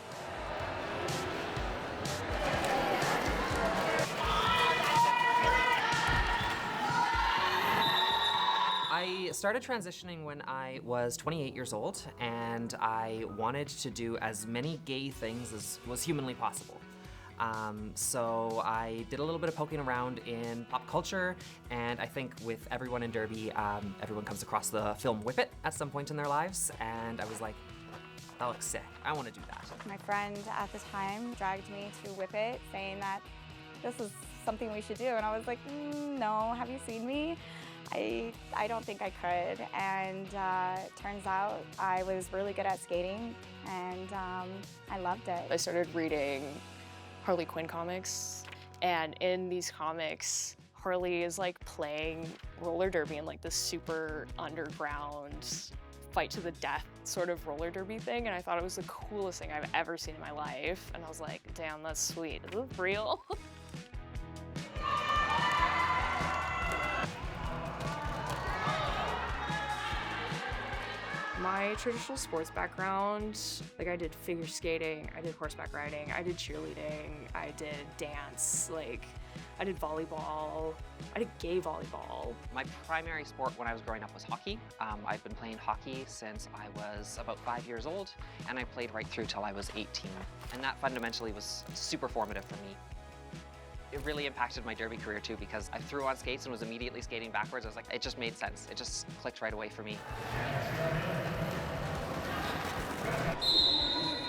I started transitioning when I was 28 years old, and I wanted to do as many gay things as was humanly possible. So I did a little bit of poking around in pop culture, and I think with everyone in Derby, everyone comes across the film Whip It at some point in their lives, and I was like, that looks sick. I want to do that. My friend at the time dragged me to Whip It, saying that this is something we should do, and I was like, no, have you seen me? I don't think I could, and it turns out I was really good at skating, and I loved it. I started reading Harley Quinn comics, and in these comics, Harley is like playing roller derby in like this super underground fight to the death sort of roller derby thing, and I thought it was the coolest thing I've ever seen in my life, and I was like, damn, that's sweet. Is this real? My traditional sports background, like I did figure skating, I did horseback riding, I did cheerleading, I did dance, like I did volleyball, I did gay volleyball. My primary sport when I was growing up was hockey. I've been playing hockey since I was about 5 years old, and I played right through till I was 18. And that fundamentally was super formative for me. It really impacted my derby career too, because I threw on skates and was immediately skating backwards. I was like, it just made sense. It just clicked right away for me.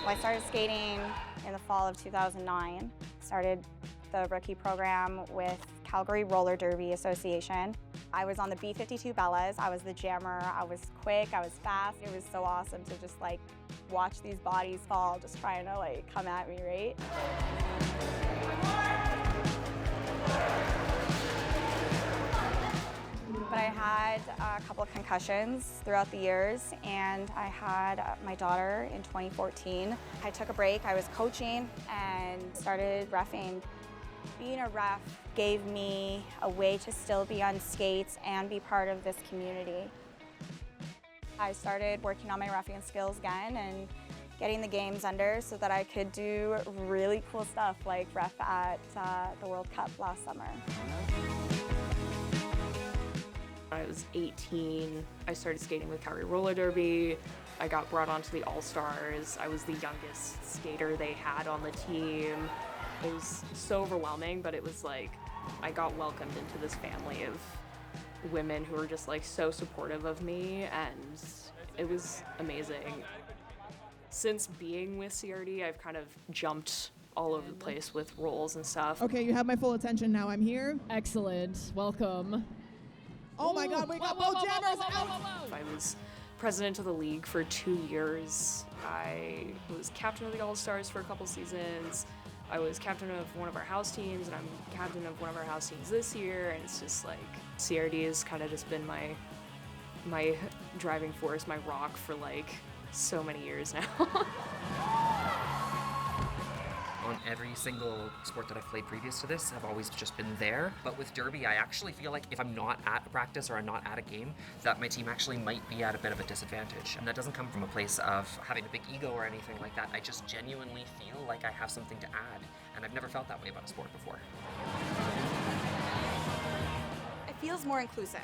I started skating in the fall of 2009. Started the rookie program with Calgary Roller Derby Association. I was on the B52 Bellas. I was the jammer. I was quick. I was fast. It was so awesome to just like watch these bodies fall, just trying to like come at me, right? But I had a couple of concussions throughout the years, and I had my daughter in 2014. I took a break, I was coaching, and started reffing. Being a ref gave me a way to still be on skates and be part of this community. I started working on my reffing skills again and getting the games under so that I could do really cool stuff like ref at the World Cup last summer. When I was 18, I started skating with Calgary Roller Derby. I got brought onto the All-Stars. I was the youngest skater they had on the team. It was so overwhelming, but it was like, I got welcomed into this family of women who were just like so supportive of me, and it was amazing. Since being with CRD, I've kind of jumped all over the place with roles and stuff. Okay, you have my full attention now. I'm here. Excellent. Welcome. Oh my God, we got both jammers out. I was president of the league for 2 years. I was captain of the All-Stars for a couple seasons. I was captain of one of our house teams, and I'm captain of one of our house teams this year, and it's just like, CRD has kind of just been my driving force, my rock for like so many years now. on every single sport that I've played previous to this have always just been there. But with derby, I actually feel like if I'm not at a practice or I'm not at a game, that my team actually might be at a bit of a disadvantage. And that doesn't come from a place of having a big ego or anything like that. I just genuinely feel like I have something to add, and I've never felt that way about a sport before. It feels more inclusive.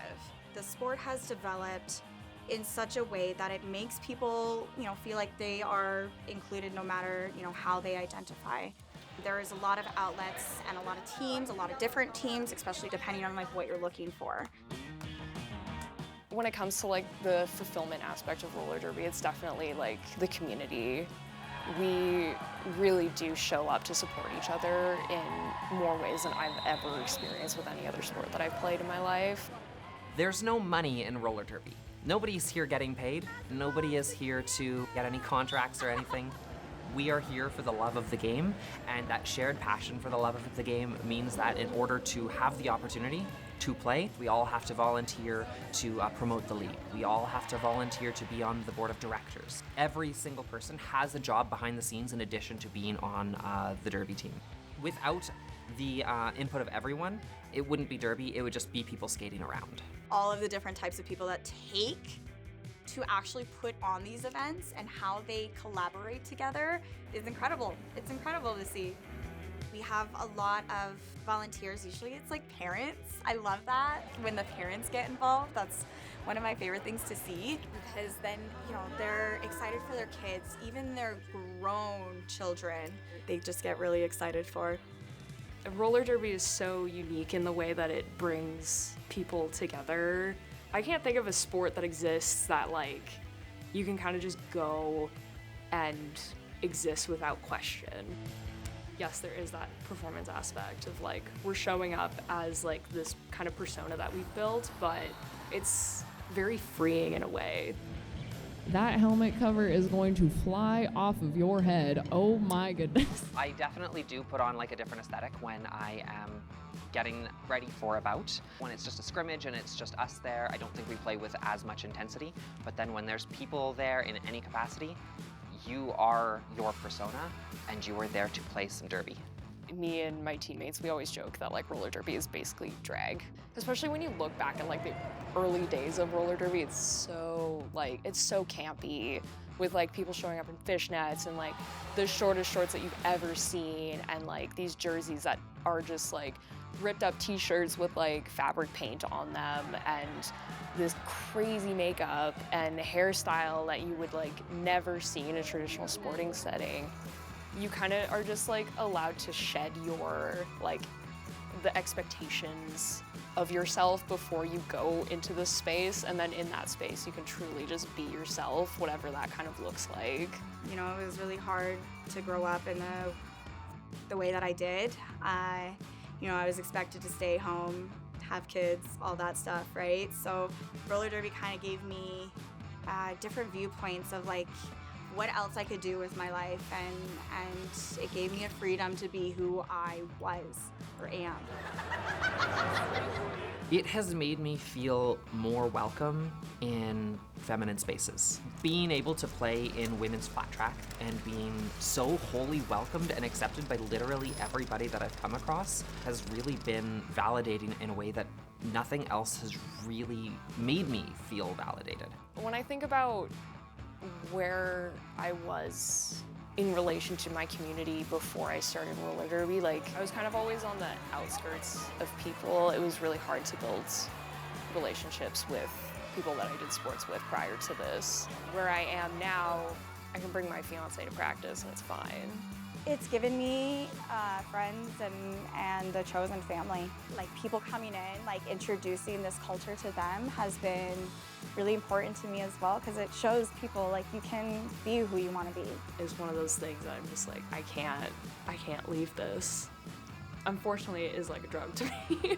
The sport has developed in such a way that it makes people, feel like they are included no matter, how they identify. There's a lot of outlets and a lot of teams, a lot of different teams, especially depending on what you're looking for. When it comes to the fulfillment aspect of roller derby, it's definitely the community. We really do show up to support each other in more ways than I've ever experienced with any other sport that I've played in my life. There's no money in roller derby. Nobody's here getting paid. Nobody is here to get any contracts or anything. We are here for the love of the game, and that shared passion for the love of the game means that in order to have the opportunity to play, we all have to volunteer to promote the league. We all have to volunteer to be on the board of directors. Every single person has a job behind the scenes in addition to being on the derby team. Without the input of everyone, it wouldn't be derby, it would just be people skating around. All of the different types of people that take to actually put on these events and how they collaborate together is incredible. It's incredible to see. We have a lot of volunteers. Usually it's parents. I love that. When the parents get involved, that's one of my favorite things to see, because then, they're excited for their kids, even their grown children. They just get really excited for. Roller derby is so unique in the way that it brings people together. I can't think of a sport that exists that you can kind of just go and exist without question. Yes, there is that performance aspect of we're showing up as this kind of persona that we've built, but it's very freeing in a way. That helmet cover is going to fly off of your head. Oh my goodness. I definitely do put on a different aesthetic when I am getting ready for a bout. When it's just a scrimmage and it's just us there, I don't think we play with as much intensity. But then when there's people there in any capacity, you are your persona and you are there to play some derby. Me and my teammates, we always joke that roller derby is basically drag. Especially when you look back at the early days of roller derby, it's so it's so campy with people showing up in fishnets and the shortest shorts that you've ever seen, and these jerseys that are just ripped up t-shirts with fabric paint on them, and this crazy makeup and hairstyle that you would never see in a traditional sporting setting. You kind of are just allowed to shed your the expectations of yourself before you go into this space, and then in that space you can truly just be yourself, whatever that kind of looks like. It was really hard to grow up in the way that I did. I was expected to stay home, have kids, all that stuff, right? So roller derby kind of gave me different viewpoints of what else I could do with my life, and it gave me a freedom to be who I was or am. It has made me feel more welcome in feminine spaces. Being able to play in women's flat track and being so wholly welcomed and accepted by literally everybody that I've come across has really been validating in a way that nothing else has really made me feel validated. When I think about where I was in relation to my community before I started roller derby, I was kind of always on the outskirts of people. It was really hard to build relationships with people that I did sports with prior to this. Where I am now, I can bring my fiance to practice and it's fine. It's given me friends and the chosen family. People coming in, introducing this culture to them has been really important to me as well, because it shows people you can be who you want to be. It's one of those things that I'm just I can't leave this. Unfortunately, it is like a drug to me.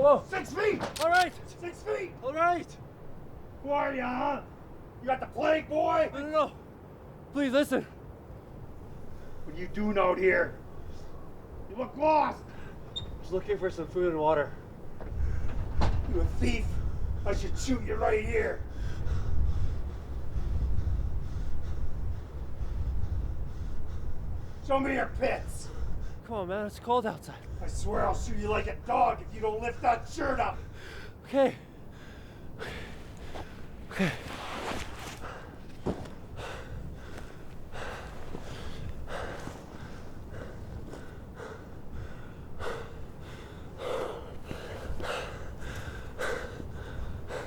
whoa. 6 feet! All right. 6 feet! All right. Who are you, huh? You got the plague, boy? No. Please listen. What are you doing out here? You look lost. Just looking for some food and water. You a thief? I should shoot you right here. Show me your pits. Come on, man. It's cold outside. I swear I'll shoot you like a dog if you don't lift that shirt up. Okay. Okay.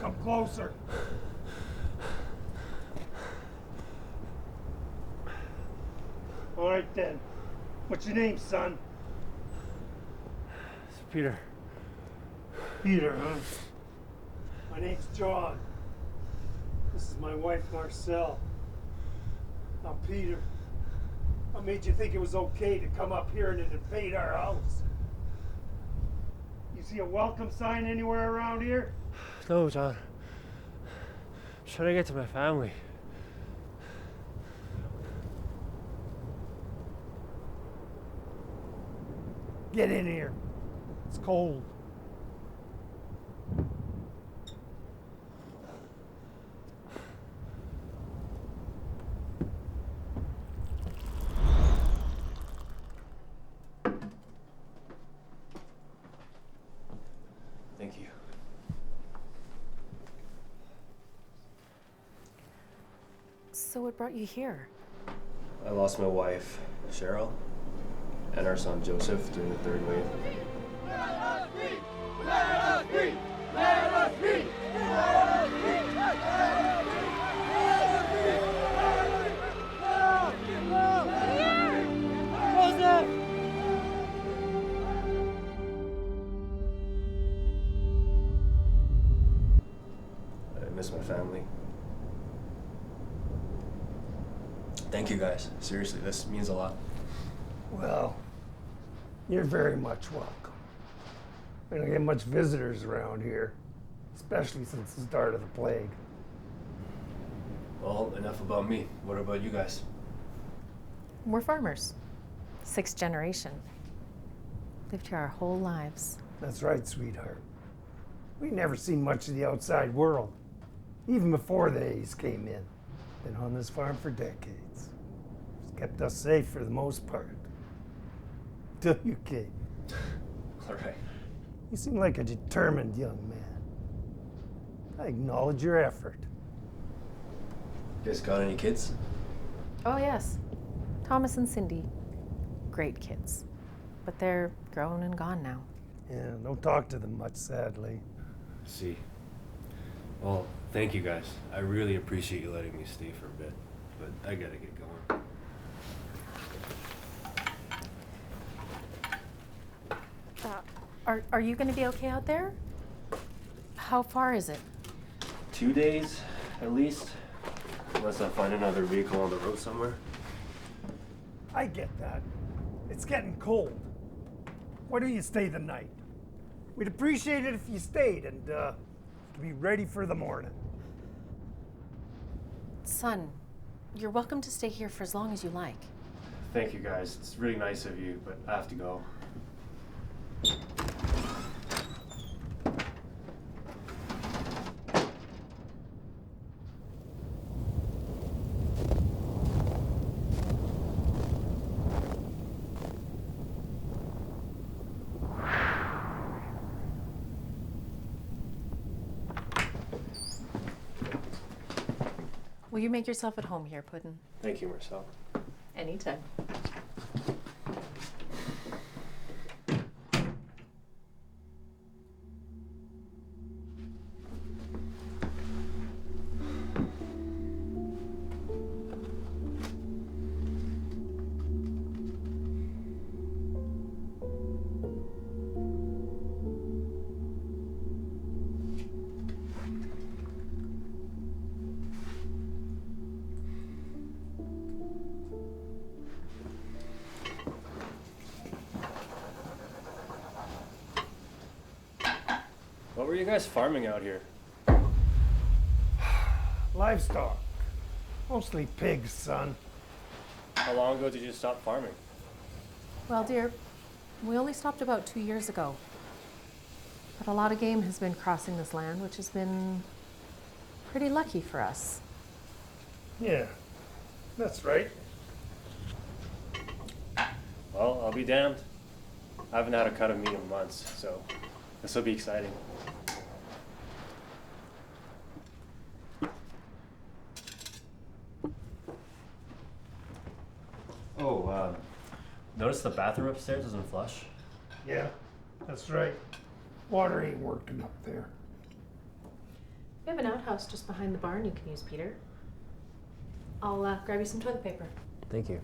Come closer. All right then. What's your name, son? It's Peter. Peter, huh? My name's John. This is my wife, Marcel. Now, Peter, what made you think it was okay to come up here and invade our house? You see a welcome sign anywhere around here? No, John. I'm trying to get to my family. Get in here. It's cold. Thank you. So what brought you here? I lost my wife, Cheryl, and our son, Joseph, during the third wave. Let us be! Let us be! Let us be! Let us be! Let us Joseph! I miss my family. Thank you guys. Seriously, this means a lot. Well, you're very much welcome. We don't get much visitors around here, especially since the start of the plague. Well, enough about me. What about you guys? We're farmers. 6th generation. Lived here our whole lives. That's right, sweetheart. We never seen much of the outside world, even before the Haze came in. Been on this farm for decades. It's kept us safe for the most part. Till you came. All right. You seem like a determined young man. I acknowledge your effort. You guys got any kids? Oh, yes. Thomas and Cindy. Great kids. But they're grown and gone now. Yeah, don't talk to them much, sadly. See. Well, thank you guys. I really appreciate you letting me stay for a bit, but I gotta get going. Are you going to be okay out there? How far is it? 2 days, at least. Unless I find another vehicle on the road somewhere. I get that. It's getting cold. Why don't you stay the night? We'd appreciate it if you stayed and be ready for the morning. Son, you're welcome to stay here for as long as you like. Thank you guys. It's really nice of you, but I have to go. Will you make yourself at home here, Puddin'? Thank you, Marcel. Anytime. are you guys farming out here? Livestock. Mostly pigs, son. How long ago did you stop farming? Well, dear, we only stopped about 2 years ago. But a lot of game has been crossing this land, which has been pretty lucky for us. Yeah, that's right. Well, I'll be damned. I haven't had a cut of meat in months, so this will be exciting. Oh, notice the bathroom upstairs doesn't flush? Yeah, that's right. Water ain't working up there. We have an outhouse just behind the barn you can use, Peter. I'll grab you some toilet paper. Thank you.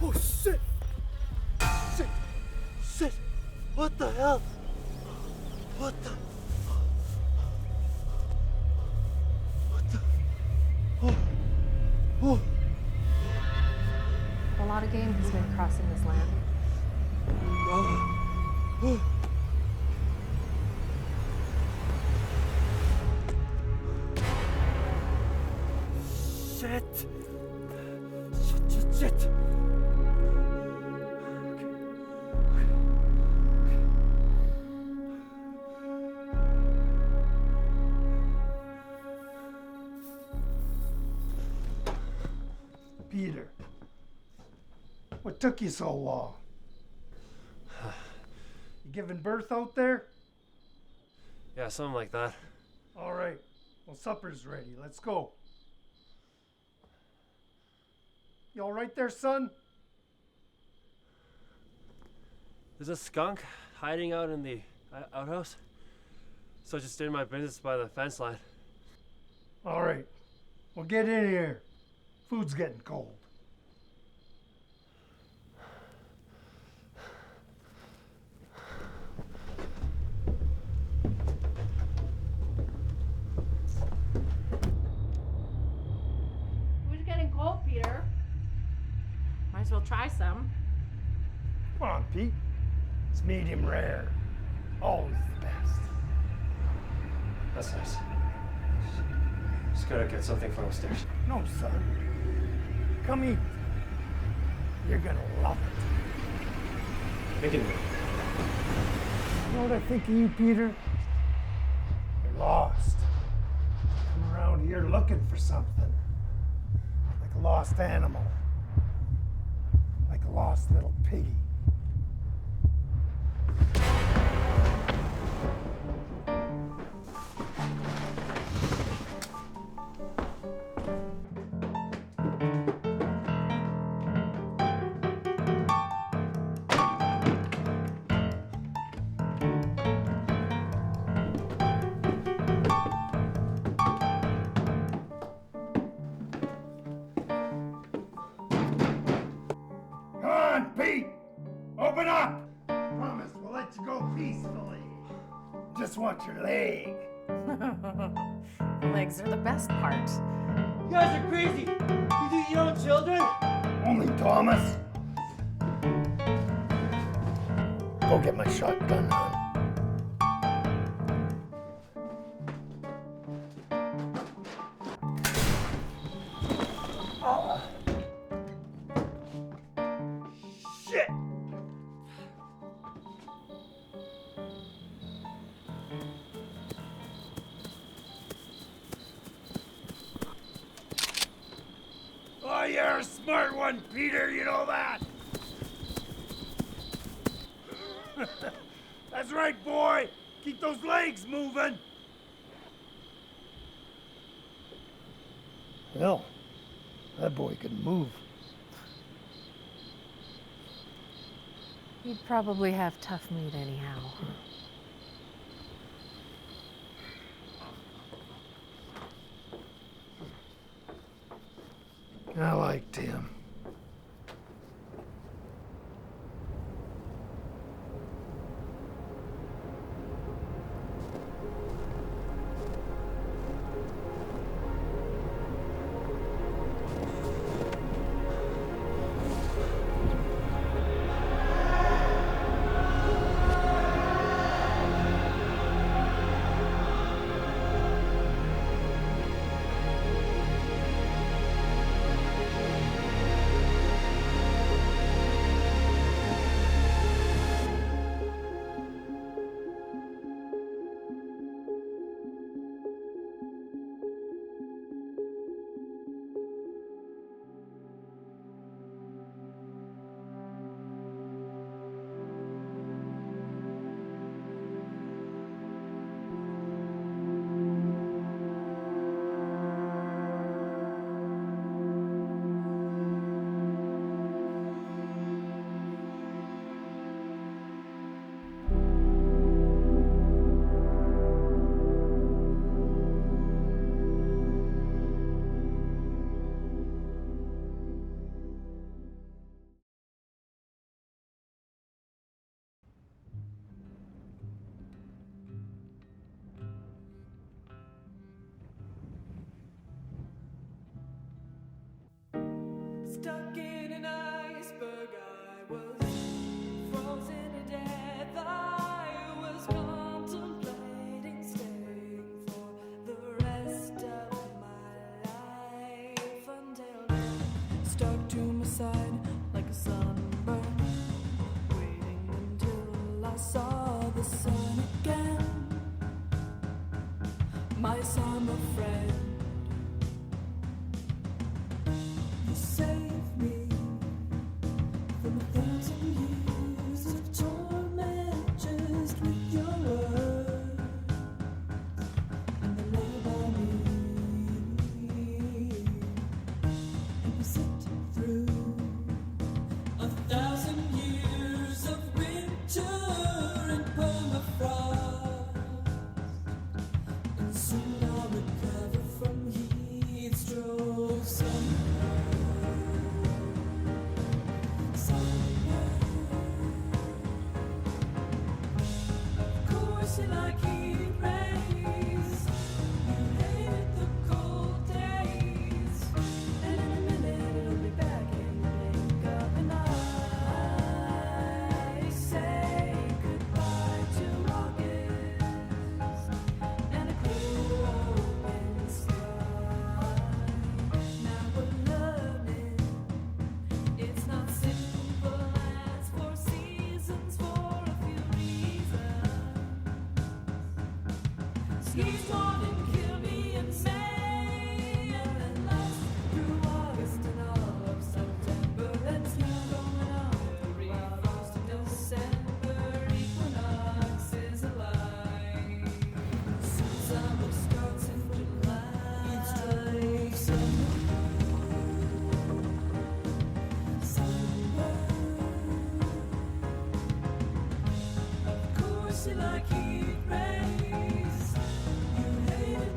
Oh shit! Shit! Shit! What the hell? What the? What the? Oh! Oh! A lot of game has been crossing this land. Oh! Shit! Shit! Shit! Shit! Peter, what took you so long? You giving birth out there? Yeah, something like that. All right. Well, supper's ready. Let's go. You all right there, son? There's a skunk hiding out in the outhouse. So I just did my business by the fence line. All right. Well, get in here. Food's getting cold. Food's getting cold, Peter. Might as well try some. Come on, Pete. It's medium rare. Always the best. That's nice. Just gotta get something from upstairs. No, son. Come eat. You're gonna love it. Make it me. You know what I think of you, Peter? You're lost. Come around here looking for something. Like a lost animal. Like a lost little piggy. Come on, Pete! Open up! Promise we'll let you go peacefully. Just want your leg. Legs are the best part. You guys are crazy! You do your own children? Only Thomas. Go get my shotgun, hon. Oh. Shit! smart one, Peter, you know that? That's right, boy. Keep those legs moving. Hell, that boy can move. He'd probably have tough meat anyhow. I liked him. Stuck in an iceberg, I was frozen to death. I was contemplating staying for the rest of my life until death stuck to my side like a sunburn, waiting until I saw the sun again. My summer friend, you saved me from 1,000 years of torment just with your words and the lay by me. And we sit through 1,000 years of winter and permafrost, and soon I'll recover from heat stroke. And I keep rays. You hated the cold days, and in a minute it'll be back in the blink of an eye. Say goodbye to August and a clear open sky. Now we're learning it's not simple as 4 seasons for a few reasons. He's one in Kirimi and May, and then last through August and all of September. Then snow going on the refrost in December. Equinox is alive. Summer starts in July. Summer. Of course you like heat rays. You hated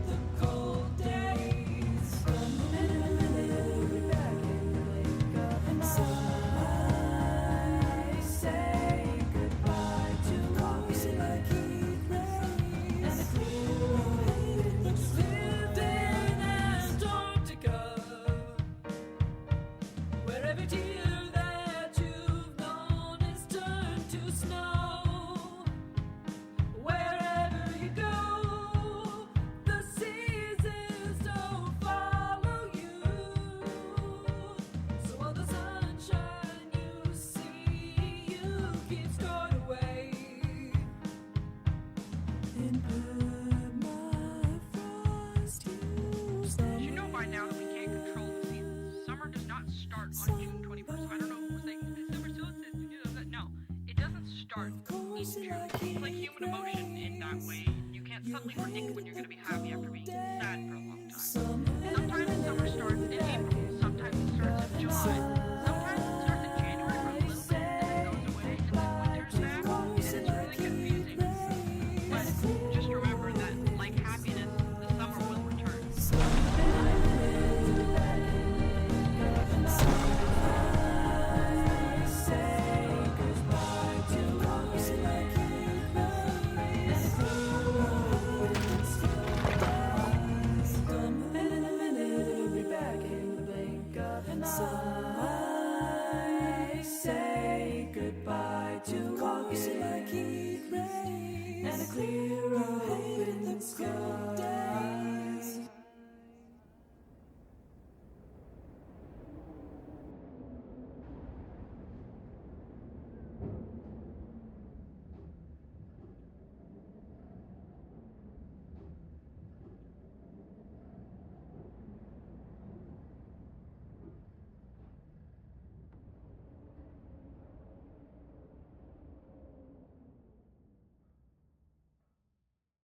start in June. It's like human emotion in that way. You can't suddenly predict when you're going to be happy after being sad for a long time. Sometimes summer starts in April, sometimes it starts in July.